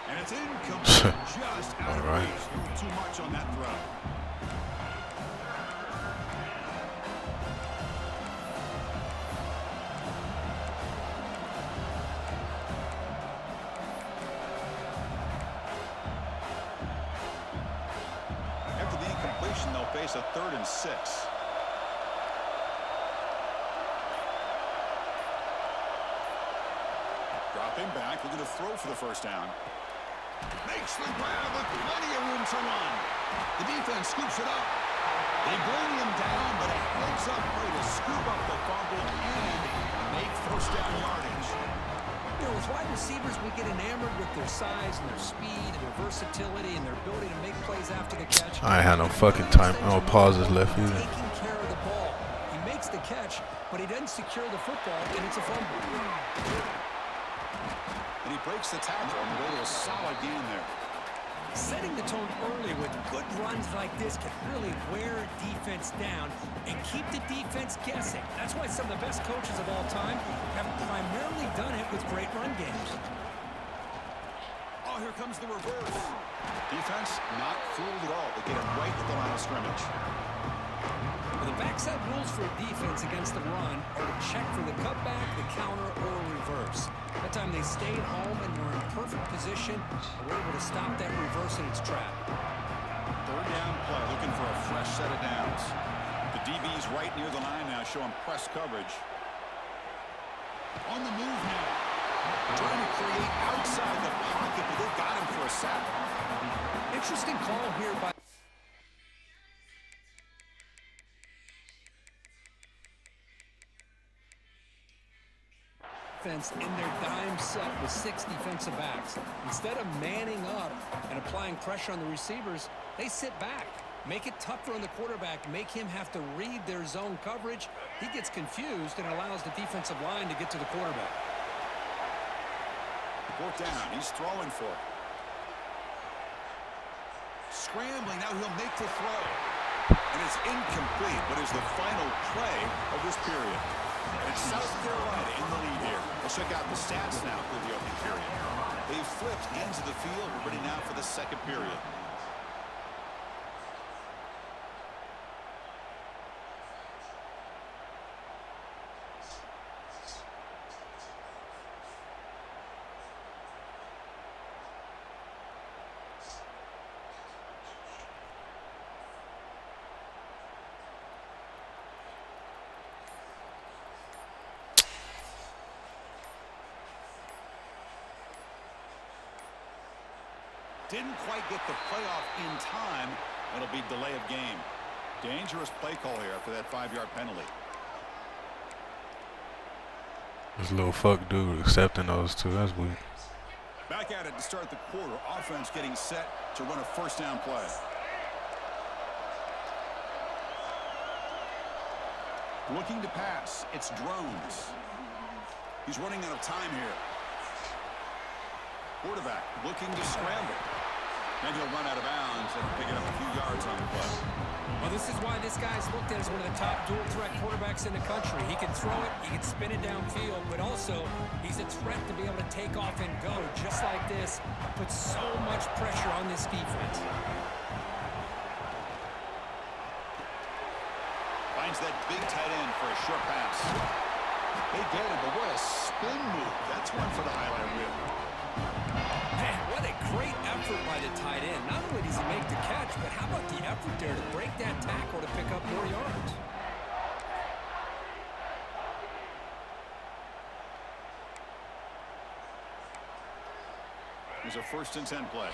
And it's incomplete. Just out of reach. Too much on that throw. After the incompletion, they'll face a 3rd and 6. Dropping back. quarterback looking to throw for the first down. Makes the grab with plenty of room to run. The defense scoops it up. They bring him down, but a heads-up play to scoop up the fumble and make first down yardage. You know, with wide receivers, we get enamored with their size and their speed and their versatility and their ability to make plays after the catch. I ain't had no fucking time, no pauses left either. Taking care of the ball. He makes the catch, but he doesn't secure the football, and it's a fumble. And he breaks the tackle on the way to a solid gain there. Setting the tone early with good runs like this can really wear a defense down and keep the defense guessing. That's why some of the best coaches of all time have primarily done it with great run games. Oh, here comes the reverse. Defense not fooled at all. They get him right at the line of scrimmage. The backside rules for a defense against the run are to check for the cutback, the counter, or reverse. That time they stayed home and were in perfect position and were able to stop that reverse in its track. Third down play, looking for a fresh set of downs. The DB's right near the line now, showing press coverage. On the move now. Trying to create outside the pocket, but they've got him for a sack. Interesting call here by in their dime set with 6 defensive backs. Instead of manning up and applying pressure on the receivers, they sit back, make it tougher on the quarterback, make him have to read their zone coverage. He gets confused and allows the defensive line to get to the quarterback. Fourth down, he's throwing for it. Scrambling, now he'll make the throw. And it's incomplete, but is the final play of this period. And it's South Carolina in the lead here. Let's check out the stats now for the opening period. They've flipped into the field. We're ready now for the second period. Didn't quite get the playoff in time. It'll be delay of game. Dangerous play call here after that 5-yard penalty. This little fuck dude accepting those two. That's weird. Back at it to start the quarter. Offense getting set to run a first down play. Looking to pass. It's Drones. He's running out of time here. Quarterback looking to scramble. And he'll run out of bounds and pick it up a few yards on the play. Well, this is why this guy's looked at as one of the top dual-threat quarterbacks in the country. He can throw it, he can spin it downfield, but also he's a threat to be able to take off and go just like this. Puts so much pressure on this defense. Finds that big tight end for a short pass. They get it, but what a spin move. That's one for the highlight reel. Man, what a great effort by the tight end. Not only does he make the catch, but how about the effort there to break that tackle to pick up more yards? Here's a 1st and 10 play.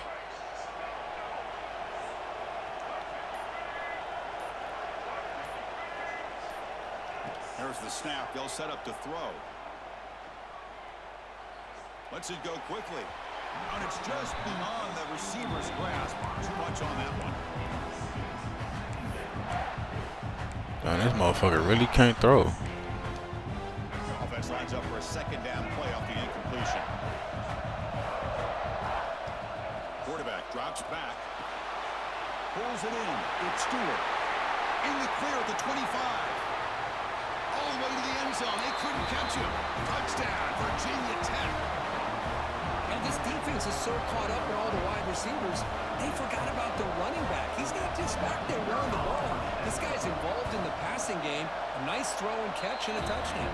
There's the snap. They'll set up to throw. Lets it go quickly. And it's just beyond the receiver's grasp. Too much on that one. Man, this motherfucker really can't throw. Offense lines up for a 2nd down play off the incompletion. Quarterback drops back. Pulls it in. It's Stewart. In the clear at the 25. All the way to the end zone. They couldn't catch him. Touchdown, Virginia Tech. And this defense is so caught up in all the wide receivers, they forgot about the running back. He's not just back there running the ball. This guy's involved in the passing game. A nice throw and catch and a touchdown.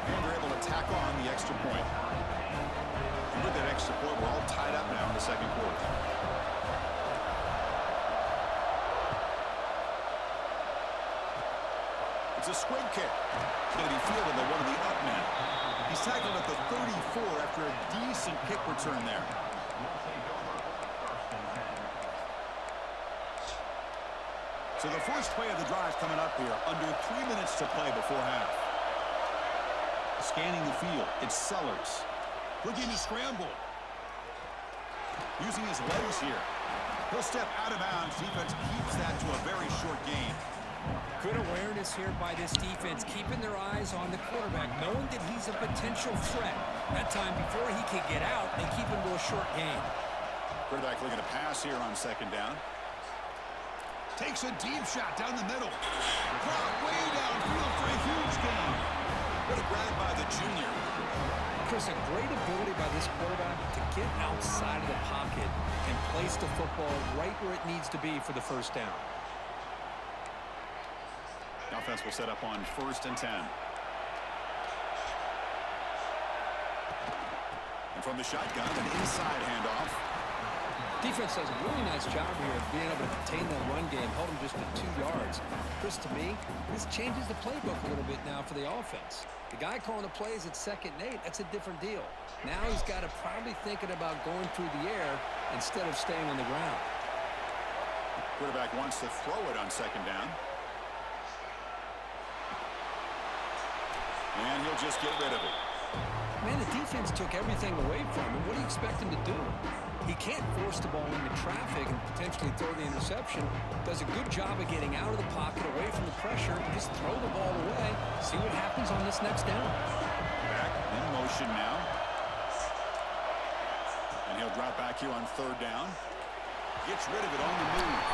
And they're able to tack on the extra point. And with that extra point, we're all tied up now in the second quarter. It's a squib kick. It's going to be fielded by one of the up men. He's tackled at the 34 after a decent kick return there. So the first play of the drive coming up here, under 3 minutes to play before half. Scanning the field, it's Sellers. Looking to scramble. Using his legs here. He'll step out of bounds. Defense keeps that to a very short gain. Good awareness here by this defense, keeping their eyes on the quarterback, knowing that he's a potential threat. That time, before he can get out, they keep him to a short gain. Quarterback looking to pass here on second down. Takes a deep shot down the middle. Brought way downfield for a huge gain. What a grab by the junior. Chris, a great ability by this quarterback to get outside of the pocket and place the football right where it needs to be for the first down. The offense will set up on 1st and 10. And from the shotgun, an inside handoff. Defense does a really nice job here of being able to contain that run game, hold them just at 2 yards. Chris, to me, this changes the playbook a little bit now for the offense. The guy calling the plays at 2nd and 8, that's a different deal. Now he's got to probably thinking about going through the air instead of staying on the ground. Quarterback wants to throw it on 2nd down. And he'll just get rid of it. Man, the defense took everything away from him. What do you expect him to do? He can't force the ball into traffic and potentially throw the interception. Does a good job of getting out of the pocket, away from the pressure, and just throw the ball away. See what happens on this next down. Back in motion now. And he'll drop back here on 3rd down. Gets rid of it on the move.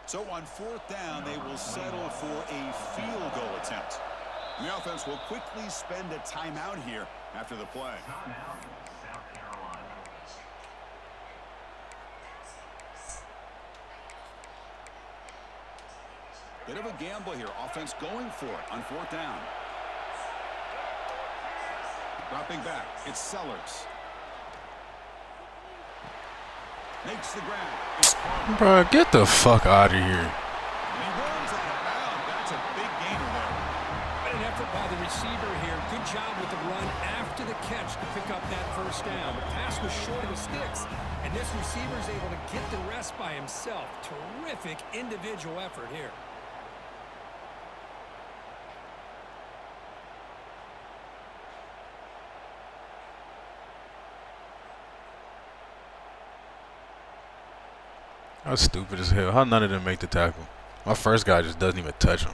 So on 4th down, they will settle for a field goal attempt. The offense will quickly spend a timeout here after the play. South Carolina. Bit of a gamble here. Offense going for it on 4th down. Dropping back, it's Sellers. Makes the grab. Bro, get the fuck out of here. And he runs out of bounds. That's a big gainer there. What an effort by the receiver here. Good job with the run after the catch to pick up that first down. The pass was short of the sticks, and this receiver is able to get the rest by himself. Terrific individual effort here. That's stupid as hell. How none of them make the tackle? My first guy just doesn't even touch him.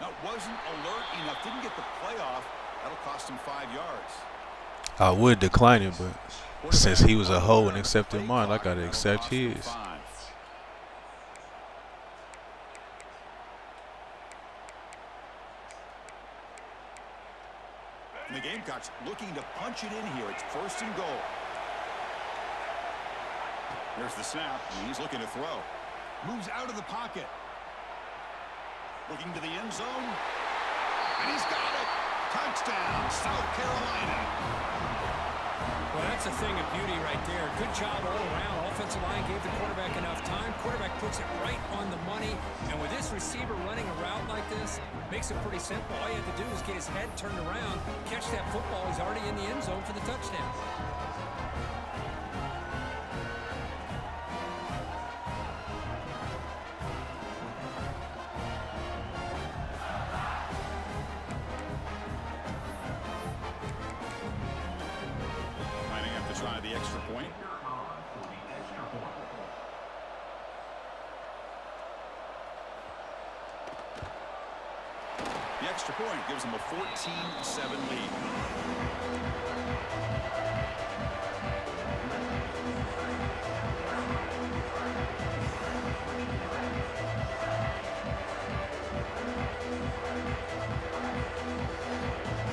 Now, wasn't alert enough. Didn't get the play off. That'll cost him 5 yards. I would decline it, but since he was a hoe and accepted mine, I gotta accept his. And the Gamecocks looking to punch it in here. It's 1st and goal. There's the snap, and he's looking to throw. Moves out of the pocket. Looking to the end zone. And he's got it. Touchdown, South Carolina. Well, that's a thing of beauty right there. Good job all around. Offensive line gave the quarterback enough time. Quarterback puts it right on the money. And with this receiver running a route like this, makes it pretty simple. All you have to do is get his head turned around, catch that football. He's already in the end zone for the touchdown. Might have to try the extra point. extra point gives them a 14-7 lead.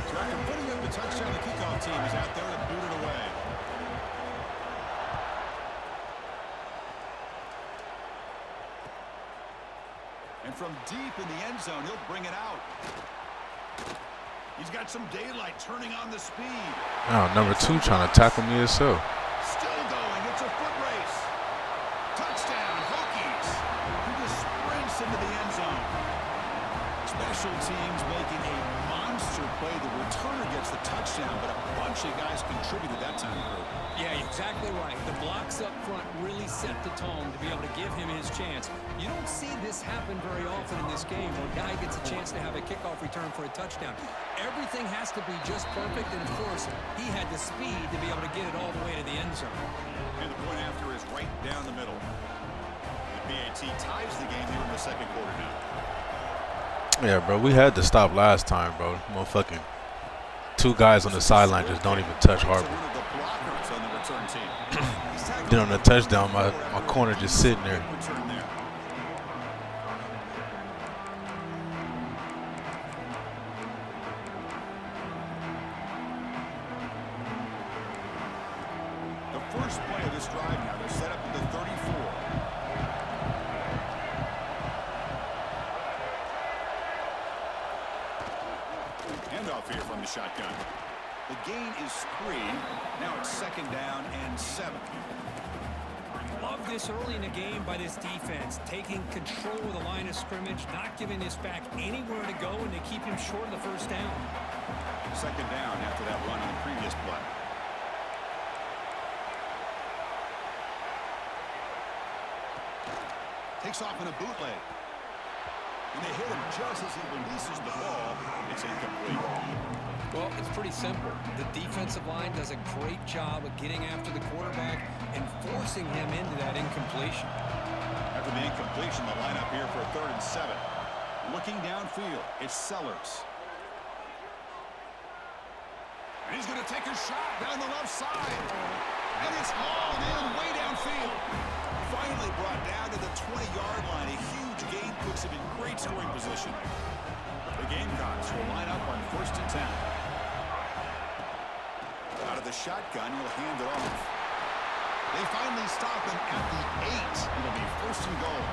So after putting up the touchdown, the kickoff team is out there to boot it away. And from deep in the end zone, he'll bring it out. He's got some daylight turning on the speed. Oh, number 2 trying to tackle me himself. Still going. It's a foot race. Touchdown, Hokies. He just sprints into the end zone. Special teams making a monster play. The returner gets the touchdown, but a bunch of guys contributed that time, Drew. Yeah, exactly right. The blocks up front really set the tone to be able to give him his chance. You don't see this happen very often in this game where a guy gets a chance to have a kickoff return for a touchdown. Everything has to be just perfect, and of course, he had the speed to be able to get it all the way to the end zone. And the point after is right down the middle. The PAT ties the game here in the second quarter now. Yeah, bro, we had to stop last time, bro. Motherfucking 2 guys on the sideline just don't even touch Harper. One of the blockers on the return team. Then on the touchdown, my corner just sitting there. Return there. The first play of this drive now, they're set up at the 34. Handoff here from the shotgun. The gain is 3. Now it's 2nd down and 7. Love this early in the game by this defense, taking control of the line of scrimmage, not giving this back anywhere to go, and they keep him short of the first down. 2nd down after that run on the previous play. Takes off in a bootleg. And they hit him just as he releases the ball. It's incomplete. Well, it's pretty simple. The defensive line does a great job of getting after the quarterback and forcing him into that incompletion. After the incompletion, the lineup here for a 3rd and 7. Looking downfield, it's Sellers. And he's going to take a shot down the left side. And it's hauled in way downfield. Finally brought down to the 20-yard line. A huge gain puts him in great scoring position. The Gamecocks will line up on 1st and 10. Out of the shotgun, he'll hand it off. They finally stop him at the 8. It'll be 1st and goal.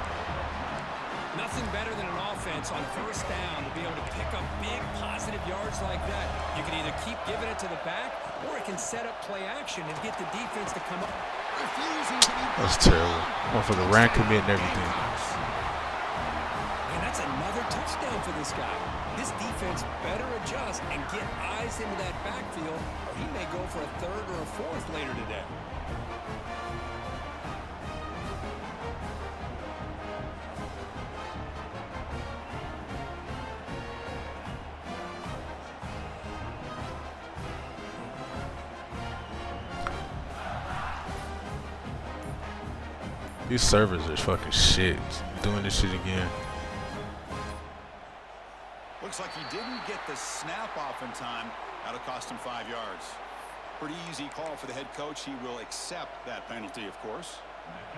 Nothing better than an offense on 1st down to be able to pick up big positive yards like that. You can either keep giving it to the back, or it can set up play action and get the defense to come up. Refusing to be That's terrible. Motherfucker ran commit and everything. And that's another touchdown for this guy. This defense better adjust and get eyes into that backfield, or he may go for a 3rd or a 4th later today. These servers are fucking shit. Doing this shit again. Looks like he didn't get the snap off in time. That'll cost him 5 yards. Pretty easy call for the head coach. He will accept that penalty, of course.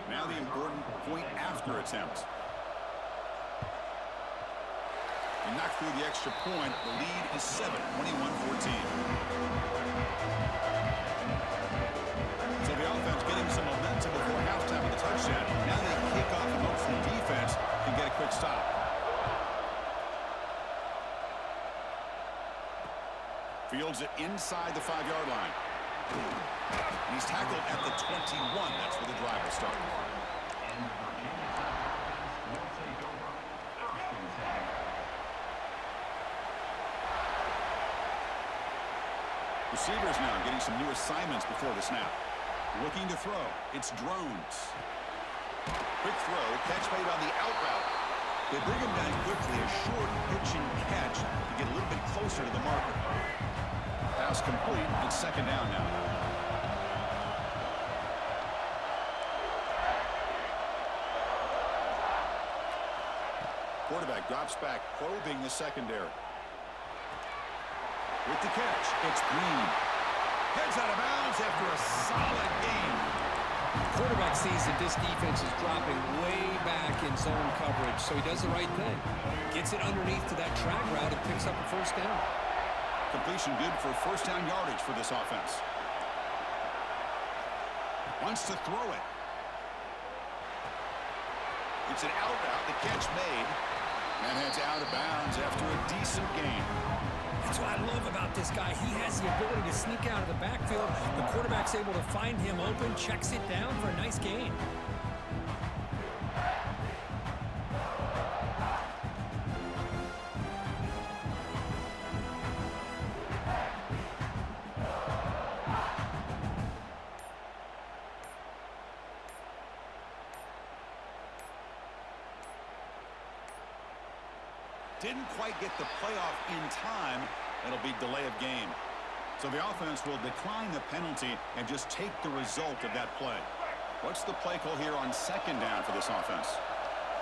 Now the important point after attempt. He knocked through the extra point. The lead is 7, 21-14. So the offense getting some momentum before halftime of the touchdown. Now they kick off and hopefully the defense can get a quick stop. Fields it inside the 5-yard line. And he's tackled at the 21. That's where the drive will start. Receivers now getting some new assignments before the snap. Looking to throw. It's Drones. Quick throw. Catch made on the out route. They bring him down quickly. A short pitch and catch to get a little bit closer to the marker. Pass complete. It's 2nd down now. Quarterback drops back, probing the secondary. With the catch, it's Green. Heads out of bounds after a solid gain. The quarterback sees that this defense is dropping way back in zone coverage, so he does the right thing. Gets it underneath to that track route and picks up a first down. Completion good for first down yardage for this offense. Wants to throw it. It's an out route. The catch made. And heads out of bounds after a decent gain. That's what I love about this guy. He has the ability to sneak out of the backfield. The quarterback's able to find him open, checks it down for a nice gain. Didn't quite get the playoff in time. It'll be delay of game. So the offense will decline the penalty and just take the result of that play. What's the play call here on second down for this offense?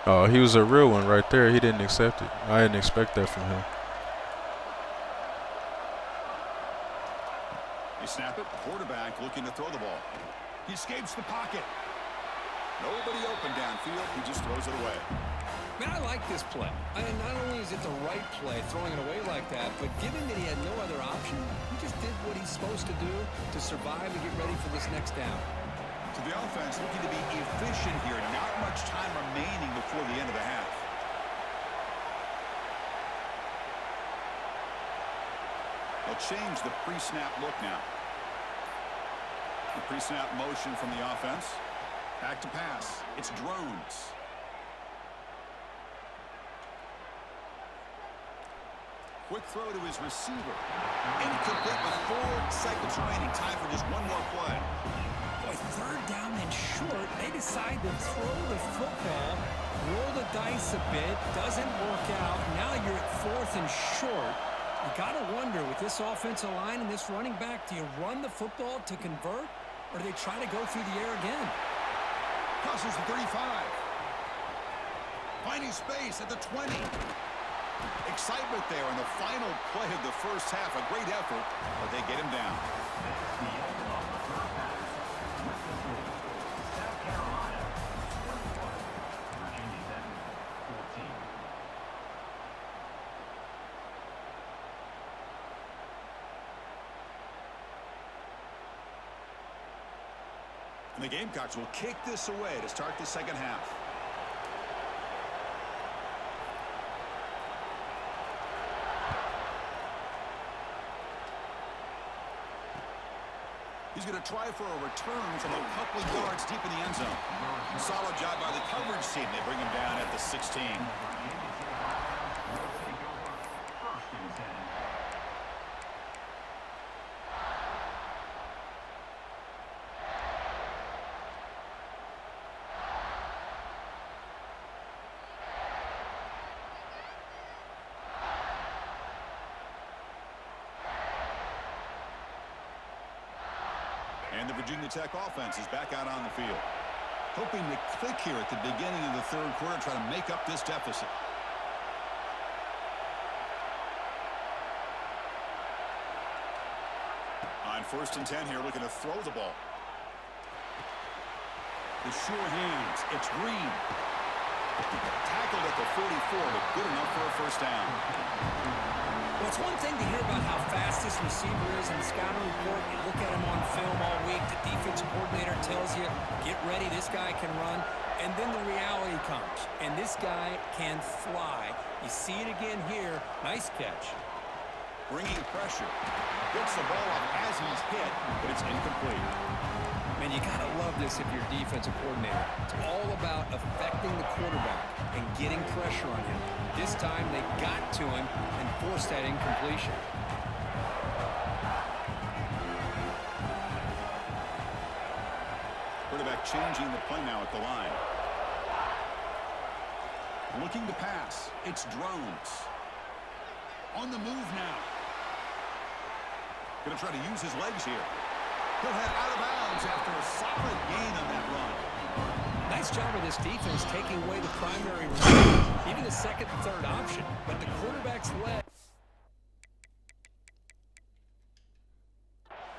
Oh, he was a real one right there. He didn't accept it. I didn't expect that from him. They snap it. Quarterback looking to throw the ball. He escapes the pocket. Nobody open downfield. He just throws it away. Man, I like this play. And not only is it the right play, throwing it away like that, but given that he had no other option, he just did what he's supposed to do to survive and get ready for this next down. So the offense looking to be efficient here. Not much time remaining before the end of the half. They'll change the pre-snap look now. The pre-snap motion from the offense. Back to pass. It's drones. Quick throw to his receiver. Incomplete with 4 seconds remaining. Time for just one more play. Boy, third down and short. They decide to throw the football, roll the dice a bit. Doesn't work out. Now you're at 4th and short. You got to wonder, with this offensive line and this running back, do you run the football to convert, or do they try to go through the air again? Crosses the 35. Finding space at the 20. Excitement there in the final play of the first half. A great effort, but they get him down. The end of the first half. South Carolina 21, Virginia Tech 14. And the Gamecocks will kick this away to start the second half. He's going to try for a return from a couple of yards deep in the end zone. Solid job by the coverage team. They bring him down at the 16. And the Virginia Tech offense is back out on the field. Hoping to click here at the beginning of the third quarter, try to make up this deficit. On 1st and 10 here, looking to throw the ball. The sure hands, it's Green. Tackled at the 44, but good enough for a first down. Well, it's one thing to hear about how fast this receiver is in the scouting report. You look at him on film all week. The defensive coordinator tells you, get ready, this guy can run. And then the reality comes, and this guy can fly. You see it again here. Nice catch. Bringing pressure. Gets the ball up as he's hit, but it's incomplete. Man, you got to love this if you're a defensive coordinator. It's all about affecting the quarterback and getting pressure on him. This time they got to him and forced that incompletion. Quarterback changing the play now at the line. Looking to pass. It's drones. On the move now. Going to try to use his legs here. He'll head out of bounds after a solid gain on that run. Nice job of this defense taking away the primary receiver, even the second and third option. But the quarterback's leg.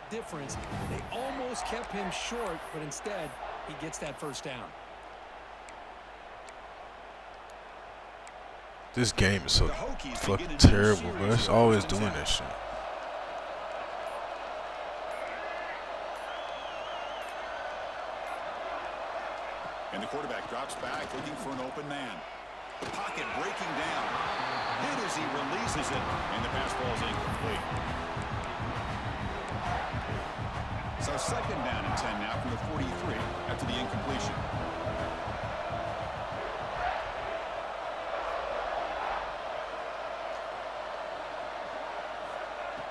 difference. They almost kept him short, but instead, he gets that first down. This game is so fucking terrible, bro. It's always doing that shit. And the quarterback drops back, looking for an open man. The pocket breaking down. Hit as he releases it, and the pass ball is incomplete. So second down and 10 now from the 43 after the incompletion.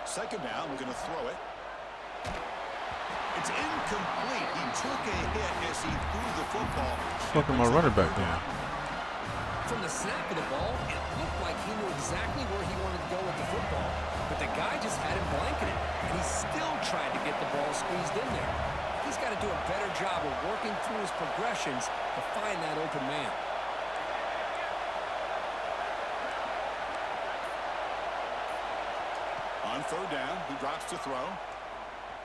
Second down, we're going to throw it. It's incomplete. He took a hit as he threw the football. Fucking my running back down. From the snap of the ball, it looked like he knew exactly where he wanted to go with the football. But the guy just had him blanketed, and he still tried to get the ball squeezed in there. He's got to do a better job of working through his progressions to find that open man. On third down, he drops to throw.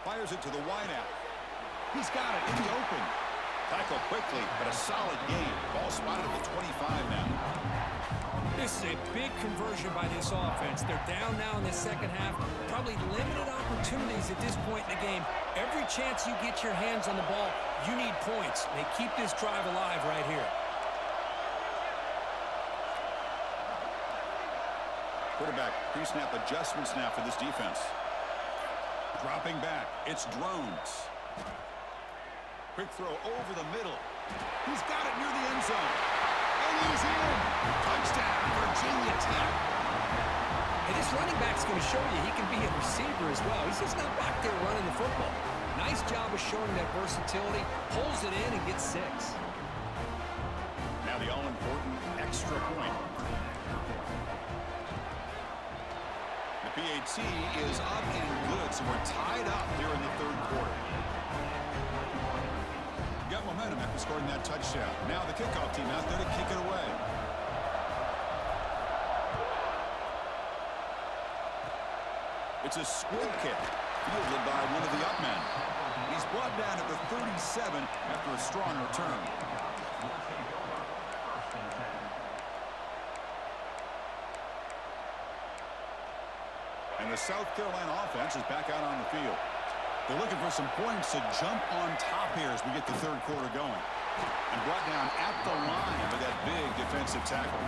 Fires it to the wideout. He's got it in the open. Tackle quickly, but a solid gain. Ball spotted at the 25 now. This is a big conversion by this offense. They're down now in the second half. Probably limited opportunities at this point in the game. Every chance you get your hands on the ball, you need points. They keep this drive alive right here. Quarterback pre-snap adjustments now for this defense. Dropping back, it's Drones. Quick throw over the middle. He's got it near the end zone. And he's in. Touchdown, Virginia Tech. And this running back's going to show you he can be a receiver as well. He's just not back there running the football. Nice job of showing that versatility. Pulls it in and gets 6. Now the all-important extra point. The PAT is up and good, so we're tied up here in the third quarter. Got momentum after scoring that touchdown. Now the kickoff team out there to kick it away. It's a squib kick, fielded by one of the up men. He's brought down at the 37 after a strong return. And the South Carolina offense is back out on the field. They're looking for some points to jump on top here as we get the third quarter going. And brought down at the line with that big defensive tackle.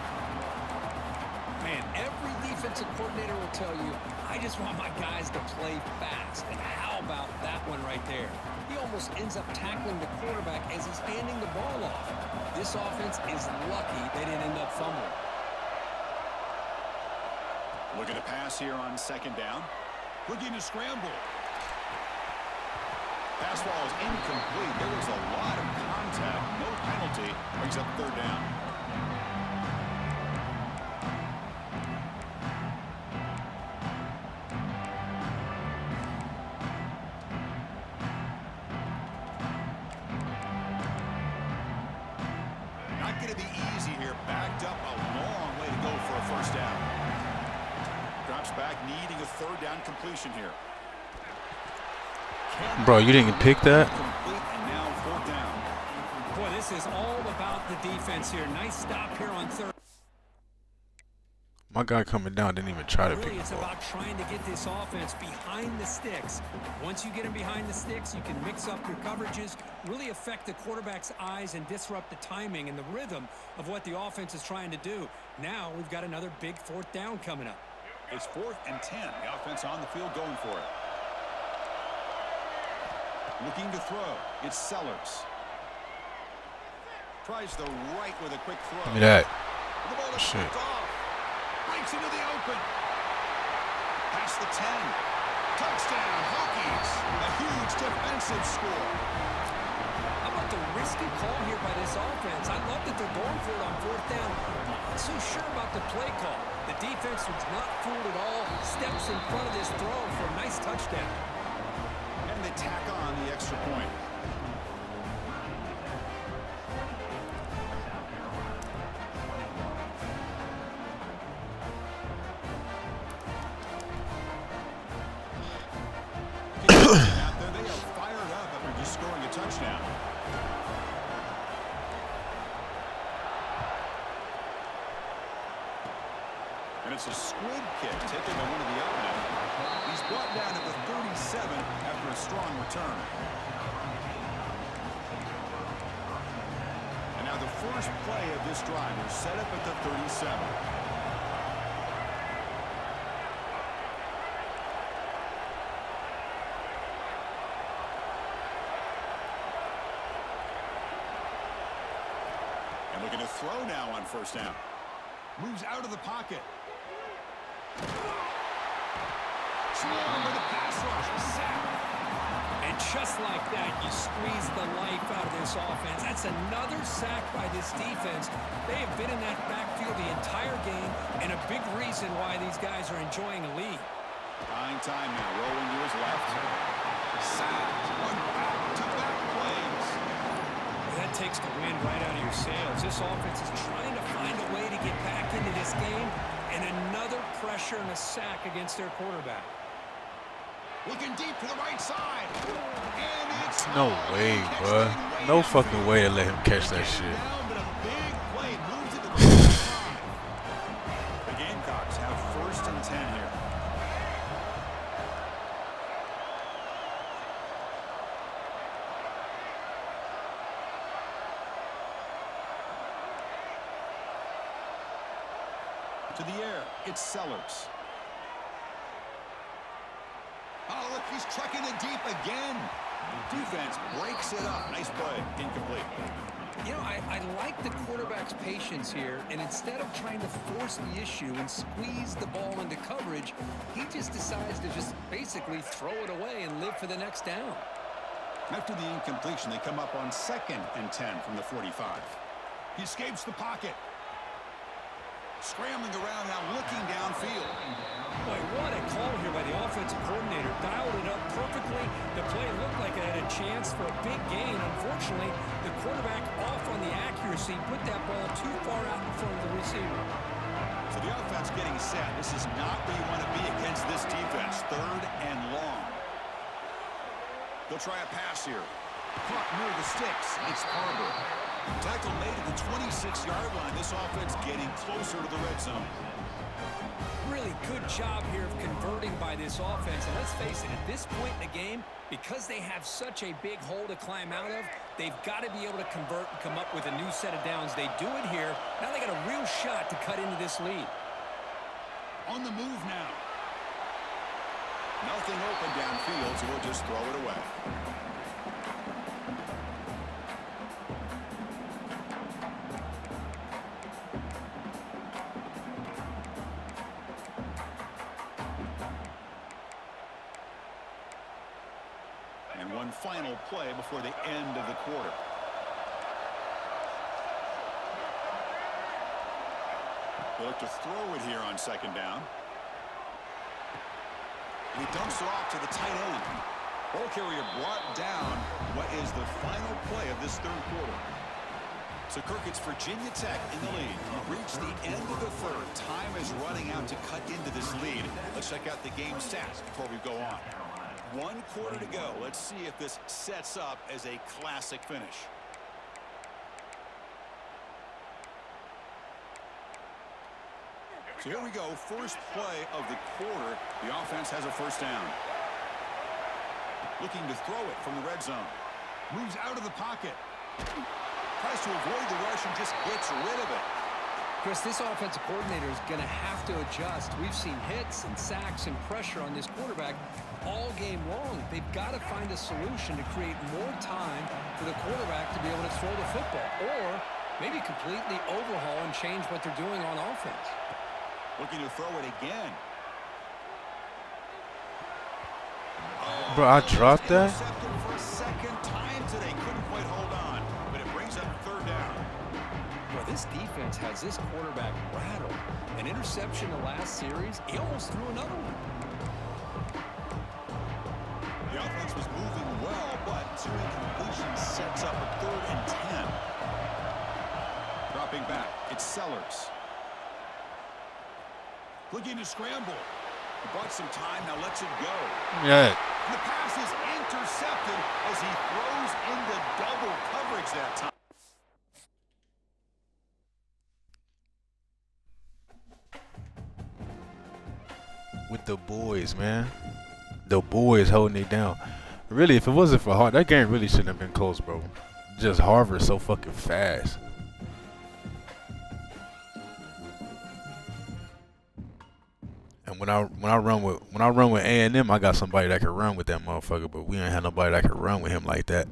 Man, every defensive coordinator will tell you, I just want my guys to play fast. And how about that one right there? He almost ends up tackling the quarterback as he's handing the ball off. This offense is lucky they didn't end up fumbling. Looking to pass here on second down. Looking to scramble. Pass ball is incomplete. There was a lot of contact. No penalty. Brings up third down. Not going to be easy here. Backed up a long way to go for a first down. Drops back, needing a third down completion here. Bro, you didn't pick that? And now fourth down. Boy, this is all about the defense here. Nice stop here on third. My guy coming down didn't even try to pick Really, the it's ball. about trying to get this offense behind the sticks. Once you get them behind the sticks, you can mix up your coverages, really affect the quarterback's eyes and disrupt the timing and the rhythm of what the offense is trying to do. Now we've got another big fourth down coming up. It's 4th and 10. The offense on the field going for it. Looking to throw. It's Sellers. Tries the right with a quick throw. Give me that. The ball is Shit. picked off. Breaks into the open. Past the 10. Touchdown, Hokies. A huge defensive score. How about the risky call here by this offense? I love that they're going for it on fourth down. Not so sure about the play call. The defense was not fooled at all. Steps in front of this throw for a nice touchdown. And they tack on the extra point. And it's a squid kick taken by one of the out men. He's brought down at the 37 after a strong return. And now the first play of this drive is set up at the 37. And looking to throw now on first down. Moves out of the pocket. Swarmed with a pass rush. Sack. And just like that, you squeeze the life out of this offense. That's another sack by this defense. They have been in that backfield the entire game, and a big reason why these guys are enjoying a lead. Buying time now, rolling to his left. Sacked. One back-to-back plays. That takes the wind right out of your sails. This offense is trying to find a way to get back into this game, and another pressure and a sack against their quarterback. Looking deep to the right side. And it's No way, bro. No fucking way to let him catch that shit. Down, but a big play moves it to the 45. The Gamecocks have 1st and 10 here. To the air, it's Sellers. Oh, look, he's trucking it deep again. Defense breaks it up. Nice play. Incomplete. You know, I like the quarterback's patience here, and instead of trying to force the issue and squeeze the ball into coverage, he just decides to just basically throw it away and live for the next down. After the incompletion, they come up on 2nd and 10 from the 45. He escapes the pocket. Scrambling around now, looking downfield. Boy, what a call here by the offensive coordinator. Dialed it up perfectly. The play looked like it had a chance for a big gain. Unfortunately, the quarterback off on the accuracy, put that ball too far out in front of the receiver. So the offense getting set. This is not where you want to be against this defense. 3rd and long. They'll try a pass here. Caught near the sticks. It's Auburn. Tackle made at the 26-yard line. This offense getting closer to the red zone. Really good job here of converting by this offense. And let's face it, at this point in the game, because they have such a big hole to climb out of, they've got to be able to convert and come up with a new set of downs. They do it here. Now they got a real shot to cut into this lead. On the move now. Nothing open downfield, so we'll just throw it away. And one final play before the end of the quarter. They look to throw it here on 2nd down. And he dumps it off to the tight end. Ball carrier brought down. What is the final play of this 3rd quarter? So, Kirk, it's Virginia Tech in the lead. We've reached the end of the 3rd. Time is running out to cut into this lead. Let's check out the game stats before we go on. 1 quarter to go. Let's see if this sets up as a classic finish. So here we go. First play of the quarter. The offense has a 1st down. Looking to throw it from the red zone. Moves out of the pocket. Tries to avoid the rush and just gets rid of it. Chris, this offensive coordinator is going to have to adjust. We've seen hits and sacks and pressure on this quarterback all game long. They've got to find a solution to create more time for the quarterback to be able to throw the football, or maybe completely overhaul and change what they're doing on offense. Looking to throw it again. Bro, I dropped that? Intercepted for a 2nd time today. Couldn't quite hold on, but it brings up 3rd down. Well, this defense has this quarterback rattled. An interception the last series, he almost threw another one. The offense was moving well, but 2 incompletions sets up a 3rd and 10. Dropping back, it's Sellers. Looking to scramble. He bought some time, now lets it go. Yeah. The pass is intercepted as he throws into double coverage that time. with the boys, man. The boys holding it down. Really, if it wasn't for Harvard, that game really shouldn't have been close, bro. Just Harvard's so fucking fast. And when I run with A&M, I got somebody that can run with that motherfucker, but we ain't have nobody that can run with him like that.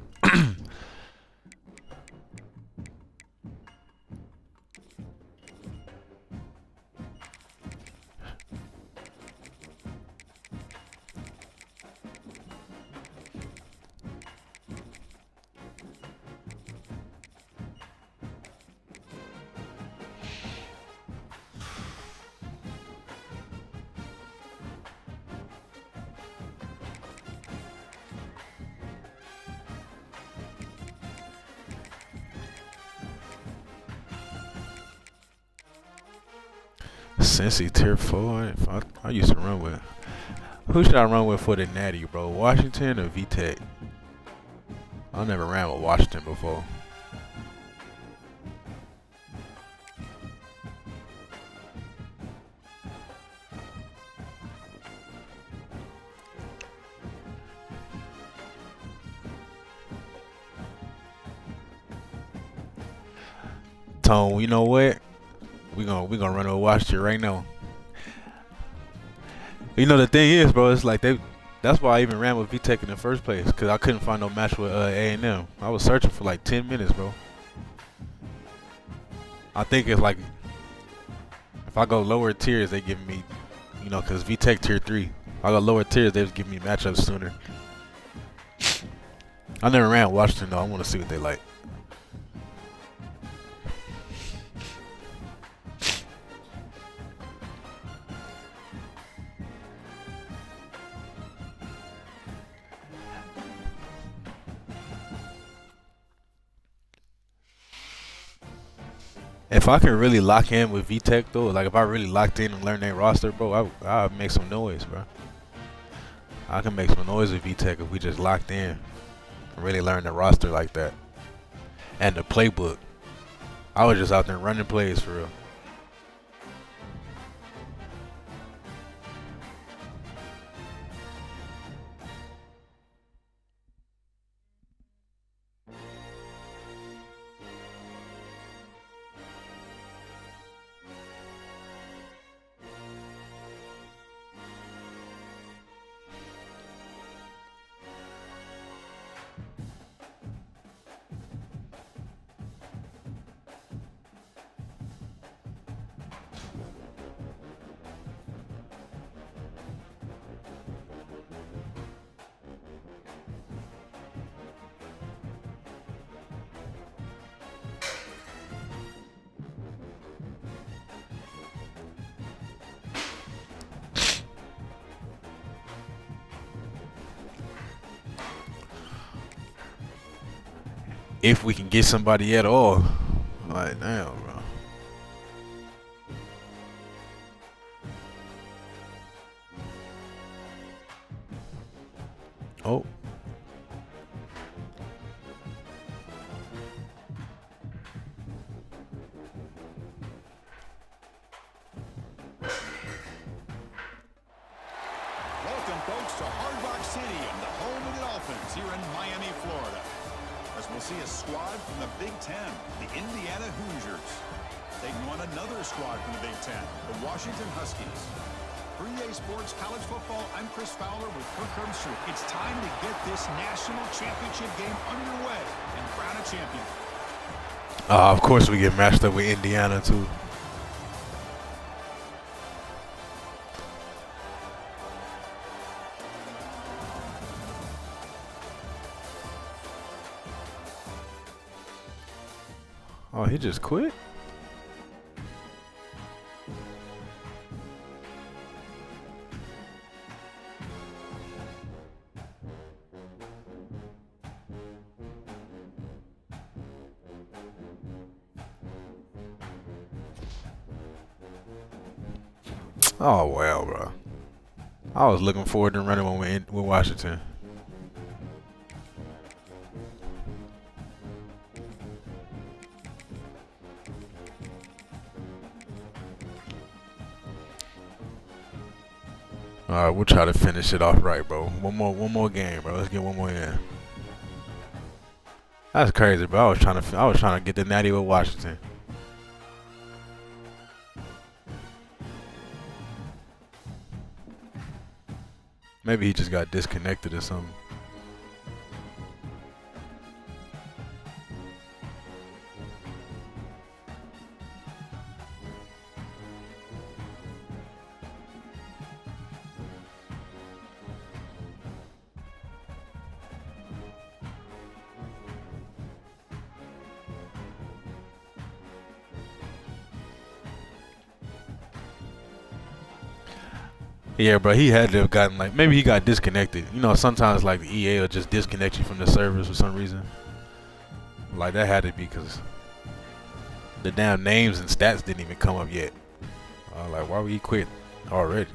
Cincy tier 4. I used to run with. Who should I run with for the Natty, bro? Washington or VTech? I never ran with Washington before. Tone, you know what? We gonna run over Washington right now. You know the thing is, bro, it's like that's why I even ran with VTech in the first place, cause I couldn't find no match with A&M. I was searching for like 10 minutes, bro. I think it's like if I go lower tiers, they give me, you know, cause VTech tier 3. If I go lower tiers, they just give me matchups sooner. I never ran with Washington though. I want to see what they like. If I can really lock in with VTech though, like if I really locked in and learned their roster, bro, I'll make some noise, bro. I can make some noise with VTech if we just locked in and really learn the roster like that. And the playbook. I was just out there running plays for real. If we can get somebody at all. Like, damn, bro. Oh. Welcome, folks, to Hard Rock Stadium, the home of the Dolphins here in Miami, Florida. As we'll see a squad from the Big Ten, the Indiana Hoosiers, taking on another squad from the Big Ten, the Washington Huskies. For EA Sports College Football, I'm Chris Fowler with Kirk Herbstreit. It's time to get this national championship game underway and crown a champion. Of course we get matched up with Indiana, too. Oh, he just quit? Oh, well, bro. I was looking forward to running one with Washington. All right, we'll try to finish it off right, bro. One more game, bro. Let's get one more in. That's crazy, bro. I was trying to get the natty with Washington. Maybe he just got disconnected or something. Yeah, bro, he had to have gotten, like, maybe he got disconnected. You know, sometimes, like, the EA will just disconnect you from the servers for some reason. Like, that had to be because the damn names and stats didn't even come up yet. Like, why would he quit already?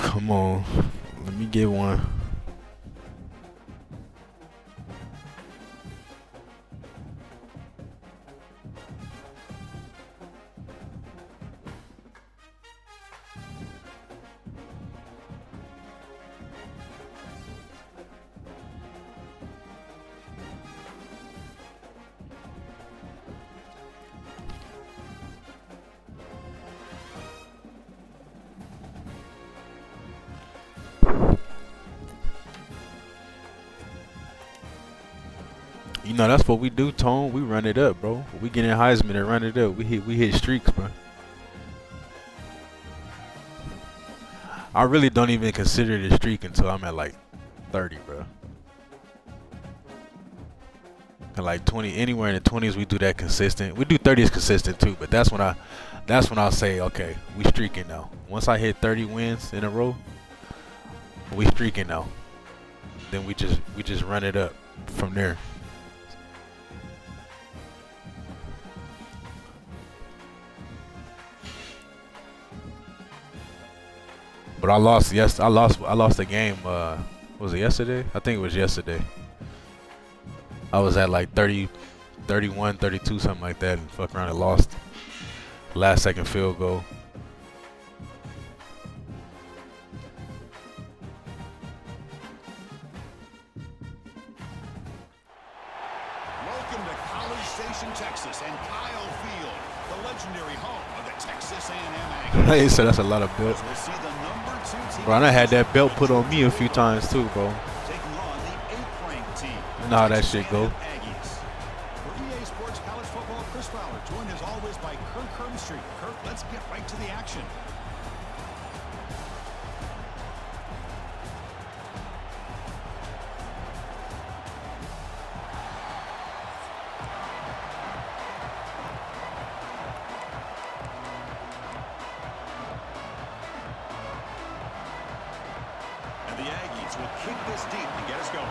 Come on, let me get one. You know, that's what we do, Tone. We run it up, bro. We get in Heisman and run it up. We hit streaks, bro. I really don't even consider it a streak until I'm at like 30, bro. And like 20, anywhere in the 20s, we do that consistent. We do 30s consistent too, but that's when I'll say, okay, we streaking now. Once I hit 30 wins in a row, we streaking now. Then we just run it up from there. But I lost the game. Was it yesterday? I think it was yesterday. I was at like 30, 31, 32, something like that, and fuck around and lost. Last second field goal. Welcome to College Station, Texas, and Kyle Field, the legendary home of the Texas A&M Aggies. Hey, so that's a lot of belt. We'll see the number 2 team. Bro, I had that belt put on me a few times too, bro. Taking on the 8th-ranked team. You know how that shit go. Aggies. For EA Sports College Football, Chris Fowler, joined as always by Kirk Hermstreet. Kirk, let's get right to the action. And the Aggies will kick this deep to get us going.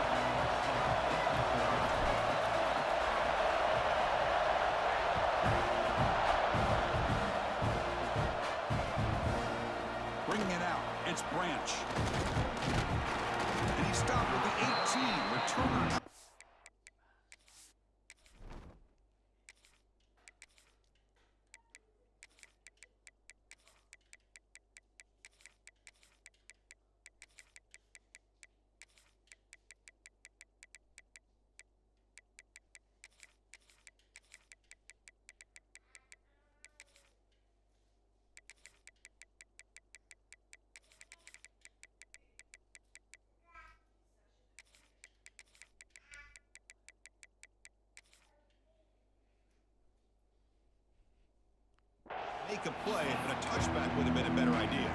Make a play, but a touchback would have been a better idea.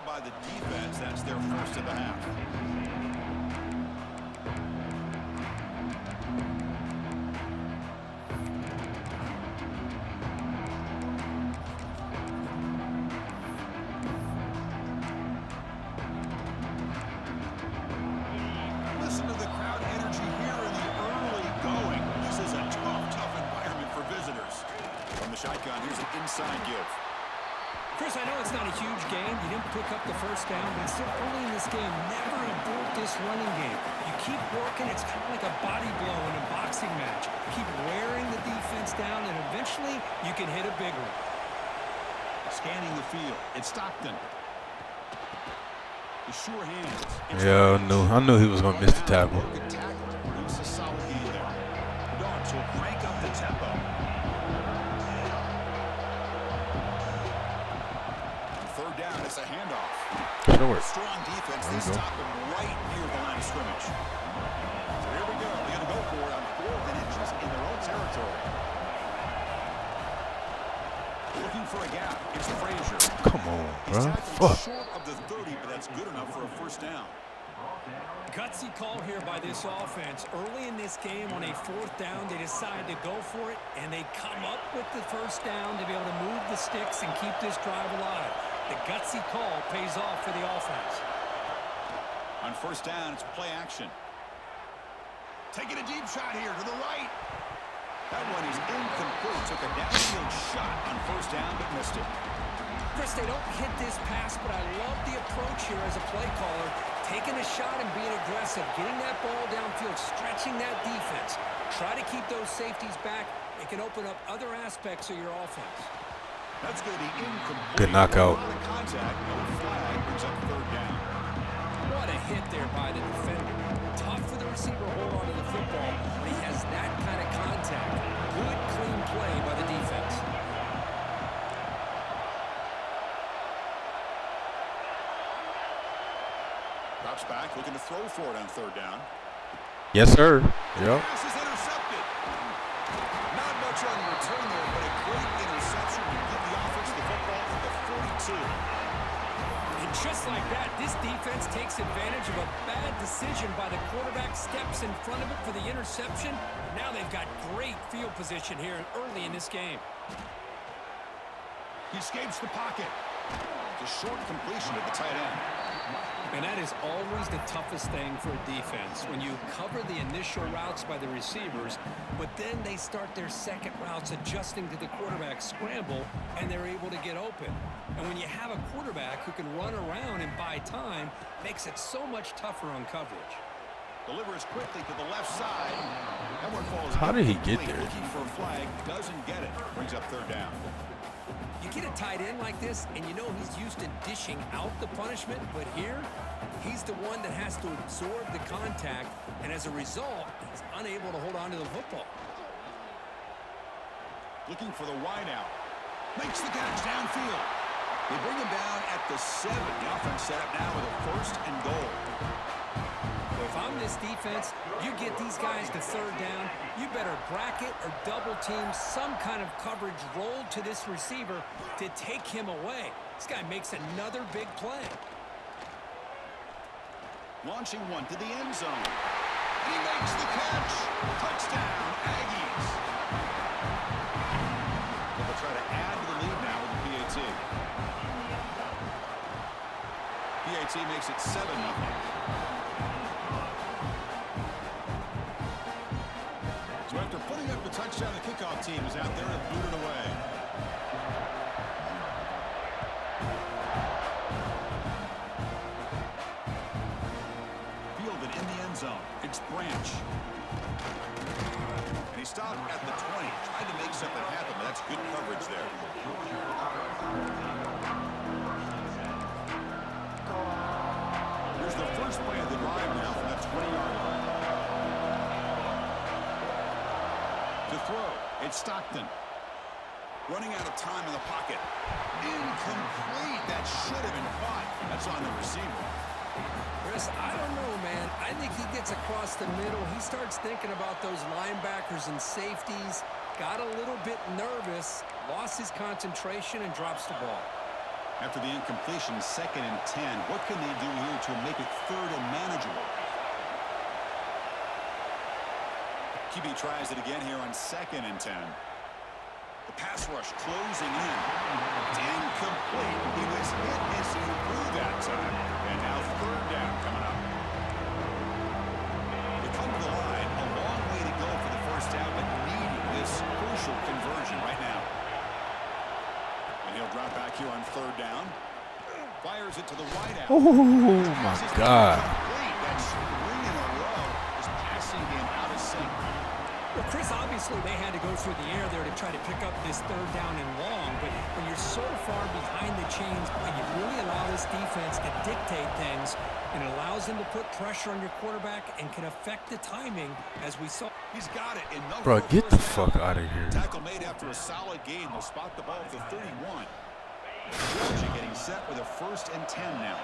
By the defense, that's their first of the half. Listen to the crowd energy here in the early going. This is a tough environment for visitors. From the shotgun, here's an inside give. Chris, I know it's not a huge game. You didn't pick up the first down, but still early in this game, never abort this running game. You keep working. It's kind of like a body blow in a boxing match. Keep wearing the defense down, and eventually you can hit a big one. Scanning the field. It's Stockton. The sure hands. Yeah, I knew he was going to miss the tackle. Good tackle. Produce a solid gain there. The Dogs will crank up the tempo. Down, it's a handoff. Sure. Strong defense. They stop him right near the line of scrimmage. So here we go. They're going to go for it on 4th and inches in their own territory. Looking for a gap. It's Frazier. Come on, bro. Fuck. Short of the 30, but that's good enough for a first down. Gutsy call here by this offense. Early in this game on a 4th down, they decide to go for it, and they come up with the first down to be able to move the sticks and keep this drive alive. The gutsy call pays off for the offense. On first down, it's play action. Taking a deep shot here to the right. That one is incomplete. Took a downfield shot on first down, but missed it. Chris, they don't hit this pass, but I love the approach here as a play caller. Taking a shot and being aggressive, getting that ball downfield, stretching that defense. Try to keep those safeties back. It can open up other aspects of your offense. That's going to be incomplete. Good knockout. Contact, no flag, brings up 3rd down. What a hit there by the defender. Tough for the receiver to hold on to the football, but he has that kind of contact. Good, clean play by the defense. Drops back, looking to throw for it on 3rd down. Yes, sir. Yep. Pass is intercepted. Not much on the return there, but a great interception to give the offense the football for the 42. And just like that, this defense takes advantage of a bad decision by the quarterback, steps in front of it for the interception. Now they've got great field position here early in this game. He escapes the pocket. It's a short completion at the tight end. And that is always the toughest thing for a defense, when you cover the initial routes by the receivers, but then they start their second routes adjusting to the quarterback scramble, and they're able to get open. And when you have a quarterback who can run around and buy time, makes it so much tougher on coverage. Delivers quickly to the left side. That one falls. How did he get there? Looking for a flag, doesn't get it. Brings up 3rd down. You get a tight end like this, and you know he's used to dishing out the punishment, but here, he's the one that has to absorb the contact, and as a result, he's unable to hold on to the football. Looking for the wide out. Makes the catch downfield. They bring him down at the 7. The offense set up now with a 1st and goal. If I'm this defense, you get these guys to 3rd down, you better bracket or double team some kind of coverage roll to this receiver to take him away. This guy makes another big play. Launching one to the end zone. And he makes the catch. Touchdown, Aggies. They'll try to add to the lead now with the PAT. PAT makes it 7-0. So after putting up the touchdown, the kickoff team is out there and booted away. Fielded in the end zone. It's Branch. And he stopped at the 20. Tried to make something happen, but that's good coverage there. Here's the first play of the drive now from that 20-yard line. To throw, it's Stockton. Running out of time in the pocket. Incomplete. That should have been caught. That's on the receiver. Chris, I don't know, man. I think he gets across the middle. He starts thinking about those linebackers and safeties. Got a little bit nervous. Lost his concentration and drops the ball. After the incompletion, 2nd and 10. What can they do here to make it 3rd and manageable? QB tries it again here on 2nd and 10. The pass rush closing in. It's incomplete. He was hit as he threw that time. And now 3rd down coming up. They come to the line. A long way to go for the 1st down, but needing this crucial conversion right now. And he'll drop back here on 3rd down. Fires it to the wideout. Oh, my God. That's 3 in a row. His passing game out of sync. Well, Chris, obviously they had to go through the air there to try to pick up this 3rd down and long, but when you're so far behind the chains, you really allow this defense to dictate things, and it allows them to put pressure on your quarterback and can affect the timing, as we saw. He's got it. Enough. Bro, get the fuck out of here. Tackle made after a solid game. They'll spot the ball at the 31. Georgia getting set with a 1st and 10 now.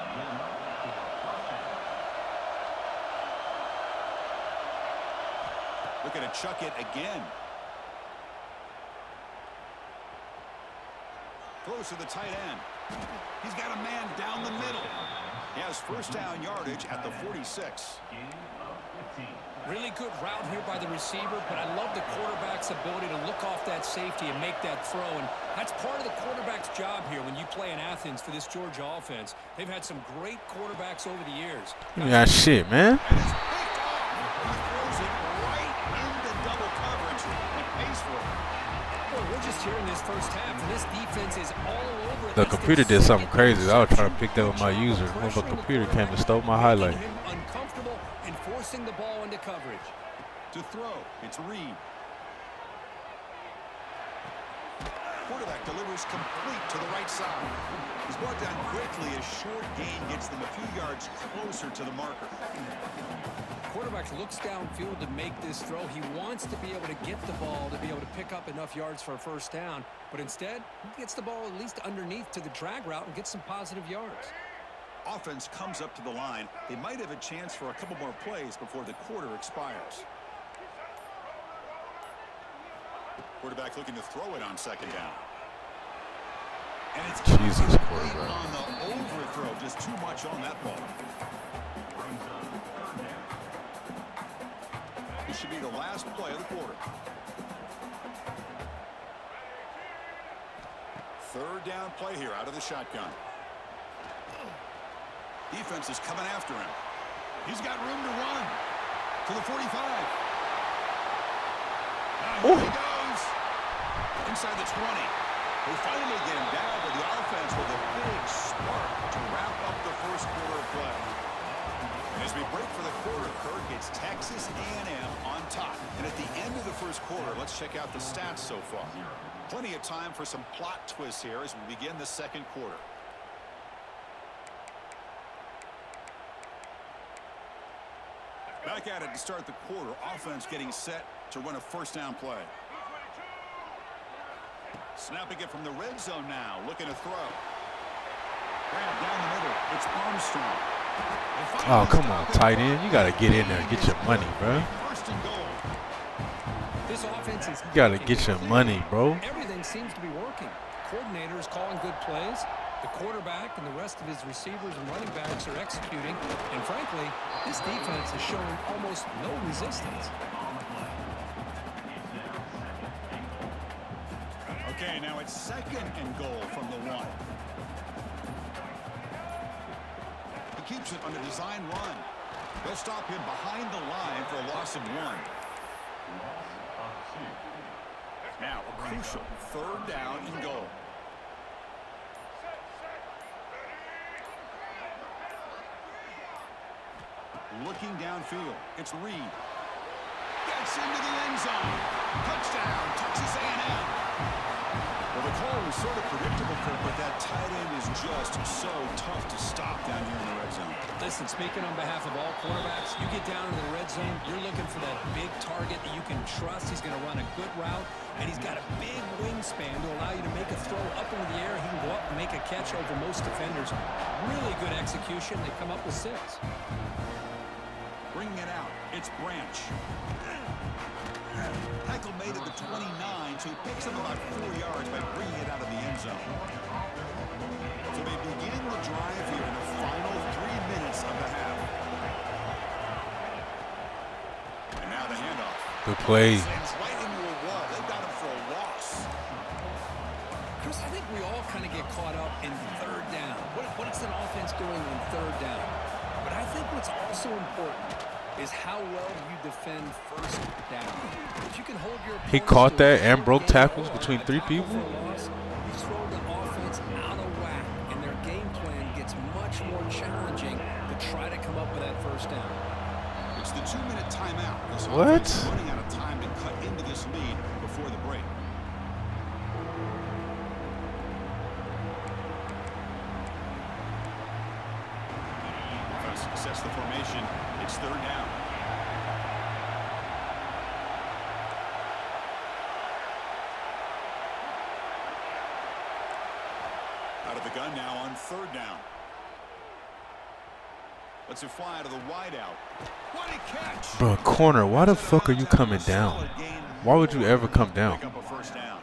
Looking to chuck it again. Throws to the tight end. He's got a man down the middle. He has 1st down yardage at the 46. Really good route here by the receiver, but I love the quarterback's ability to look off that safety and make that throw, and that's part of the quarterback's job here when you play in Athens for this Georgia offense. They've had some great quarterbacks over the years. Yeah, shit, man. And it's picked off. He throws it right into double coverage and pays for it. Well, we're just here in this 1st half, and this defense is all over it. The computer did something crazy. I was trying to pick that with my user. When the computer came and stole my highlight. Uncomfortable and forcing the ball into coverage. To throw, it's Reed. Quarterback delivers complete to the right side. He's brought down quickly as short gain gets them a few yards closer to the marker. Quarterback looks downfield to make this throw. He wants to be able to get the ball to be able to pick up enough yards for a 1st down, but instead he gets the ball at least underneath to the drag route and gets some positive yards. Offense comes up to the line. They might have a chance for a couple more plays before the quarter expires. Quarterback looking to throw it on 2nd down. And it's Jesus, quarterback. on the overthrow. Just too much on that ball. This should be the last play of the quarter. 3rd down play here out of the shotgun. Defense is coming after him. He's got room to run to the 45. Here he goes. Inside the 20. They finally get him down, but the offense with a big spark to wrap up the 1st quarter of play. And as we break for the quarter, Kirk, it's Texas A&M on top. And at the end of the 1st quarter, let's check out the stats so far. Plenty of time for some plot twists here as we begin the 2nd quarter. Back at it to start the quarter. Offense getting set to run a 1st down play. Snapping it from the red zone now. Looking to throw. Grab down the middle. It's Armstrong. Oh, come on, tight end. You got to get in there and get your money, bro. 1st and goal. This offense is. You got to get your money, bro. Everything seems to be working. Coordinator is calling good plays. The quarterback and the rest of his receivers and running backs are executing. And frankly, this defense is showing almost no resistance. Okay, now it's 2nd and goal from the 1. He keeps it on a design run. They'll stop him behind the line for a loss of 1. Now a crucial 3rd down and goal. Looking downfield. It's Reed. Gets into the end zone. Touchdown, Texas A&M. Well, the call was sort of predictable, but that tight end is just so tough to stop down here in the red zone. Listen, speaking on behalf of all quarterbacks, you get down into the red zone, you're looking for that big target that you can trust. He's going to run a good route, and he's got a big wingspan to allow you to make a throw up into the air. He can go up and make a catch over most defenders. Really good execution. They come up with 6. Bringing it out, it's Branch. Tackle made at the 29, so he picks up about 4 yards by bringing it out of the end zone. So they begin the drive here in the final 3 minutes of the half. And now the handoff. Good play. Slams right into a wall. They got him for a loss. Chris, I think we all kind of get caught up in third down. What is an offense doing on third down? But I think what's also important is how well you defend first down. If you can hold your He caught that and broke tackles between 3 people. You throw the offense out of whack, and their game plan gets much more challenging to try to come up with that first down. It's the 2-minute timeout. This What? offense is running out of time to cut into this lead before the break. Sets the formation. It's third down. Out of the gun now on third down. Lets it fly out of the wideout. What a catch! Bro, corner, why the fuck are you coming down? Why would you ever come down? Pick up a first down.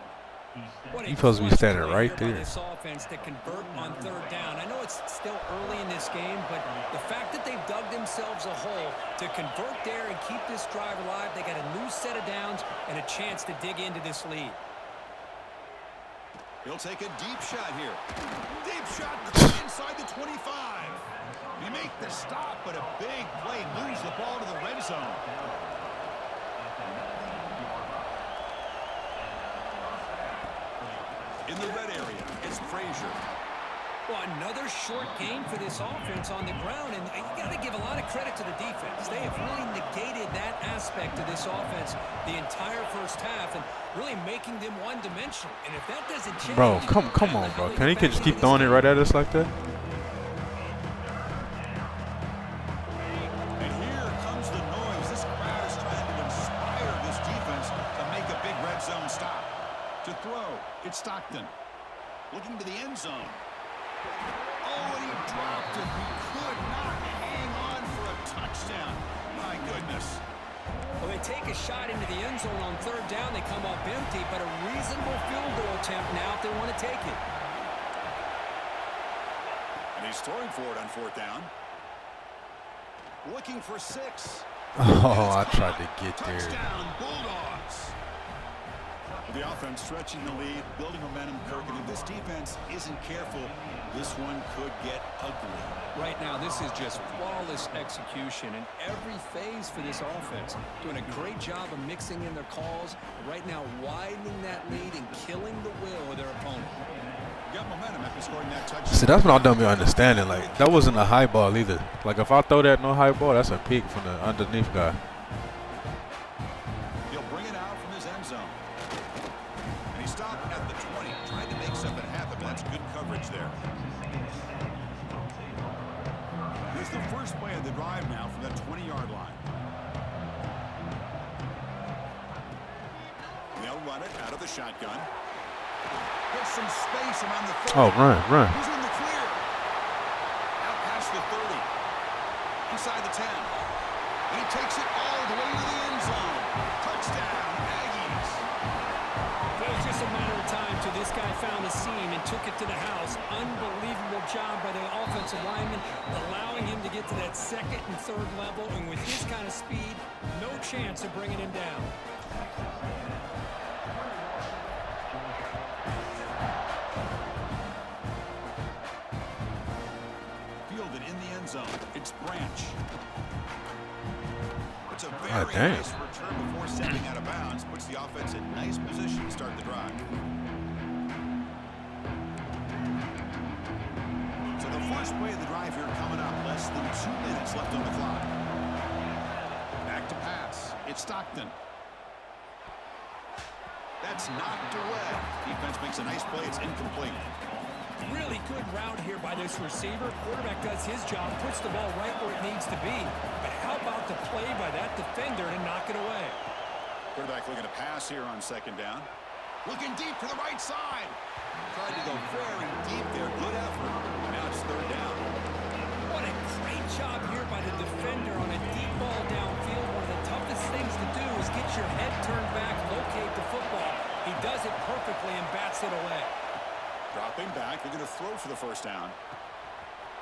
You supposed to be standing right there. This offense to convert on third down. I know it's still early in this game, but the fact that they've dug themselves a hole to convert there and keep this drive alive, they got a new set of downs and a chance to dig into this lead. He'll take a deep shot here. Deep shot inside the 25. You make the stop, but a big play moves the ball to the red zone. In the red area, it's Frazier. Well, another short game for this offense on the ground, and you got to give a lot of credit to the defense. They have really negated that aspect of this offense the entire first half and really making them one-dimensional. And if that doesn't change... Bro, come on, bro. Can he just keep throwing it right at us like that? And here comes the noise. This crowd is trying to inspire this defense to make a big red zone stop. To throw, it's Stockton. Looking to the end zone. Oh, and he dropped it. He could not hang on for a touchdown. My goodness. Well, they take a shot into the end zone on third down. They come up empty, but a reasonable field goal attempt now if they want to take it. And he's throwing for it on fourth down. Looking for 6. Oh, I tried to get there. Touchdown, Bulldogs. The offense stretching the lead, building momentum, Kirk, and if this defense isn't careful, this one could get ugly. Right now, this is just flawless execution in every phase for this offense. Doing a great job of mixing in their calls. Right now, widening that lead and killing the will of their opponent. Got momentum after scoring that touchdown. See, that's what I don't be understanding. Like, that wasn't a high ball either. Like, if I throw that no high ball, that's a pick from the underneath guy. He'll bring it out from his end zone. And he stopped at the 20, trying to make something happen. That's good coverage there. Here's the first play of the drive now from that 20-yard line. They'll run it out of the shotgun. Gets some space around the 30. Oh, run. He's in the clear. Out past the 30. Inside the 10. He takes it all the way to the end zone. Touchdown, Aggies. It was just a matter of time till this guy found a seam and took it to the house. Unbelievable job by the offensive lineman, allowing him to get to that second and third level. And with his kind of speed, no chance of bringing him down. Fielded in the end zone. It's Branch. It's a very dang. nice return before stepping out of bounds. Puts the offense in nice position to start the drive. So the first play of the drive here coming up. Less than 2 minutes left on the clock. It's Stockton. That's knocked away. Defense makes a nice play. It's incomplete. Really good route here by this receiver. Quarterback does his job, puts the ball right where it needs to be. But how about the play by that defender to knock it away? Quarterback looking to pass here on second down. Looking deep to the right side. Tried to go very deep there. Good effort. Now it's third down. What a great job here by the defender on a deep ball downfield. One of the toughest things to do is get your head turned back, locate the football. He does it perfectly and bats it away. Dropping back, they're going to throw for the first down.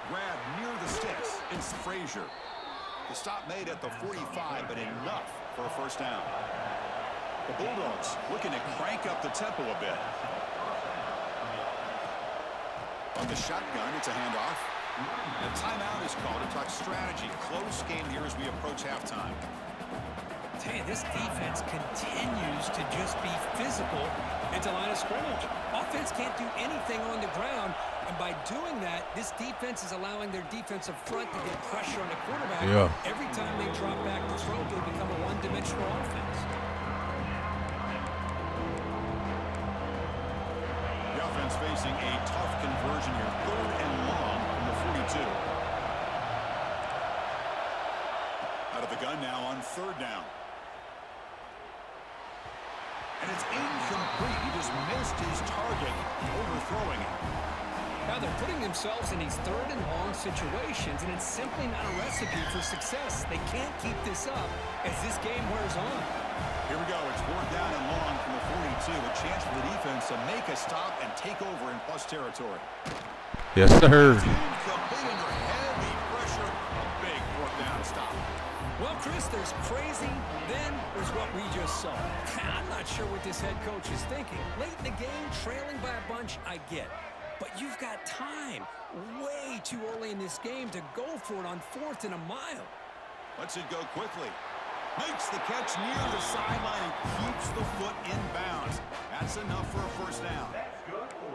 Grab near the sticks. It's Frazier. The stop made at the 45, but enough for a first down. The Bulldogs looking to crank up the tempo a bit. On the shotgun, it's a handoff. A timeout is called to talk strategy. Close game here as we approach halftime. Tell you, this defense continues to just be physical at the line of scrimmage. Offense can't do anything on the ground, and by doing that, this defense is allowing their defensive front to get pressure on the quarterback. Yeah. Every time they drop back to throw, they become a one-dimensional offense. The offense facing a tough conversion here. 3rd and long from the 42. Out of the gun now on 3rd down. And it's incomplete. He just missed his target, overthrowing it. Now they're putting themselves in these 3rd and long situations, and it's simply not a recipe for success. They can't keep this up as this game wears on. Here we go. It's 4th down and long from the 42. A chance for the defense to make a stop and take over in plus territory. Yes, sir. It's incomplete under heavy pressure. A big 4th down stop. Well, Chris, there's crazy, then there's what we just saw. I'm not sure what this head coach is thinking. Late in the game, trailing by a bunch, I get. But you've got time, way too early in this game to go for it on 4th and a mile. Lets it go quickly. Makes the catch near the sideline and keeps the foot in bounds. That's enough for a first down.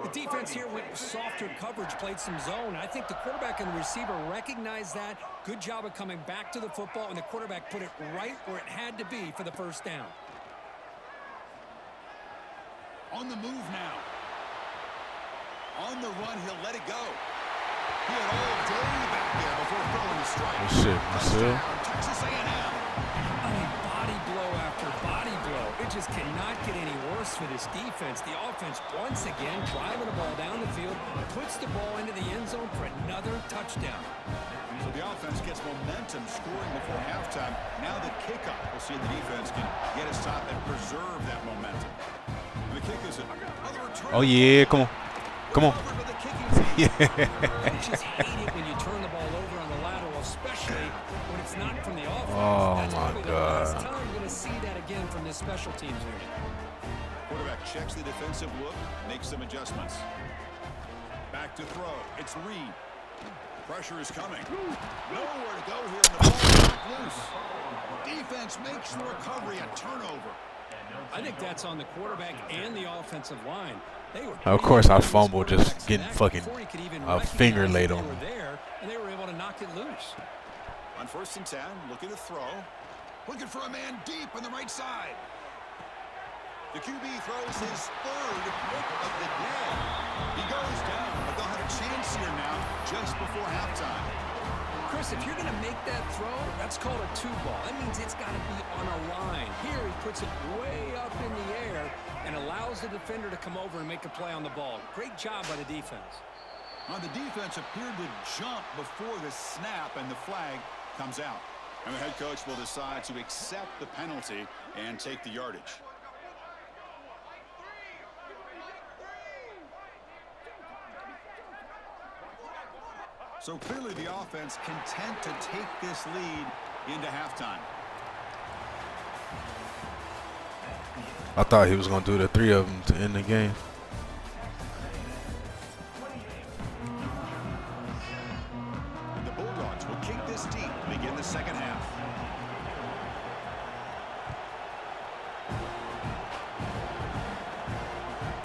The defense here went with softer coverage, played some zone. I think the quarterback and the receiver recognized that. Good job of coming back to the football, and the quarterback put it right where it had to be for the first down. On the move now. On the run, he'll let it go. He had all day back there before throwing the strike. Good shit, Marcel. Texas A&M. I mean, body blow after body blow. It just cannot get any worse for this defense. The offense, once again, driving the ball down the field, puts the ball into the end zone for another touchdown. So the offense gets momentum scoring before halftime. Now the kickoff. We'll see if the defense can get a stop and preserve that momentum. And the kick is another return. Oh, yeah. Come on. Come on. Yeah. I just hate it when you turn the ball over on the lateral, especially when it's not from the offense. Oh, That's my probably the God. last time we're going to see that again from this special teams unit. Quarterback checks the defensive look, makes some adjustments. Back to throw. It's Reed. Pressure is coming. Nowhere to go here, and the ball is knocked loose. Defense makes the recovery a turnover. I think that's on the quarterback and the offensive line. They were Of course, I fumbled just getting fucking before he could even a finger recognize laid that on they him. were there, and they were able to knock it loose. On 1st and 10, looking to throw. Looking for a man deep on the right side. The QB throws his 3rd pick of the day. He goes down, but they'll have a chance here now just before halftime. Chris, if you're going to make that throw, that's called a 2-ball. That means it's got to be on a line. Here, he puts it way up in the air and allows the defender to come over and make a play on the ball. Great job by the defense. Now, the defense appeared to jump before the snap, and the flag comes out. And the head coach will decide to accept the penalty and take the yardage. So clearly the offense content to take this lead into halftime. I thought he was going to do the 3 of them to end the game. And the Bulldogs will kick this deep to begin the second half.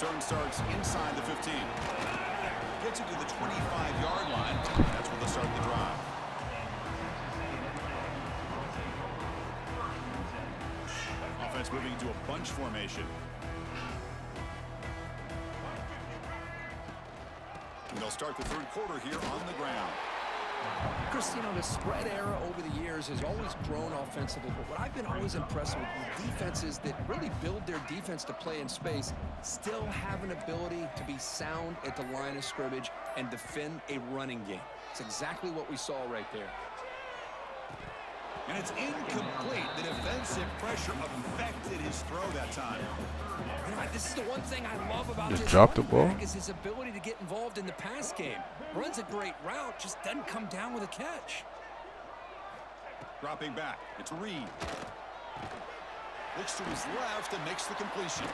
Turn starts inside the 15. Gets it to the 25-yard line. That's where they'll start the drive. It's moving into a bunch formation. And they'll start the third quarter here on the ground. Chris, you know, the spread era over the years has always grown offensively, but what I've been always impressed with defenses that really build their defense to play in space still have an ability to be sound at the line of scrimmage and defend a running game. It's exactly what we saw right there. And it's incomplete. The defensive pressure affected his throw that time. You know, this is the one thing I love about Just this dropped the ball. is his ability to get involved in the pass game. Runs a great route, just doesn't come down with a catch. Dropping back. It's Reed. Looks to his left and makes the completion.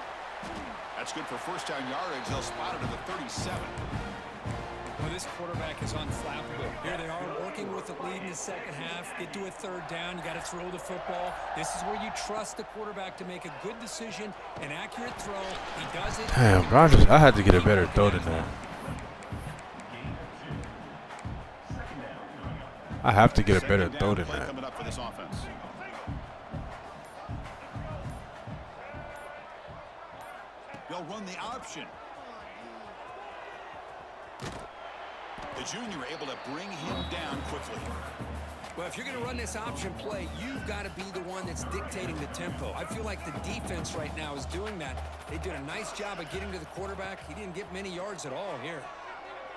That's good for first down yardage. They'll spot it at the 37. Well, this quarterback is unflappable. Here they are working with the lead in the second half. Get to a third down. You got to throw the football. This is where you trust the quarterback to make a good decision, an accurate throw. He does it. Damn, bro, I had to get a better throw than that. I have to get a better throw than that. Coming up for this offense. They'll run the option. The junior able to bring him down quickly. Well, if you're going to run this option play, you've got to be the one that's dictating the tempo. I feel like the defense right now is doing that. They did a nice job of getting to the quarterback. He didn't get many yards at all here.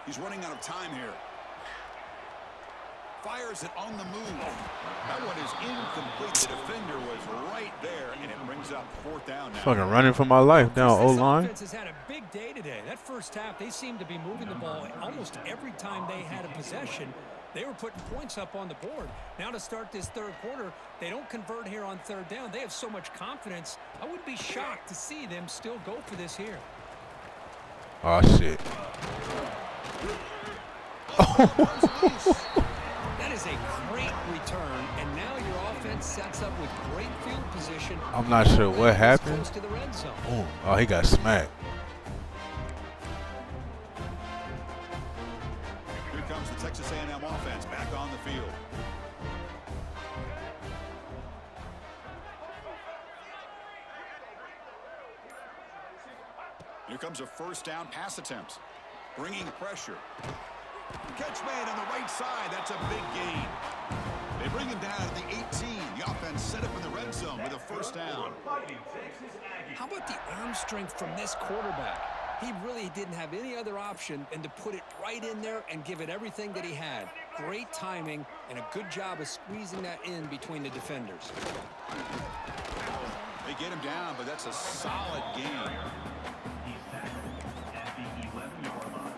He's running out of time here. Fires it on the move. That one is incomplete. The defender was right there, and it brings up fourth down now. Fucking running for my life down O-line. This offense has had a big day today. That first half, they seemed to be moving the ball almost every time they had a possession. They were putting points up on the board. Now to start this third quarter, they don't convert here on third down. They have so much confidence. I wouldn't be shocked to see them still go for this here. Oh, shit. That is a great return, and now your offense sets up with great field position. I'm not sure what happened. Close to the red zone. Boom. Oh, he got smacked. Here comes the Texas A&M offense back on the field. Here comes a first down pass attempt. Bringing pressure. Catch made on the right side. That's a big gain. They bring him down at the 18. The offense set up in the red zone with a first down. How about the arm strength from this quarterback? He really didn't have any other option than to put it right in there and give it everything that he had. Great timing and a good job of squeezing that in between the defenders. They get him down, but that's a solid gain. He's tackled at the 11-yard line.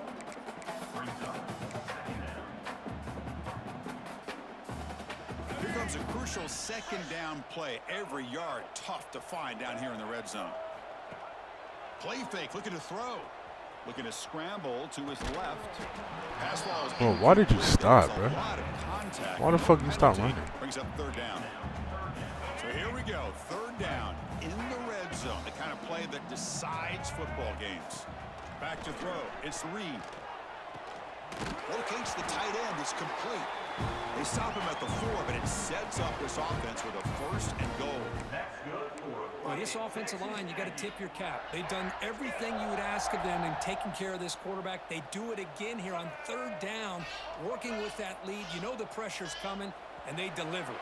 Brings up second down. Here comes a crucial second down play. Every yard tough to find down here in the red zone. Play fake, looking to throw. Looking to scramble to his left. Pass ball is Bro, why did you stop, bro? a lot of contact. Why the fuck you stop running? Brings up third down. So here we go. Third down in the red zone. The kind of play that decides football games. Back to throw. It's Reed. Locates the tight end. It's complete. They stop him at the 4, but it sets up this offense with a first and goal. Well, this offensive line, you got to tip your cap. They've done everything you would ask of them in taking care of this quarterback. They do it again here on third down, working with that lead. You know the pressure's coming, and they deliver.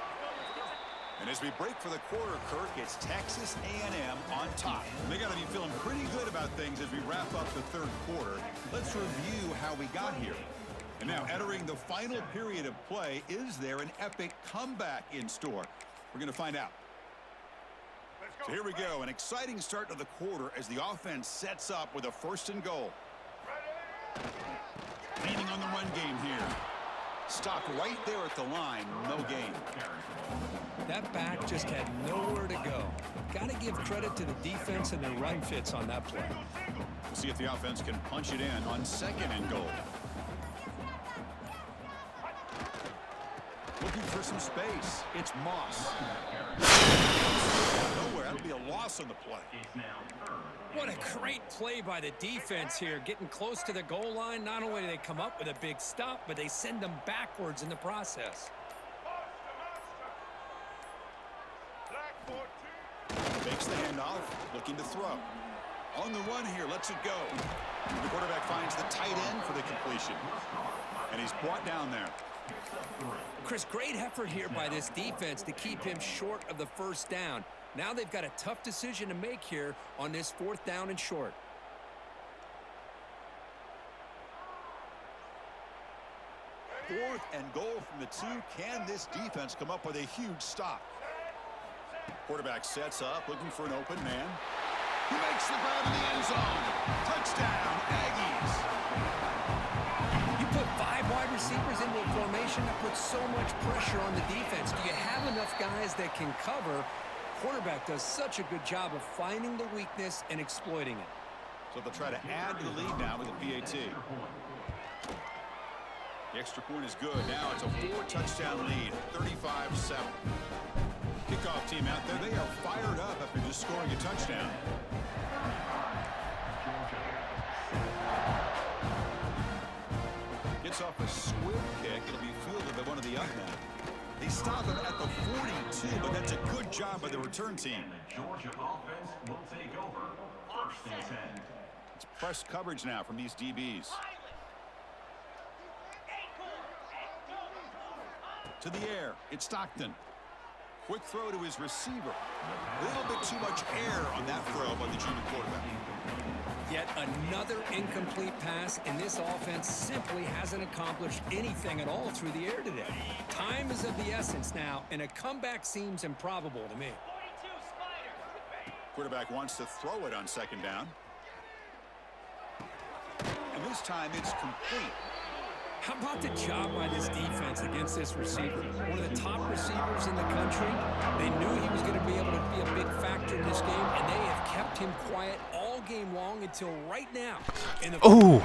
And as we break for the quarter, Kirk, it's Texas A&M on top. They got to be feeling pretty good about things as we wrap up the third quarter. Let's review how we got here. And now, entering the final period of play, is there an epic comeback in store? We're going to find out. So here we go, an exciting start to the quarter as the offense sets up with a first and goal. Leaning on the run game here. Stopped right there at the line, no gain. That back just had nowhere to go. Got to give credit to the defense and their run fits on that play. We'll see if the offense can punch it in on second and goal. Looking for some space. It's Moss. Nowhere. That'll be a loss on the play. What a great play by the defense here. Getting close to the goal line, not only do they come up with a big stop, but they send them backwards in the process. Fakes the handoff, looking to throw. On the run here, lets it go. The quarterback finds the tight end for the completion. And he's brought down there. Chris, great effort here by this defense to keep him short of the first down. Now they've got a tough decision to make here on this 4th down and short. Fourth and goal from the 2. Can this defense come up with a huge stop? Quarterback sets up, looking for an open man. He makes the grab in the end zone. Touchdown, Aggies. You put 5 wide receivers into a formation that puts so much pressure on the defense. Do you have enough guys that can cover? Quarterback does such a good job of finding the weakness and exploiting it. So they'll try to add to the lead now with a PAT. The extra point is good. Now it's a 4-touchdown lead, 35-7. Kickoff team out there, they are fired up after just scoring a touchdown. Gets off a squib kick. It'll be fielded by one of the up men. They stop him at the 42, but that's a good job by the return team. The Georgia offense will take over. 1st and 10. It's press coverage now from these DBs. To the air, it's Stockton. Quick throw to his receiver. A little bit too much air on that throw by the junior quarterback. Yet another incomplete pass, and this offense simply hasn't accomplished anything at all through the air today. Time is of the essence now, and a comeback seems improbable to me. Quarterback wants to throw it on 2nd down. And this time it's complete. How about the job by this defense against this receiver? One of the top receivers in the country. They knew he was going to be able to be a big factor in this game, and they have kept him quiet all game long until right now. Oh,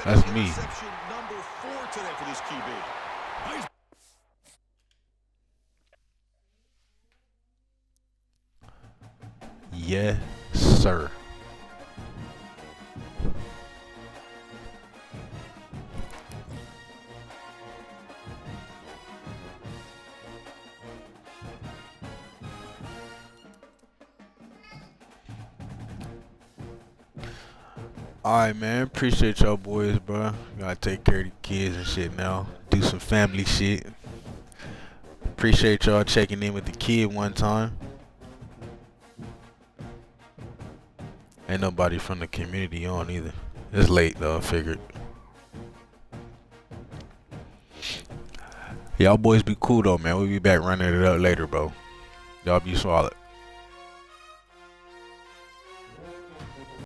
that's me. Interception number 4 today for this QB. Nice. Yes, sir. Alright, man. Appreciate y'all boys, bro. Gotta take care of the kids and shit now. Do some family shit. Appreciate y'all checking in with the kid one time. Ain't nobody from the community on either. It's late though, I figured. Y'all boys be cool though, man. We'll be back running it up later, bro. Y'all be solid.